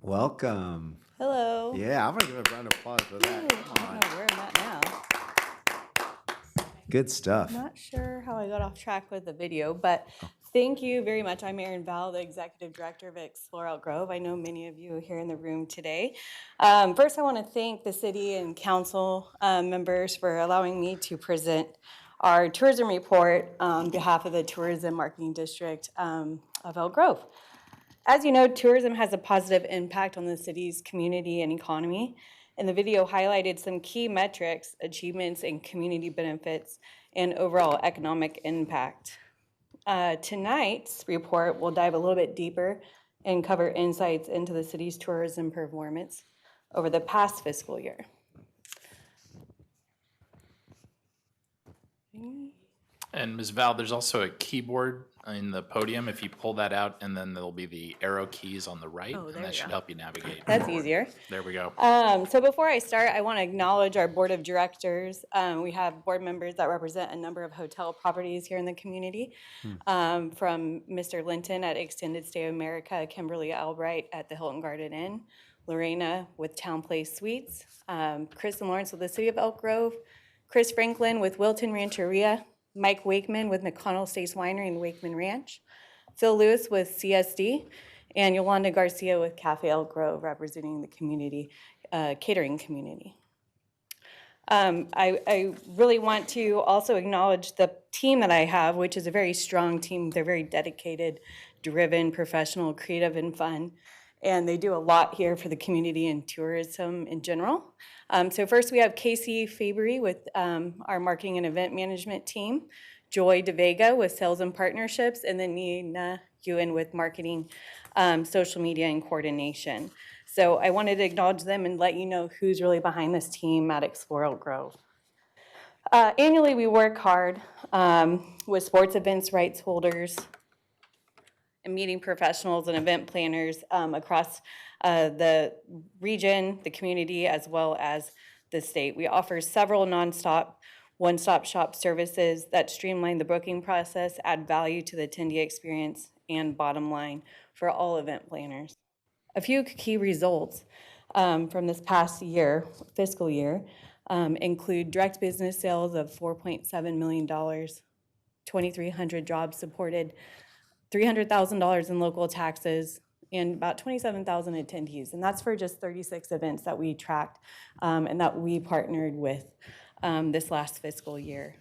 Speaker 1: Welcome.
Speaker 18: Hello.
Speaker 1: Yeah, I'm gonna give a round of applause for that. Come on.
Speaker 18: Where am I now?
Speaker 1: Good stuff.
Speaker 18: I'm not sure how I got off track with the video, but thank you very much. I'm Erin Val, the Executive Director of Explore Elk Grove. I know many of you are here in the room today. First, I want to thank the city and council members for allowing me to present our tourism report on behalf of the Tourism Marketing District of Elk Grove. As you know, tourism has a positive impact on the city's community and economy, and the video highlighted some key metrics, achievements, and community benefits, and overall economic impact. Tonight's report will dive a little bit deeper and cover insights into the city's tourism performance over the past fiscal year.
Speaker 2: and Ms. Val, there's also a keyboard in the podium. If you pull that out, and then there'll be the arrow keys on the right,
Speaker 18: Oh,
Speaker 2: and
Speaker 18: there
Speaker 2: that
Speaker 18: we
Speaker 2: should
Speaker 18: go.
Speaker 2: help you navigate.
Speaker 18: That's
Speaker 2: forward.
Speaker 18: easier.
Speaker 2: There we go.
Speaker 18: So before I start, I want to acknowledge our board of directors. We have board members that represent a number of hotel properties here in the community. From Mr. Linton at Extended Stay America, Kimberly Albright at the Hilton Garden Inn, Lorena with Town Place Suites, Chris and Lawrence with the City of Elk Grove, Chris Franklin with Wilton Rancheria, Mike Wakeman with McConnell States Winery and Wakeman Ranch, Phil Lewis with CSD, and Yolanda Garcia with Cafe Elk Grove, representing the community, catering community. I really want to also acknowledge the team that I have, which is a very strong team. They're very dedicated, driven, professional, creative, and fun. And they do a lot here for the community and tourism in general. So first we have Casey Fabry with our marketing and event management team, Joy DeVega with sales and partnerships, and then Nina
Speaker 4: Ewan with marketing, social media, and coordination. So I wanted to acknowledge them and let you know who's really behind this team at Explore Elk Grove. Annually, we work hard with sports events rights holders and meeting professionals and event planners across the region, the community, as well as the state. We offer several nonstop, one-stop shop services that streamline the booking process, add value to the attendee experience, and bottom line for all event planners. A few key results from this past year, fiscal year, include direct business sales of $4.7 million, 2,300 jobs supported, $300,000 in local taxes, and about 27,000 attendees. And that's for just 36 events that we tracked and that we partnered with this last fiscal year.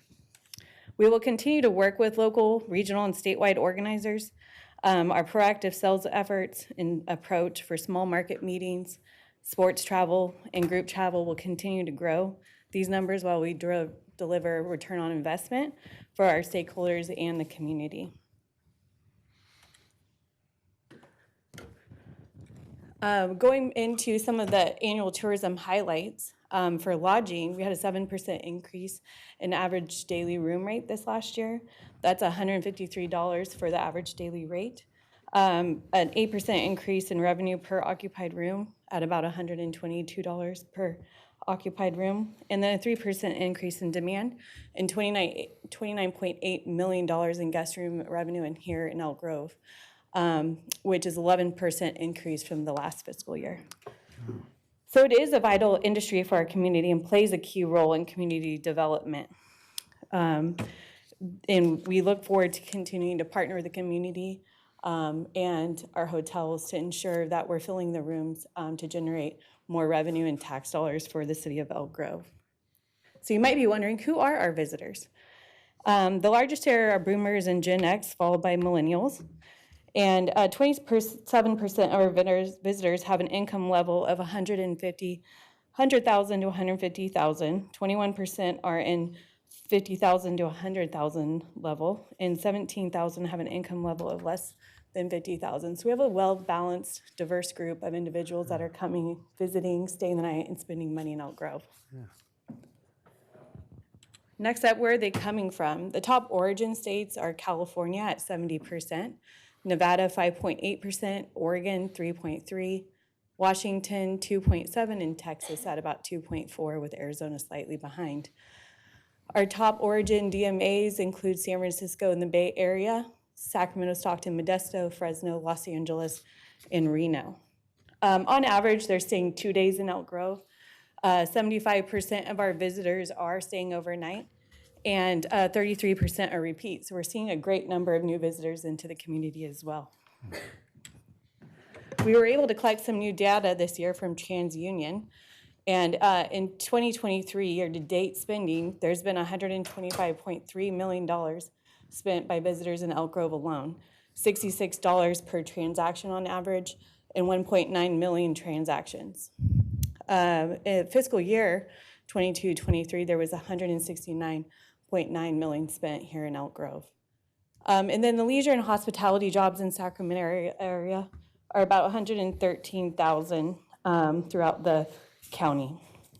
Speaker 4: We will continue to work with local, regional, and statewide organizers. Our proactive sales efforts and approach for small market meetings, sports travel, and group travel will continue to grow these numbers while we deliver return on investment for our stakeholders and the community. Going into some of the annual tourism highlights, for lodging, we had a 7% increase in average daily room rate this last year. That's $153 for the average daily rate. An 8% increase in revenue per occupied room at about $122 per occupied room. And then a 3% increase in demand and $29.8 million in guest room revenue in here in Elk Grove, which is 11% increase from the last fiscal year. So it is a vital industry for our community and plays a key role in community development. And we look forward to continuing to partner with the community and our hotels to ensure that we're filling the rooms to generate more revenue and tax dollars for the city of Elk Grove. So you might be wondering, who are our visitors? The largest share are boomers and Gen X, followed by millennials. And 27% of our visitors have an income level of $100,000 to $150,000. 21% are in $50,000 to $100,000 level, and 17,000 have an income level of less than $50,000. So we have a well-balanced, diverse group of individuals that are coming, visiting, staying the night, and spending money in Elk Grove. Yeah. Next up, where are they coming from? The top origin states are California at 70%. Nevada, 5.8%, Oregon, 3.3%, Washington, 2.7%, and Texas at about 2.4%, with Arizona slightly behind. Our top origin DMAs include San Francisco and the Bay Area, Sacramento, Stockton, Modesto, Fresno, Los Angeles, and Reno. On average, they're staying 2 days in Elk Grove. 75% of our visitors are staying overnight, and 33% are repeat. So we're seeing a great number of new visitors into the community as well. We were able to collect some new data this year from TransUnion, and in 2023 year-to-date spending, there's been $125.3 million spent by visitors in Elk Grove alone, $66 per transaction on average, and 1.9 million transactions. In fiscal year 22-23, there was $169.9 million spent here in Elk Grove. And then the leisure and hospitality jobs in Sacramento area are about 113,000 throughout the county.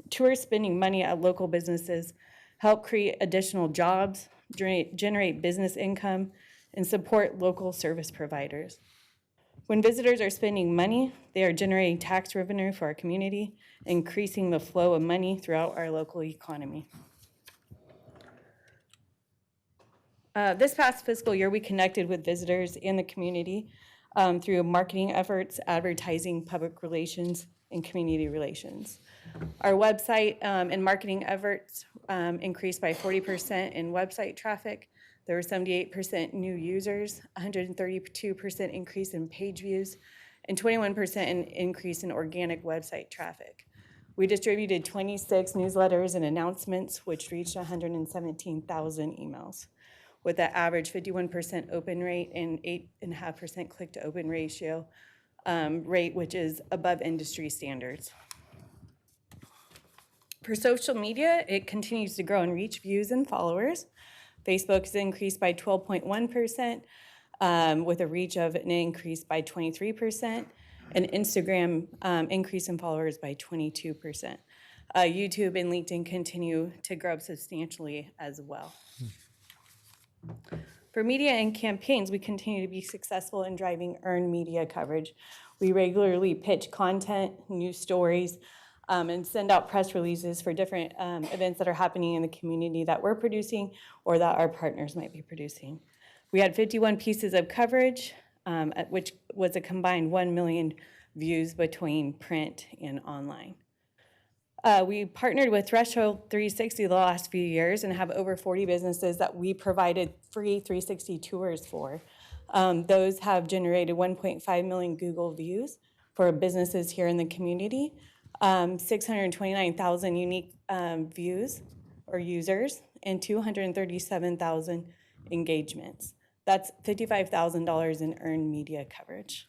Speaker 4: Tourists spending money at local businesses help create additional jobs, generate business income, and support local service providers. When visitors are spending money, they are generating tax revenue for our community, increasing the flow of money throughout our local economy. This past fiscal year, we connected with visitors in the community through marketing efforts, advertising, public relations, and community relations. Our website and marketing efforts increased by 40% in website traffic. There were 78% new users, 132% increase in page views, and 21% increase in organic website traffic. We distributed 26 newsletters and announcements, which reached 117,000 emails, with an average 51% open rate and 8.5% click-to-open ratio rate, which is above industry standards. For social media, it continues to grow in reach, views, and followers. Facebook has increased by 12.1%, with a reach of an increase by 23%, and Instagram increase in followers by 22%. YouTube and LinkedIn continue to grow substantially as well. For media and campaigns, we continue to be successful in driving earned media coverage. We regularly pitch content, news stories, and send out press releases for different events that are happening in the community that we're producing or that our partners might be producing. We had 51 pieces of coverage, which was a combined 1 million views between print and online. We partnered with Threshold 360 the last few years and have over 40 businesses that we provided free 360 tours for. Those have generated 1.5 million Google views for businesses here in the community, 629,000 unique views or users, and 237,000 engagements. That's $55,000 in earned media coverage.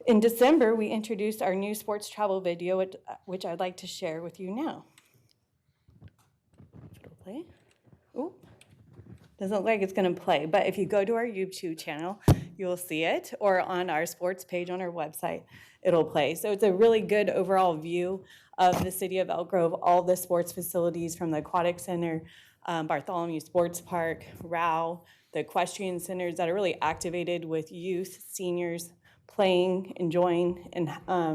Speaker 4: In December, we introduced our new sports travel video, which I'd like to share with you now. If it'll play. Ooh, doesn't look like it's going to play, but if you go to our YouTube channel, you'll see it, or on our sports page on our website, it'll play. So it's a really good overall view of the city of Elk Grove, all the sports facilities from the Aquatic Center, Bartholomew Sports Park, ROW, the equestrian centers that are really activated with youth, seniors, playing, enjoying, and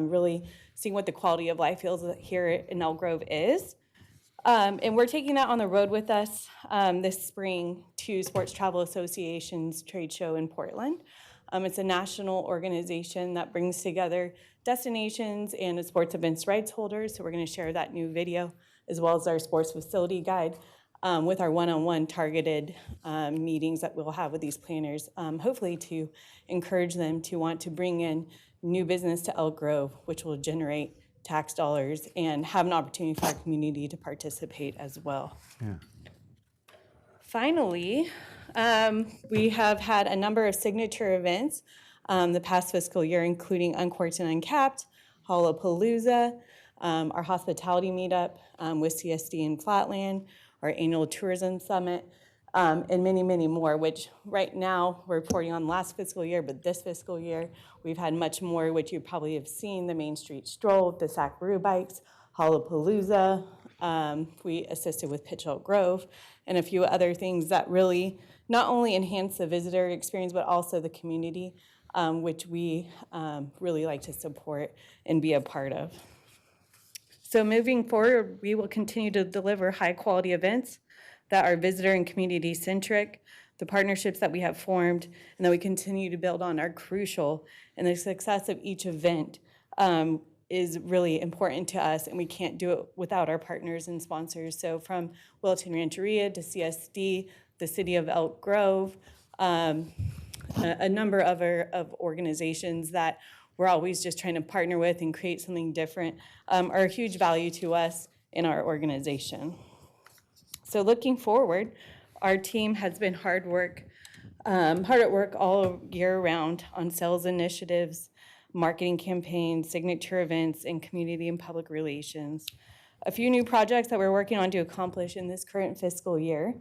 Speaker 4: really seeing what the quality of life feels here in Elk Grove is. And we're taking that on the road with us this spring to Sports Travel Association's trade show in Portland. It's a national organization that brings together destinations and sports events rights holders. So we're going to share that new video as well as our sports facility guide with our one-on-one targeted meetings that we'll have with these planners, hopefully to encourage them to want to bring in new business to Elk Grove, which will generate tax dollars and have an opportunity for our community to participate as well.
Speaker 1: Yeah.
Speaker 4: Finally, we have had a number of signature events the past fiscal year, including Uncorked and Uncapped, Hollapalooza, our hospitality meetup with CSD in Flatland, our annual tourism summit, and many, many more, which right now we're reporting on last fiscal year, but this fiscal year we've had much more, which you probably have seen, the Main Street Stroll, the Sackaroo Bikes, Hollapalooza. We assisted with Pitch Elk Grove and a few other things that really not only enhance the visitor experience, but also the community, which we really like to support and be a part of. So moving forward, we will continue to deliver high-quality events that are visitor and community-centric. The partnerships that we have formed and that we continue to build on are crucial, and the success of each event is really important to us, and we can't do it without our partners and sponsors. So from Wilton Rancheria to CSD, the City of Elk Grove, a number of organizations that we're always just trying to partner with and create something different, are a huge value to us in our organization. So looking forward, our team has been hard at work all year round on sales initiatives, marketing campaigns, signature events, and community and public relations. A few new projects that we're working on to accomplish in this current fiscal year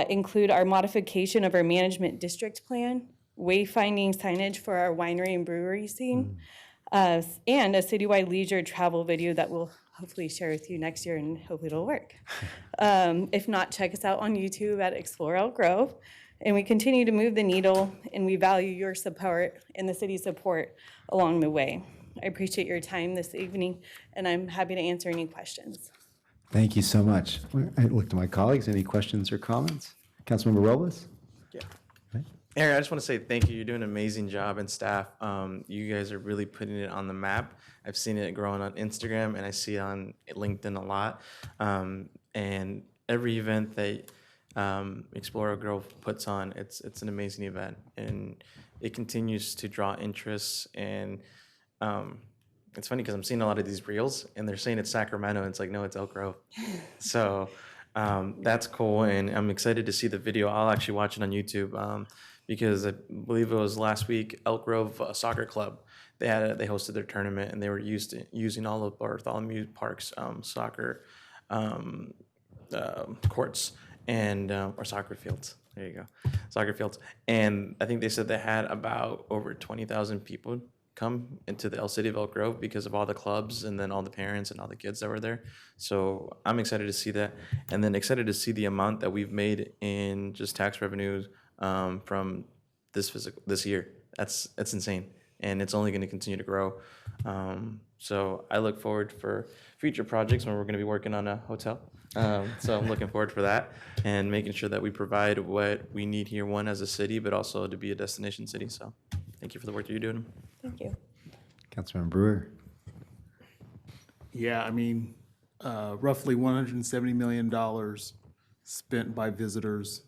Speaker 4: include our modification of our management district plan, wayfinding signage for our winery and brewery scene, and a citywide leisure travel video that we'll hopefully share with you next year, and hopefully it'll work. If not, check us out on YouTube at Explore Elk Grove. And we continue to move the needle, and we value your support and the city's support along the way. I appreciate your time this evening, and I'm happy to answer any questions.
Speaker 1: Thank you so much. I look to my colleagues. Any questions or comments? Councilmember Robles?
Speaker 9: Aaron, I just want to say thank you. You're doing an amazing job, and staff. You guys are really putting it on the map. I've seen it growing on Instagram, and I see it on LinkedIn a lot. And every event that Explore Elk Grove puts on, it's an amazing event, and it continues to draw interest. And it's funny because I'm seeing a lot of these reels, and they're saying it's Sacramento, and it's like, no, it's Elk Grove. So that's cool, and I'm excited to see the video. I'll actually watch it on YouTube. Because I believe it was last week, Elk Grove Soccer Club, they hosted their tournament, and they were using all of Bartholomew Park's soccer courts, and or soccer fields. There you go, soccer fields. And I think they said they had about over 20,000 people come into the City of Elk Grove because of all the clubs and then all the parents and all the kids that were there. So I'm excited to see that, and then excited to see the amount that we've made in just tax revenues from this year. That's insane, and it's only going to continue to grow. So I look forward for future projects when we're going to be working on a hotel. So I'm looking forward for that and making sure that we provide what we need here, one as a city, but also to be a destination city. So thank you for the work that you're doing.
Speaker 14: Thank you.
Speaker 1: Councilmember Brewer.
Speaker 6: Yeah, I mean, roughly $170 million spent by visitors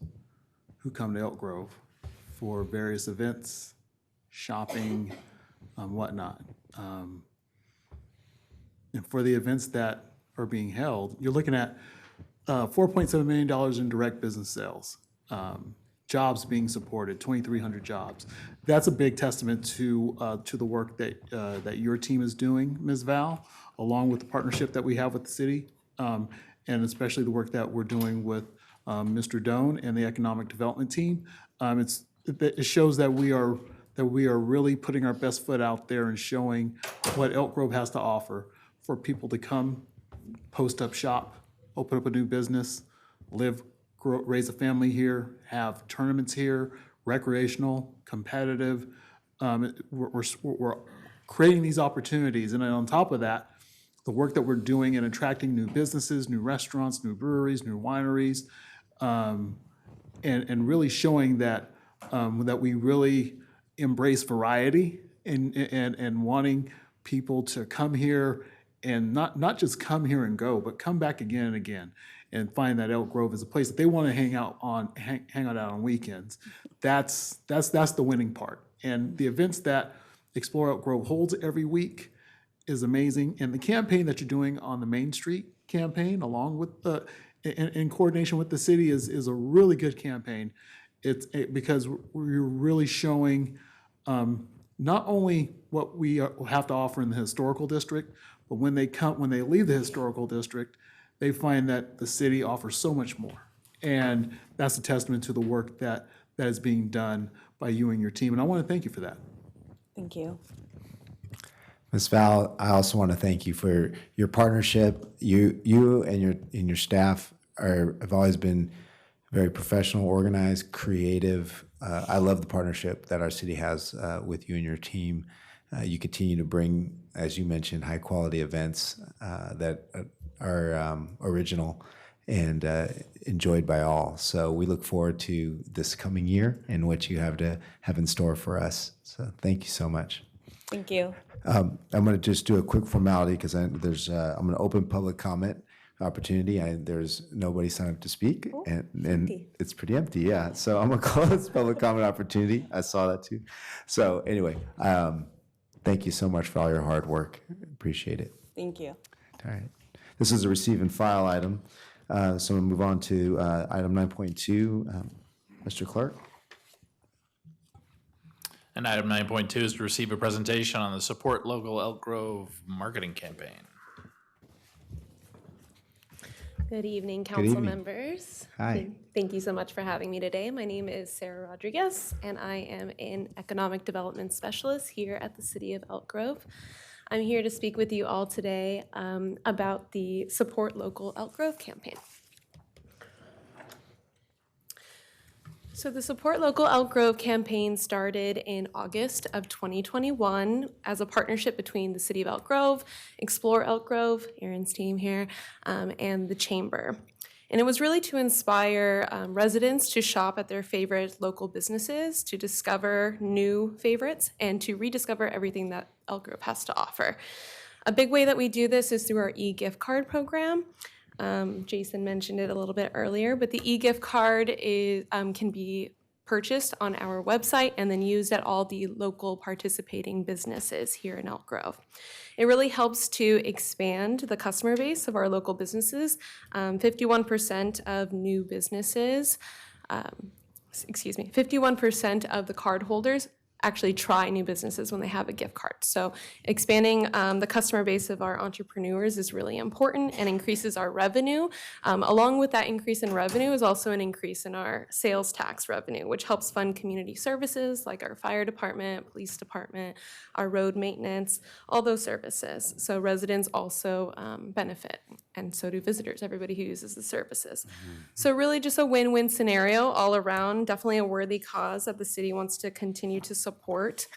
Speaker 6: who come to Elk Grove for various events, shopping, whatnot. And for the events that are being held, you're looking at $4.7 million in direct business sales, jobs being supported, 2,300 jobs. That's a big testament to the work that your team is doing, Ms. Val, along with the partnership that we have with the city, and especially the work that we're doing with Mr. Doan and the economic development team. It shows that we are really putting our best foot out there and showing what Elk Grove has to offer for people to come, post up shop, open up a new business, live, grow, raise a family here, have tournaments here, recreational, competitive. We're creating these opportunities, and then on top of that, the work that we're doing in attracting new businesses, new restaurants, new breweries, new wineries, and really showing that that we really embrace variety and wanting people to come here and not just come here and go, but come back again and again and find that Elk Grove is a place that they want to hang out on weekends. That's the winning part. And the events that Explore Elk Grove holds every week is amazing. And the campaign that you're doing on the Main Street campaign, along with in coordination with the city, is a really good campaign. Because we're really showing not only what we have to offer in the historical district, but when they leave the historical district, they find that the city offers so much more. And that's a testament to the work that is being done by you and your team. And I want to thank you for that.
Speaker 14: Thank you.
Speaker 1: Ms. Val, I also want to thank you for your partnership. You and your staff have always been very professional, organized, creative. I love the partnership that our city has with you and your team. You continue to bring, as you mentioned, high-quality events that are original and enjoyed by all. So we look forward to this coming year and what you have in store for us. So thank you so much.
Speaker 4: Thank you.
Speaker 1: I'm going to just do a quick formality because I'm going to open public comment opportunity. There's nobody signed up to speak, and it's pretty empty. Yeah, so I'm going to close public comment opportunity. I saw that too. So anyway, thank you so much for all your hard work. Appreciate it.
Speaker 4: Thank you.
Speaker 1: All right. This is a receive and file item. So we'll move on to item 9.2. Mr. Clerk.
Speaker 2: And item 9.2 is to receive a presentation on the Support Local Elk Grove marketing campaign.
Speaker 3: Good evening,
Speaker 1: Good
Speaker 3: council
Speaker 1: evening.
Speaker 3: members.
Speaker 1: Hi.
Speaker 3: Thank you so much for having me today. My name is Sarah Rodriguez, and I am an economic development specialist here at the City of Elk Grove. I'm here to speak with you all today about the Support Local Elk Grove campaign. So the Support Local Elk Grove campaign started in August of 2021 as a partnership between the City of Elk Grove, Explore Elk Grove, Aaron's team here, and the Chamber. And it was really to inspire residents to shop at their favorite local businesses, to discover new favorites, and to rediscover everything that Elk Grove has to offer. A big way that we do this is through our e-gift card program. Jason mentioned it a little bit earlier, but the e-gift card can be purchased on our website and then used at all the local participating businesses here in Elk Grove. It really helps to expand the customer base of our local businesses. 51% of new businesses, 51% of the card holders actually try new businesses when they have a gift card. So expanding the customer base of our entrepreneurs is really important and increases our revenue. Along with that increase in revenue is also an increase in our sales tax revenue, which helps fund community services like our fire department, police department, our road maintenance, all those services. So residents also benefit, and so do visitors, everybody who uses the services. So really just a win-win scenario all around, definitely a worthy cause that the city wants to continue to support.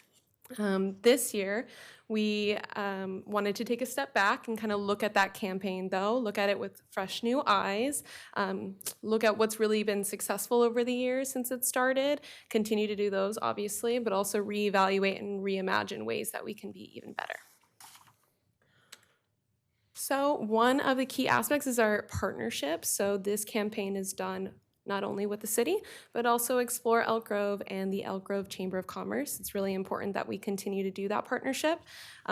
Speaker 3: This year, we wanted to take a step back and kind of look at that campaign, though, look at it with fresh new eyes, look at what's really been successful over the years since it started, continue to do those, obviously, but also reevaluate and reimagine ways that we can be even better. So one of the key aspects is our partnership. So this campaign is done not only with the city, but also Explore Elk Grove and the Elk Grove Chamber of Commerce. It's really important that we continue to do that partnership.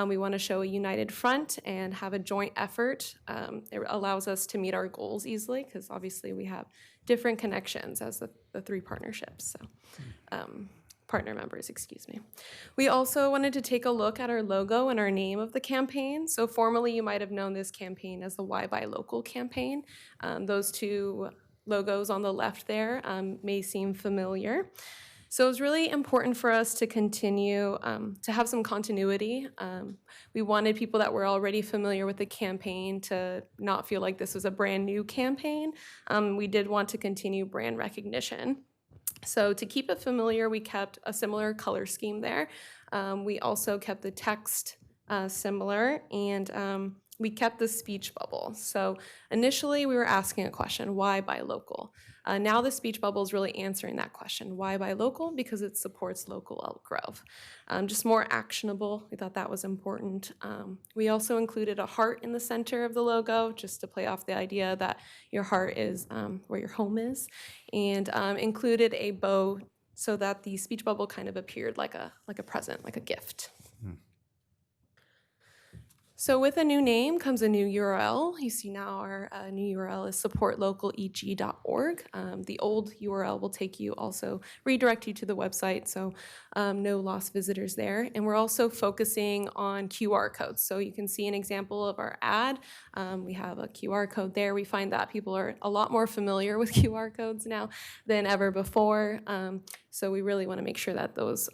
Speaker 3: We want to show a united front and have a joint effort. It allows us to meet our goals easily because obviously we have different connections as the three partnerships. So, partner members, excuse me. We also wanted to take a look at our logo and our name of the campaign. So formally, you might have known this campaign as the Why Buy Local campaign. Those two logos on the left there may seem familiar. So it was really important for us to continue to have some continuity. We wanted people that were already familiar with the campaign to not feel like this was a brand new campaign. We did want to continue brand recognition. So to keep it familiar, we kept a similar color scheme there. We also kept the text similar, and we kept the speech bubble. So initially we were asking a question, why buy local? Now the speech bubble is really answering that question. Why buy local? Because it supports local Elk Grove. Just more actionable, we thought that was important. We also included a heart in the center of the logo, just to play off the idea that your heart is where your home is, and included a bow so that the speech bubble kind of appeared like a present, like a gift. So with a new name comes a new URL. You see now our new URL is supportlocaleg.org. The old URL will take you also, redirect you to the website, so no lost visitors there. And we're also focusing on QR codes. So you can see an example of our ad. We have a QR code there. We find that people are a lot more familiar with QR codes now than ever before. So we really want to make sure that those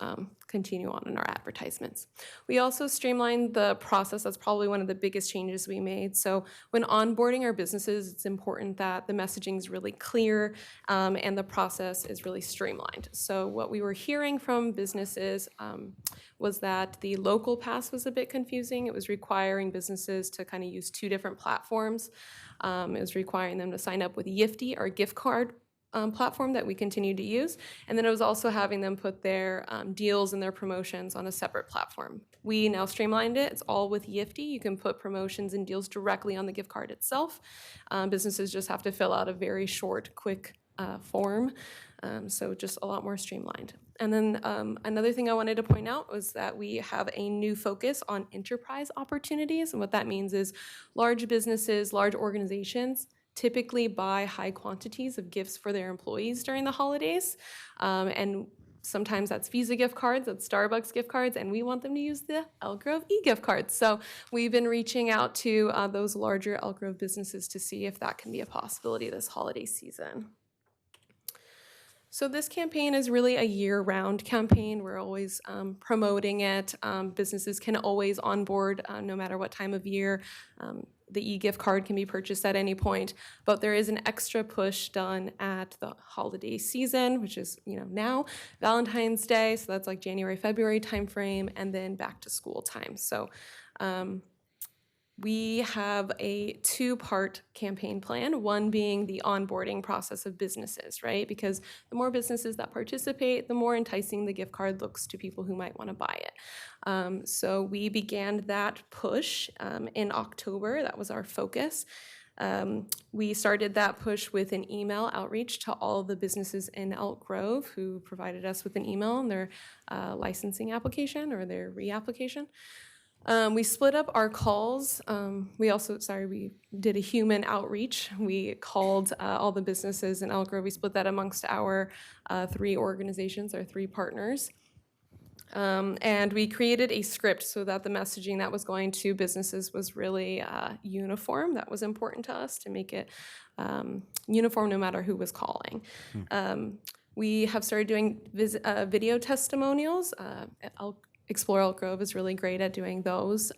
Speaker 3: continue on in our advertisements. We also streamlined the process. That's probably one of the biggest changes we made. So when onboarding our businesses, it's important that the messaging is really clear and the process is really streamlined. So what we were hearing from businesses was that the local pass was a bit confusing. It was requiring businesses to kind of use two different platforms. It was requiring them to sign up with Yifty, our gift card platform that we continue to use. And then it was also having them put their deals and their promotions on a separate platform. We now streamlined it. It's all with Yifty. You can put promotions and deals directly on the gift card itself. Businesses just have to fill out a very short, quick form. So just a lot more streamlined. And then another thing I wanted to point out was that we have a new focus on enterprise opportunities. And what that means is large businesses, large organizations typically buy high quantities of gifts for their employees during the holidays. And sometimes that's Visa gift cards, that's Starbucks gift cards, and we want them to use the Elk Grove e-gift cards. So we've been reaching out to those larger Elk Grove businesses to see if that can be a possibility this holiday season. So this campaign is really a year-round campaign. We're always promoting it. Businesses can always onboard no matter what time of year. The e-gift card can be purchased at any point, but there is an extra push done at the holiday season, which is now, Valentine's Day, so that's like January, February timeframe, and then back to school time. So we have a two-part campaign plan, one being the onboarding process of businesses, right? Because the more businesses that participate, the more enticing the gift card looks to people who might want to buy it. So we began that push in October. That was our focus. We started that push with an email outreach to all the businesses in Elk Grove who provided us with an email on their licensing application or their reapplication. We split up our calls. We did a human outreach. We called all the businesses in Elk Grove. We split that amongst our three organizations, our three partners. And we created a script so that the messaging that was going to businesses was really uniform. That was important to us, to make it uniform no matter who was calling. We have started doing video testimonials. Explore Elk Grove is really great at doing those.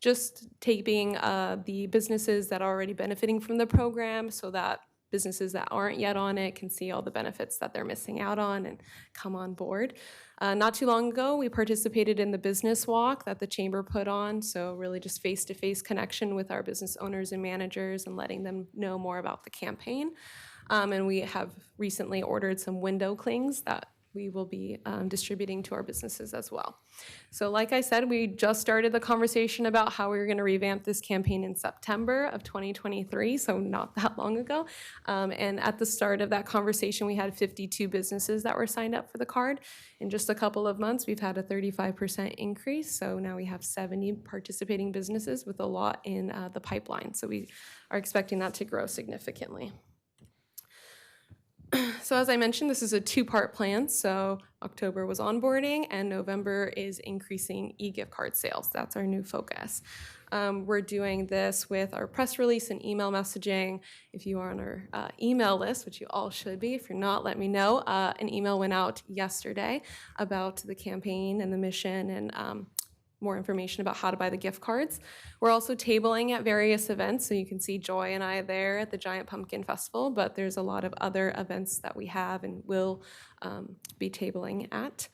Speaker 3: Just taping the businesses that are already benefiting from the program so that businesses that aren't yet on it can see all the benefits that they're missing out on and come on board. Not too long ago, we participated in the business walk that the chamber put on, so really just face-to-face connection with our business owners and managers and letting them know more about the campaign. And we have recently ordered some window clings that we will be distributing to our businesses as well. So like I said, we just started the conversation about how we were going to revamp this campaign in September of 2023, so not that long ago. And at the start of that conversation, we had 52 businesses that were signed up for the card. In just a couple of months, we've had a 35% increase, so now we have 70 participating businesses with a lot in the pipeline. So we are expecting that to grow significantly. So as I mentioned, this is a two-part plan. So October was onboarding and November is increasing e-gift card sales. That's our new focus. We're doing this with our press release and email messaging. If you are on our email list, which you all should be, if you're not, let me know. An email went out yesterday about the campaign and the mission and more information about how to buy the gift cards. We're also tabling at various events, so you can see Joy and I there at the Giant Pumpkin Festival, but there's a lot of other events that we have and will be tabling at.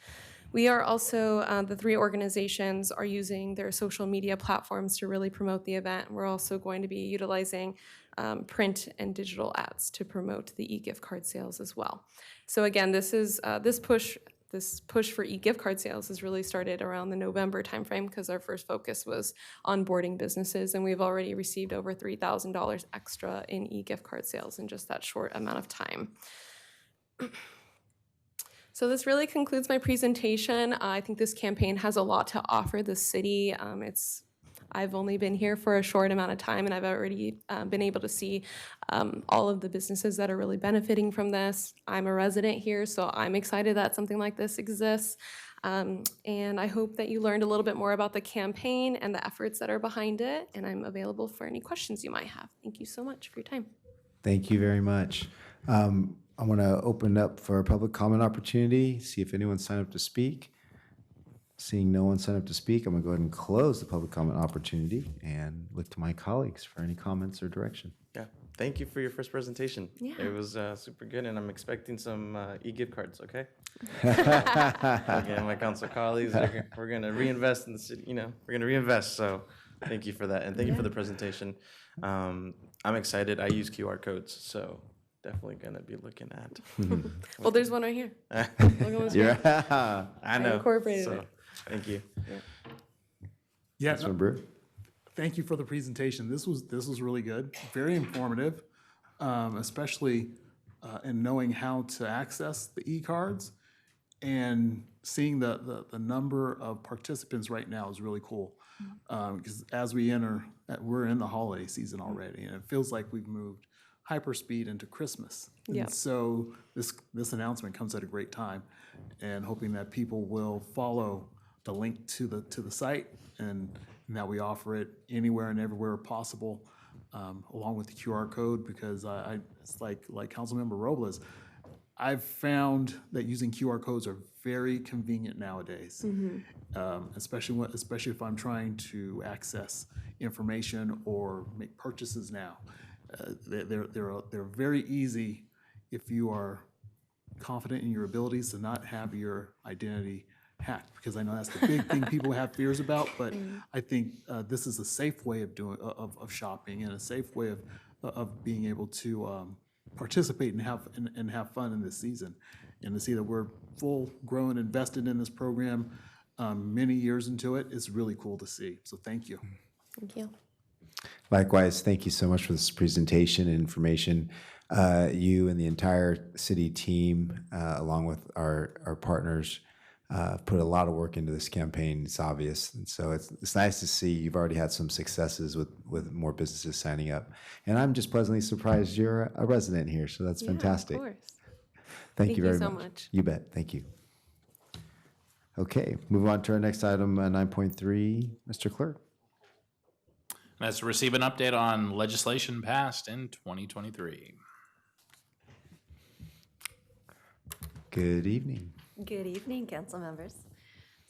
Speaker 3: We are also, the three organizations are using their social media platforms to really promote the event. We're also going to be utilizing print and digital ads to promote the e-gift card sales as well. So again, this is this push for e-gift card sales has really started around the November timeframe because our first focus was onboarding businesses, and we've already received over $3,000 extra in e-gift card sales in just that short amount of time. So this really concludes my presentation. I think this campaign has a lot to offer the city. I've only been here for a short amount of time, and I've already been able to see all of the businesses that are really benefiting from this. I'm a resident here, so I'm excited that something like this exists. And I hope that you learned a little bit more about the campaign and the efforts that are behind it, and I'm available for any questions you might have. Thank you so much for your time.
Speaker 1: Thank you very much. I want to open up for a public comment opportunity, see if anyone signed up to speak. Seeing no one sign up to speak, I'm going to go ahead and close the public comment opportunity and look to my colleagues for any comments or direction.
Speaker 9: Yeah, thank you for your first presentation.
Speaker 3: Yeah.
Speaker 9: It was super good, and I'm expecting some e-gift cards, okay? Again, my council colleagues, we're going to reinvest in the city, we're going to reinvest, so thank you for that, and thank you for the presentation. I'm excited. I use QR codes, so definitely going to be looking at.
Speaker 3: Well, there's one right here. Look on the screen.
Speaker 1: Yeah,
Speaker 9: I know.
Speaker 3: Incorporated it.
Speaker 9: Thank you.
Speaker 6: Yeah,
Speaker 1: Councilman Brewer.
Speaker 6: thank you for the presentation. This was really good, very informative, especially in knowing how to access the e-cards, and seeing the number of participants right now is really cool. Because as we're in the holiday season already, and it feels like we've moved hyperspeed into Christmas.
Speaker 3: Yeah.
Speaker 6: And so this announcement comes at a great time, and hoping that people will follow the link to the site, and that we offer it anywhere and everywhere possible, along with the QR code, because it's like Councilmember Robles, I've found that using QR codes are very convenient nowadays, especially if I'm trying to access information or make purchases now. They're very easy if you are confident in your abilities to not have your identity hacked, because I know that's the big thing people have fears about. But I think this is a safe way of shopping, and a safe way of being able to participate and have fun in this season, and to see that we're full grown invested in this program many years into it is really cool to see. So thank you.
Speaker 3: Thank you.
Speaker 1: Likewise, thank you so much for this presentation and information. You and the entire city team, along with our partners, put a lot of work into this campaign. It's obvious, and so it's nice to see you've already had some successes with more businesses signing up. And I'm just pleasantly surprised you're a resident here, so that's fantastic.
Speaker 3: Of course.
Speaker 1: Thank you very
Speaker 3: so
Speaker 1: much.
Speaker 3: much.
Speaker 1: You bet. Thank you. Okay, move on to our next item, 9.3. Mr. Clerk.
Speaker 2: That's to receive an update on legislation passed in 2023.
Speaker 1: Good evening.
Speaker 14: Good evening, council members.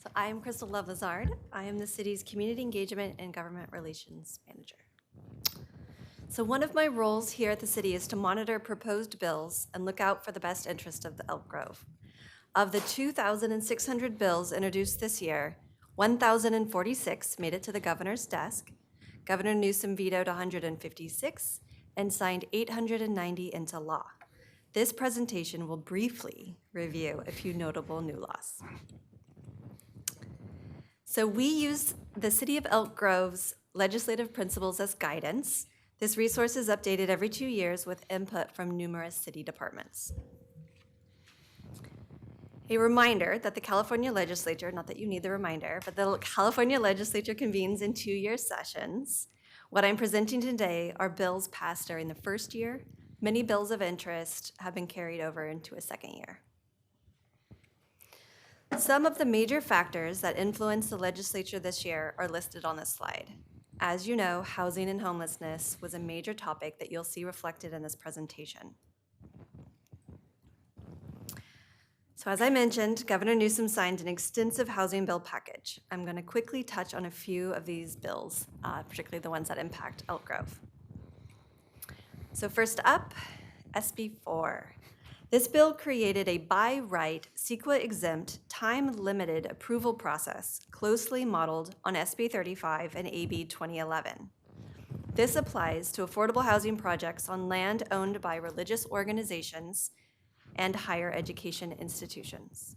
Speaker 14: So I am Crystal Love Lazard. I am the city's Community Engagement and Government Relations Manager. So one of my roles here at the city is to monitor proposed bills and look out for the best interest of the Elk Grove. Of the 2,600 bills introduced this year, 1,046 made it to the governor's desk. Governor Newsom vetoed 156 and signed 890 into law. This presentation will briefly review a few notable new laws. So we use the City of Elk Grove's legislative principles as guidance. This resource is updated every 2 years with input from numerous city departments. A reminder that the California legislature, not that you need the reminder, but the California legislature convenes in 2-year sessions. What I'm presenting today are bills passed during the first year. Many bills of interest have been carried over into a second year. Some of the major factors that influenced the legislature this year are listed on this slide. As you know, housing and homelessness was a major topic that you'll see reflected in this presentation. So as I mentioned, Governor Newsom signed an extensive housing bill package. I'm going to quickly touch on a few of these bills, particularly the ones that impact Elk Grove. So first up, SB 4. This bill created a by right, CEQA-exempt, time-limited approval process closely modeled on SB 35 and AB 2011. This applies to affordable housing projects on land owned by religious organizations and higher education institutions.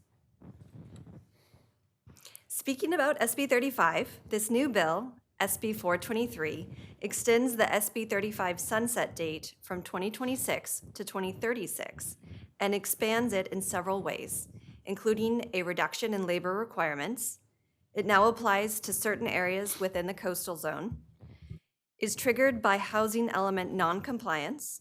Speaker 14: Speaking about SB 35, this new bill, SB 423, extends the SB 35 sunset date from 2026 to 2036 and expands it in several ways, including a reduction in labor requirements. It now applies to certain areas within the coastal zone, is triggered by housing element noncompliance,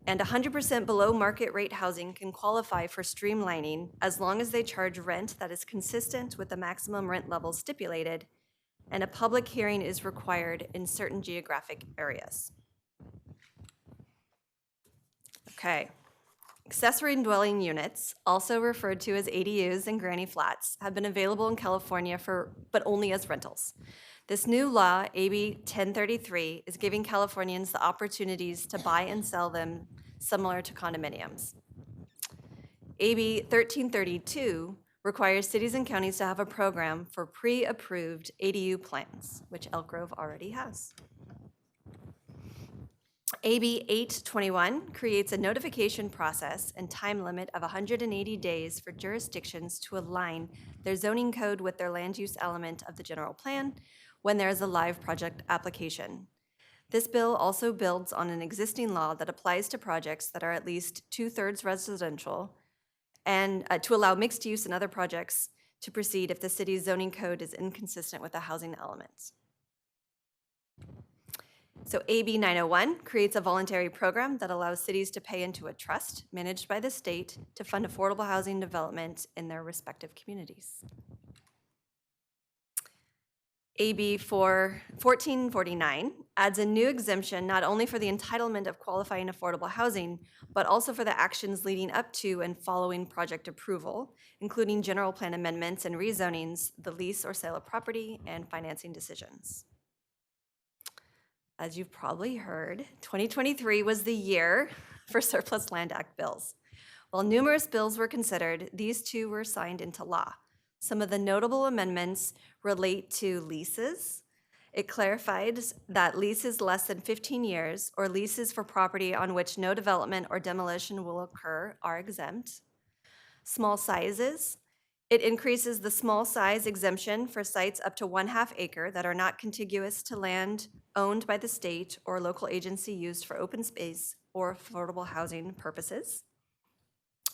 Speaker 14: and 100% below market rate housing can qualify for streamlining as long as they charge rent that is consistent with the maximum rent level stipulated, and a public hearing is required in certain geographic areas. Okay. Accessory dwelling units, also referred to as ADUs and granny flats, have been available in California but only as rentals. This new law, AB 1033, is giving Californians the opportunities to buy and sell them similar to condominiums. AB 1332 requires cities and counties to have a program for pre-approved ADU plans, which Elk Grove already has. AB 821 creates a notification process and time limit of 180 days for jurisdictions to align their zoning code with their land use element of the general plan when there is a live project application. This bill also builds on an existing law that applies to projects that are at least 2/3 residential and to allow mixed use and other projects to proceed if the city's zoning code is inconsistent with the housing elements. So AB 901 creates a voluntary program that allows cities to pay into a trust managed by the state to fund affordable housing development in their respective communities. AB 1449 adds a new exemption not only for the entitlement of qualifying affordable housing, but also for the actions leading up to and following project approval, including general plan amendments and rezonings, the lease or sale of property, and financing decisions. As you've probably heard, 2023 was the year for Surplus Land Act bills. While numerous bills were considered, these two were signed into law. Some of the notable amendments relate to leases. It clarified that leases less than 15 years or leases for property on which no development or demolition will occur are exempt. Small sizes. It increases the small size exemption for sites up to 1/2 acre that are not contiguous to land owned by the state or local agency used for open space or affordable housing purposes.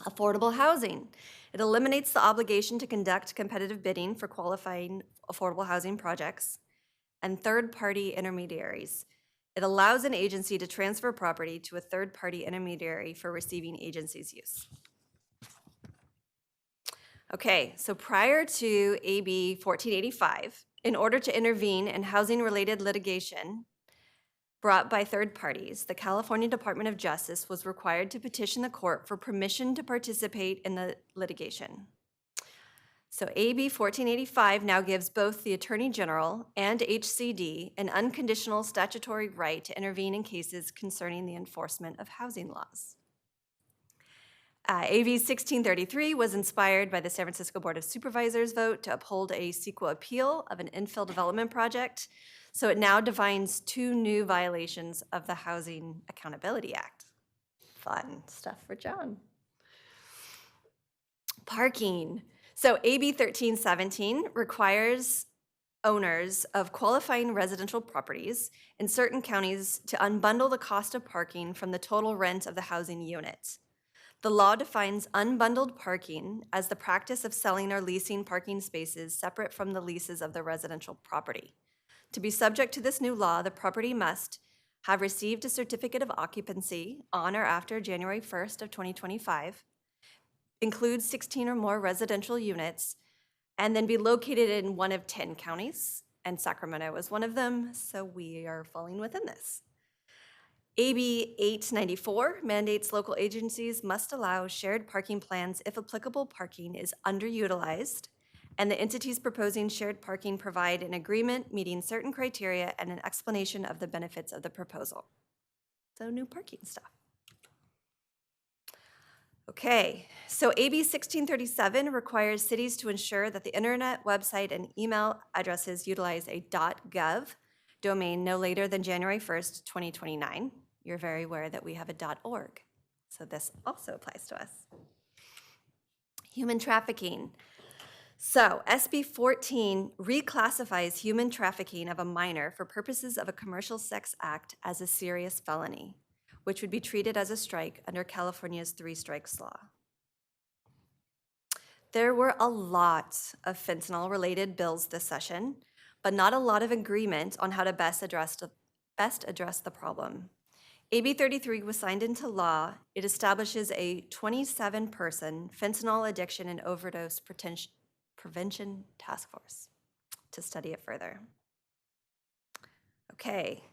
Speaker 14: Affordable housing. It eliminates the obligation to conduct competitive bidding for qualifying affordable housing projects. And third-party intermediaries. It allows an agency to transfer property to a third-party intermediary for receiving agency's use.
Speaker 5: Okay, so prior to AB 1485, in order to intervene in housing-related litigation brought by third parties, the California Department of Justice was required to petition the court for permission to participate in the litigation. So AB 1485 now gives both the Attorney General and HCD an unconditional statutory right to intervene in cases concerning the enforcement of housing laws. AB 1633 was inspired by the San Francisco Board of Supervisors vote to uphold a CEQA appeal of an infill development project. So it now defines 2 new violations of the Housing Accountability Act. Fun stuff for John. Parking. So AB 1317 requires owners of qualifying residential properties in certain counties to unbundle the cost of parking from the total rent of the housing unit. The law defines unbundled parking as the practice of selling or leasing parking spaces separate from the leases of the residential property. To be subject to this new law, the property must have received a certificate of occupancy on or after January 1st of 2025, include 16 or more residential units, and then be located in one of 10 counties, and Sacramento is one of them, so we are falling within this. AB 894 mandates local agencies must allow shared parking plans if applicable parking is underutilized, and the entities proposing shared parking provide an agreement meeting certain criteria and an explanation of the benefits of the proposal. So new parking stuff. Okay, so AB 1637 requires cities to ensure that the internet, website, and email addresses utilize a .gov domain no later than January 1st, 2029. You're very aware that we have a .org, so this also applies to us. Human trafficking. So SB 14 reclassifies human trafficking of a minor for purposes of a commercial sex act as a serious felony, which would be treated as a strike under California's 3 strikes law. There were a lot of fentanyl-related bills this session, but not a lot of agreement on how to best address the problem. AB 33 was signed into law. It establishes a 27-person fentanyl addiction and overdose prevention task force to study it further. Okay.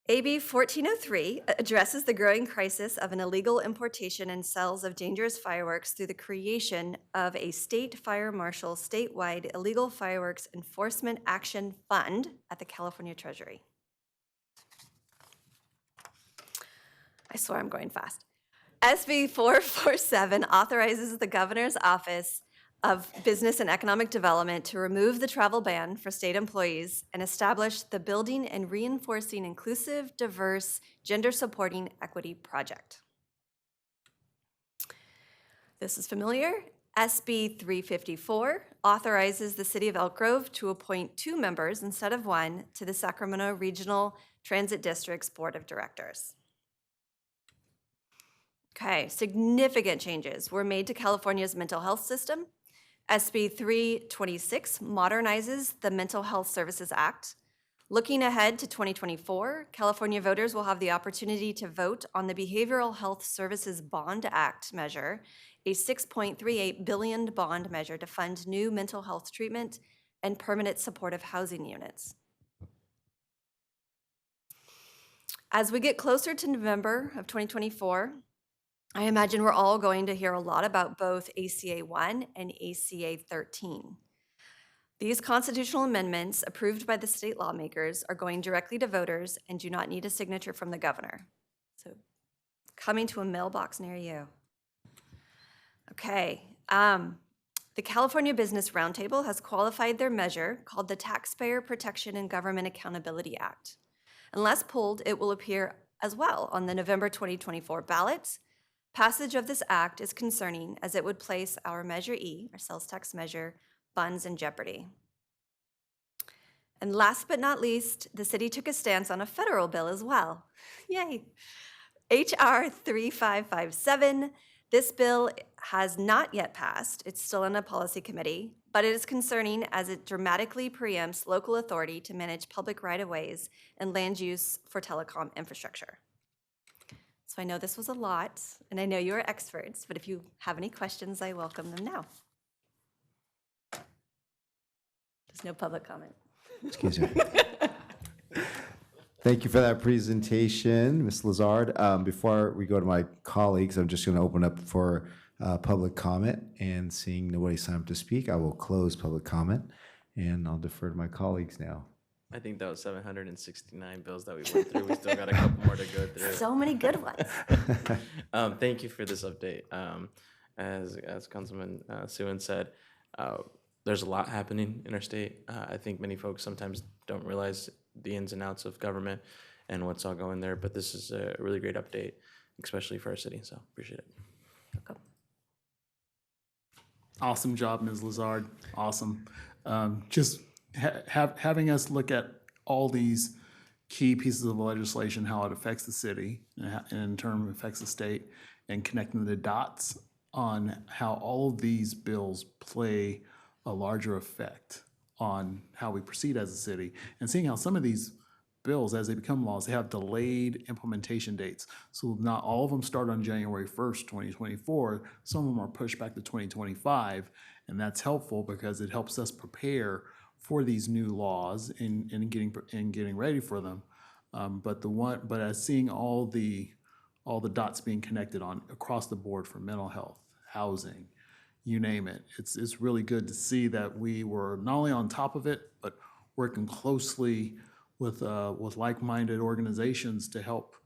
Speaker 5: AB 1403 addresses the growing crisis of an illegal importation and sales of dangerous fireworks through the creation of a state fire marshal statewide illegal fireworks enforcement action fund at the California Treasury. I swear I'm going fast. SB 447 authorizes the Governor's Office of Business and Economic Development to remove the travel ban for state employees and establish the Building and Reinforcing Inclusive, Diverse, Gender-Supporting Equity Project. This is familiar. SB 354 authorizes the City of Elk Grove to appoint 2 members instead of 1 to the Sacramento Regional Transit District's Board of Directors. Okay, significant changes were made to California's mental health system. SB 326 modernizes the Mental Health Services Act. Looking ahead to 2024, California voters will have the opportunity to vote on the Behavioral Health Services Bond Act measure, a $6.38 billion bond measure to fund new mental health treatment and permanent supportive housing units. As we get closer to November of 2024, I imagine we're all going to hear a lot about both ACA 1 and ACA 13. These constitutional amendments approved by the state lawmakers are going directly to voters and do not need a signature from the governor. So coming to a mailbox near you. Okay, the California Business Roundtable has qualified their measure called the Taxpayer Protection and Government Accountability Act. Unless pulled, it will appear as well on the November 2024 ballot. Passage of this act is concerning as it would place our Measure E, our sales tax measure, funds in jeopardy. And last but not least, the city took a stance on a federal bill as well. Yay! HR 3557. This bill has not yet passed. It's still in a policy committee, but it is concerning as it dramatically preempts local authority to manage public right-of-ways and land use for telecom infrastructure. So So I know this was a lot, and I know you are experts, but if you have any questions, I welcome them now. There's no public comment.
Speaker 1: Excuse me. Thank you for that presentation, Ms. Lazard. Before we go to my colleagues, I'm just going to open up for public comment, and seeing nobody sign up to speak, I will close public comment, and I'll defer to my colleagues now.
Speaker 9: I think that was 769 bills that we went through. We still got a couple more to go through.
Speaker 5: So many good ones.
Speaker 9: Thank you for this update. As Councilman Suen said, there's a lot happening in our state. I think many folks sometimes don't realize the ins and outs of government and what's all going there, but this is a really great update, especially for our city, so appreciate it.
Speaker 6: Awesome job, Ms. Lazard. Awesome. Just having us look at all these key pieces of legislation, how it affects the city, and in turn affects the state, and connecting the dots on how all of these bills play a larger effect on how we proceed as a city, and seeing how some of these bills, as they become laws, they have delayed implementation dates. So not all of them start on January 1st, 2024. Some of them are pushed back to 2025, and that's helpful because it helps us prepare for these new laws and getting ready for them. But as seeing all the dots being connected on across the board for mental health, housing, you name it, it's really good to see that we were not only on top of it, but working closely with like-minded organizations to help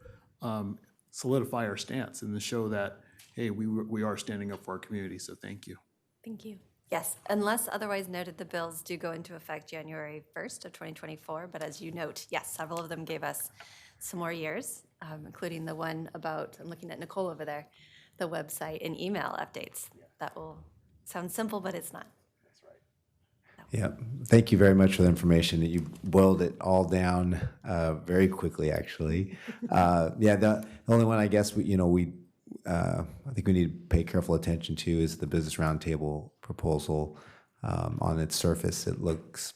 Speaker 6: solidify our stance and to show that, hey, we are standing up for our community. So thank you.
Speaker 5: Thank you. Yes, unless otherwise noted, the bills do go into effect January 1st of 2024. But as you note, yes, several of them gave us some more years, including the one about, I'm looking at Nicole over there, the website and email updates. That will sound simple, but it's not.
Speaker 1: Yeah, thank you very much for the information. You boiled it all down very quickly, actually. Yeah, the only one I guess I think we need to pay careful attention to is the Business Roundtable proposal. On its surface, it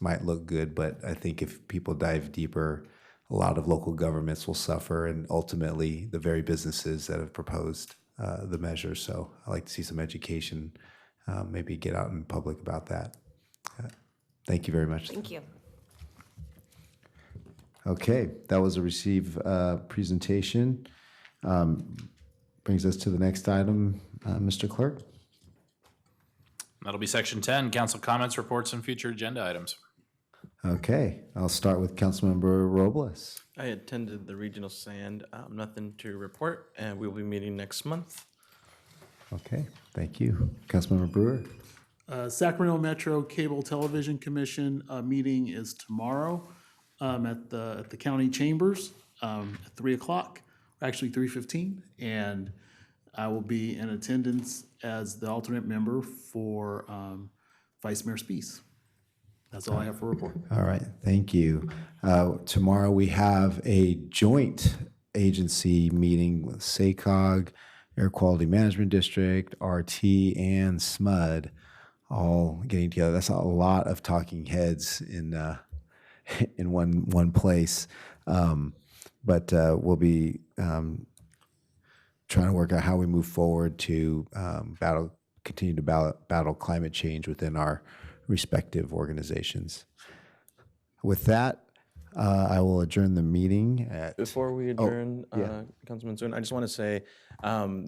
Speaker 1: might look good, but I think if people dive deeper, a lot of local governments will suffer, and ultimately the very businesses that have proposed the measure. So I like to see some education, maybe get out in public about that. Thank you very much.
Speaker 5: Thank you.
Speaker 1: Okay, that was a received presentation. Brings us to the next item, Mr. Clerk.
Speaker 2: That'll be section 10, council comments, reports, and future agenda items.
Speaker 1: Okay, I'll start with Councilmember Robles.
Speaker 9: I attended the regional SAND, nothing to report, and we'll be meeting next month.
Speaker 1: Okay, thank you. Councilmember Brewer.
Speaker 6: Sacramento Metro Cable Television Commission meeting is tomorrow at the county chambers at 3 o'clock, actually 3:15, and I will be in attendance as the alternate member for Vice Mayor Spees. That's all I have for report.
Speaker 1: All right, thank you. Tomorrow we have a joint agency meeting with SACOG, Air Quality Management District, RT, and SMUD, all getting together. That's a lot of talking heads in one place. But we'll be trying to work out how we move forward to continue to battle climate change within our respective organizations. With that, I will adjourn the meeting.
Speaker 9: Before we adjourn, Councilman Suen, I just want to say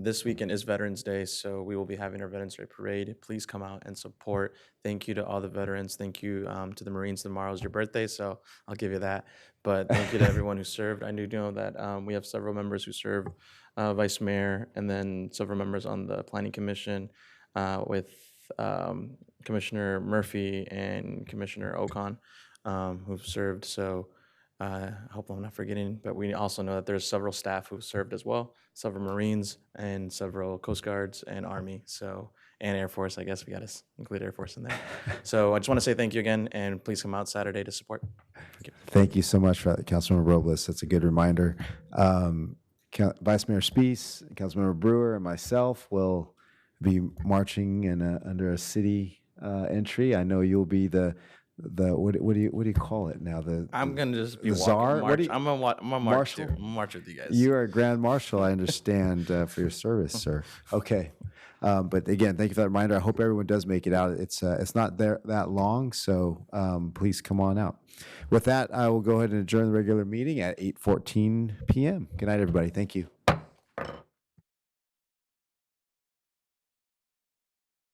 Speaker 9: this weekend is Veterans Day, so we will be having our Veterans Day parade. Please come out and support. Thank you to all the veterans. Thank you to the Marines. Tomorrow is your birthday, so I'll give you that. But thank you to everyone who served. I do know that we have several members who serve Vice Mayor, and then several members on the Planning Commission with Commissioner Murphy and Commissioner Ocon who've served. So I hope I'm not forgetting, but we also know that there's several staff who served as well, several Marines and several Coast Guards and Army, and Air Force. I guess we got to include Air Force in there. So I just want to say thank you again, and please come out Saturday to support. Thank you.
Speaker 1: Thank you so much for that, Councilmember Robles. That's a good reminder. Vice Mayor Spees, Councilmember Brewer, and myself will be marching under a city entry. I know you'll be the what do you call it now?
Speaker 20: I'm gonna just be
Speaker 1: the
Speaker 20: walking.
Speaker 1: czar.
Speaker 20: March. I'm gonna march
Speaker 1: Marshal?
Speaker 20: too. I'm gonna march with you guys.
Speaker 1: You are a Grand Marshal, I understand, for your service, sir. Okay. But again, thank you for that reminder. I hope everyone does make it out. It's not there that long, so please come on out. With that, I will go ahead and adjourn the regular meeting at 8:14 p.m. Good night, everybody. Thank you.